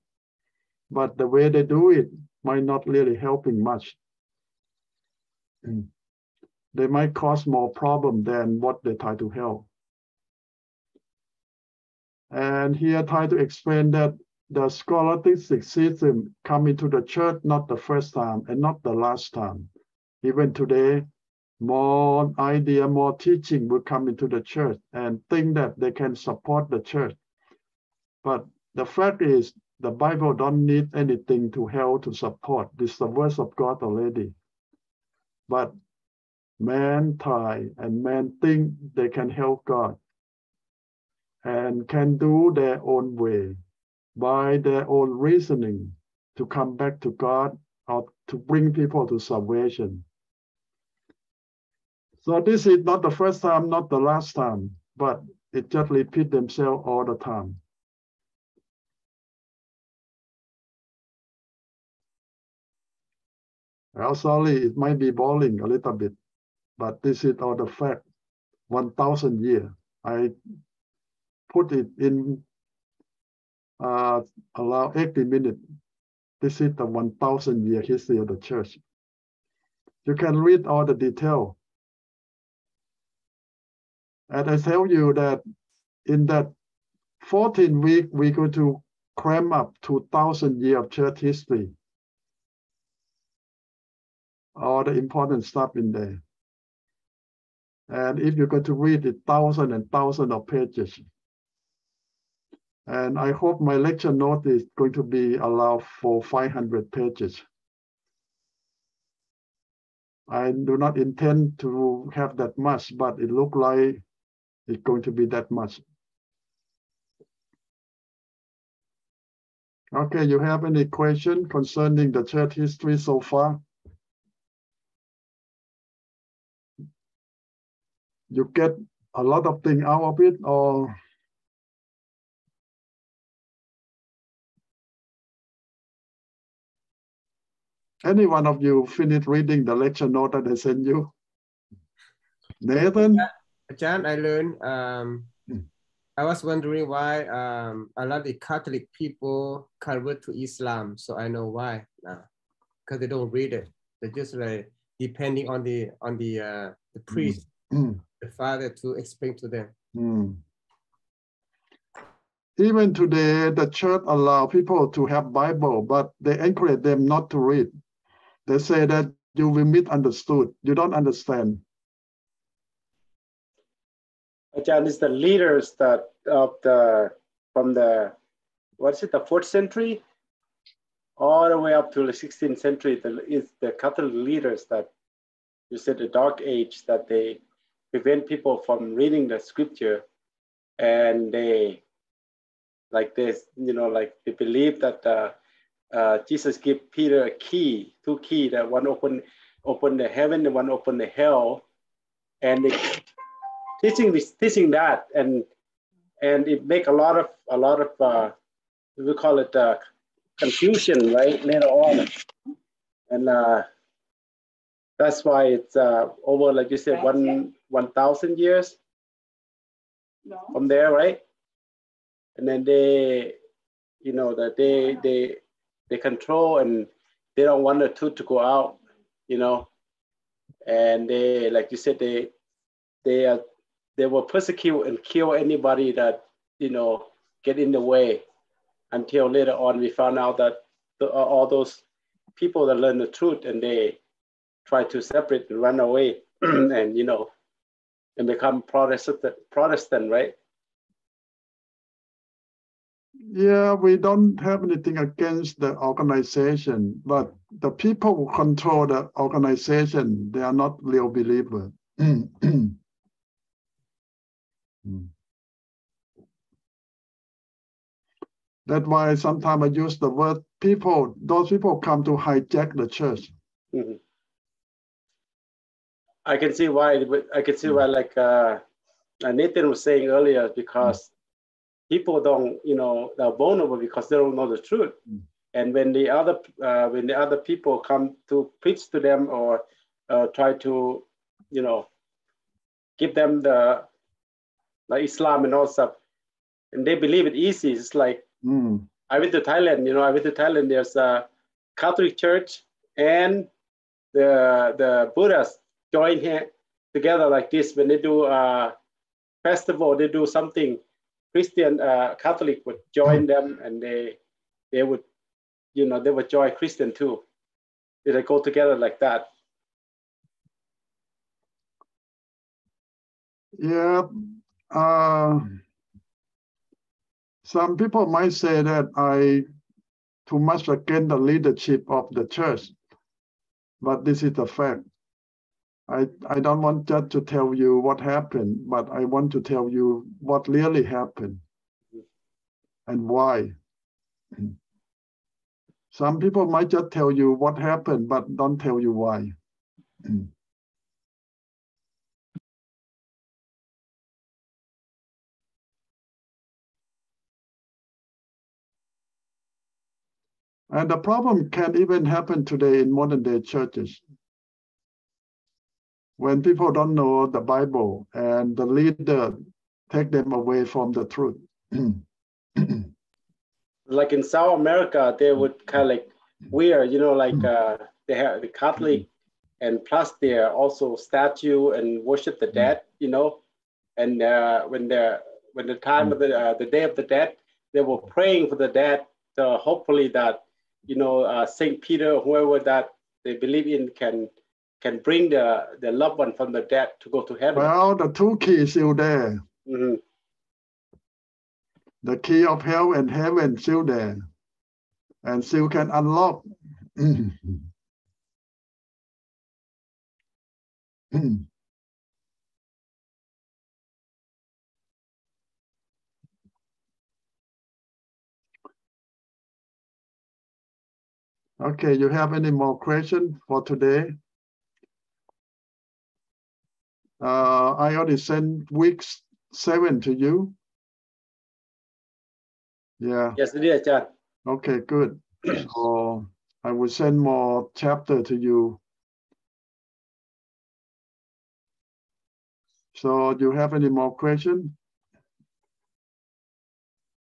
but the way they do it might not really helping much. They might cause more problem than what they try to help. And here I try to explain that the scholastic system come into the church not the first time and not the last time. Even today, more idea, more teaching will come into the church and think that they can support the church. But the fact is, the Bible don't need anything to help to support. This is the words of God already. But man try and man think they can help God and can do their own way by their own reasoning to come back to God or to bring people to salvation. So this is not the first time, not the last time, but it just repeats themselves all the time. Well, sorry, it might be boring a little bit, but this is all the fact. 1,000 years. I put it in around 80 minutes. This is the 1,000-year history of the church. You can read all the detail. And I tell you that in that 14 weeks, we're going to cram up 2,000 years of church history. All the important stuff in there. And if you're going to read it, thousands and thousands of pages. And I hope my lecture note is going to be allowed for 500 pages. I do not intend to have that much, but it looks like it's going to be that much. Okay, you have any question concerning the church history so far? You get a lot of things out of it, or any one of you finished reading the lecture note that I sent you? Nathan? John, I learned, I was wondering why a lot of Catholic people convert to Islam. So I know why now, because they don't read it. They're just like depending on the priest, the father to explain to them. Even today, the church allow people to have Bible, but they encourage them not to read. They say that you will misunderstood. You don't understand. Ajahn, is the leaders that from the, what's it, the 4th century all the way up to the 16th century, is the Catholic leaders that you said the Dark Age, that they prevent people from reading the scripture, and they, like this, you know, like they believe that Jesus gave Peter a key, 2 keys, that one open the heaven, and one open the hell, and they teaching that, and it make a lot of we call it confusion, right, later on, and that's why it's over, like you said, 1,000 years from there, right? And then they, you know, that they control, and they don't want the truth to go out, you know, and they, like you said, they will persecute and kill anybody that, you know, get in the way, until later on we found out that all those people that learn the truth, and they try to separate and run away and, you know, and become Protestant, right? Yeah, we don't have anything against the organization, but the people who control the organization, they are not real believers. That's why sometimes I use the word people. Those people come to hijack the church. I can see why. Like Nathan was saying earlier, because people don't, you know, they're vulnerable because they don't know the truth. And when the other people come to preach to them, or try to, you know, give them the like Islam and all stuff, and they believe it easy. It's like I went to Thailand. You know, I went to Thailand. There's a Catholic church and the Buddhists join here together like this. When they do a festival, they do something. Christian Catholic would join them, and they would, you know, they would join Christian too. They go together like that. Yeah. Some people might say that I too much against the leadership of the church, but this is the fact. I don't want just to tell you what happened, but I want to tell you what really happened and why. Some people might just tell you what happened, but don't tell you why. And the problem can even happen today in modern day churches. When people don't know the Bible and the leader take them away from the truth. Like in South America, they would kind of like weird, you know, like they have the Catholic, and plus they are also statue and worship the dead, you know, and when the time of the Day of the Dead, they were praying for the dead, hopefully that, you know, Saint Peter, whoever that they believe in, can bring the loved one from the dead to go to heaven. Well, the 2 keys still there. The key of hell and heaven still there, and still can unlock. Okay, you have any more questions for today? I already sent week 7 to you. Yeah. Yes, dear John. Okay, good. So I will send more chapter to you. So do you have any more questions?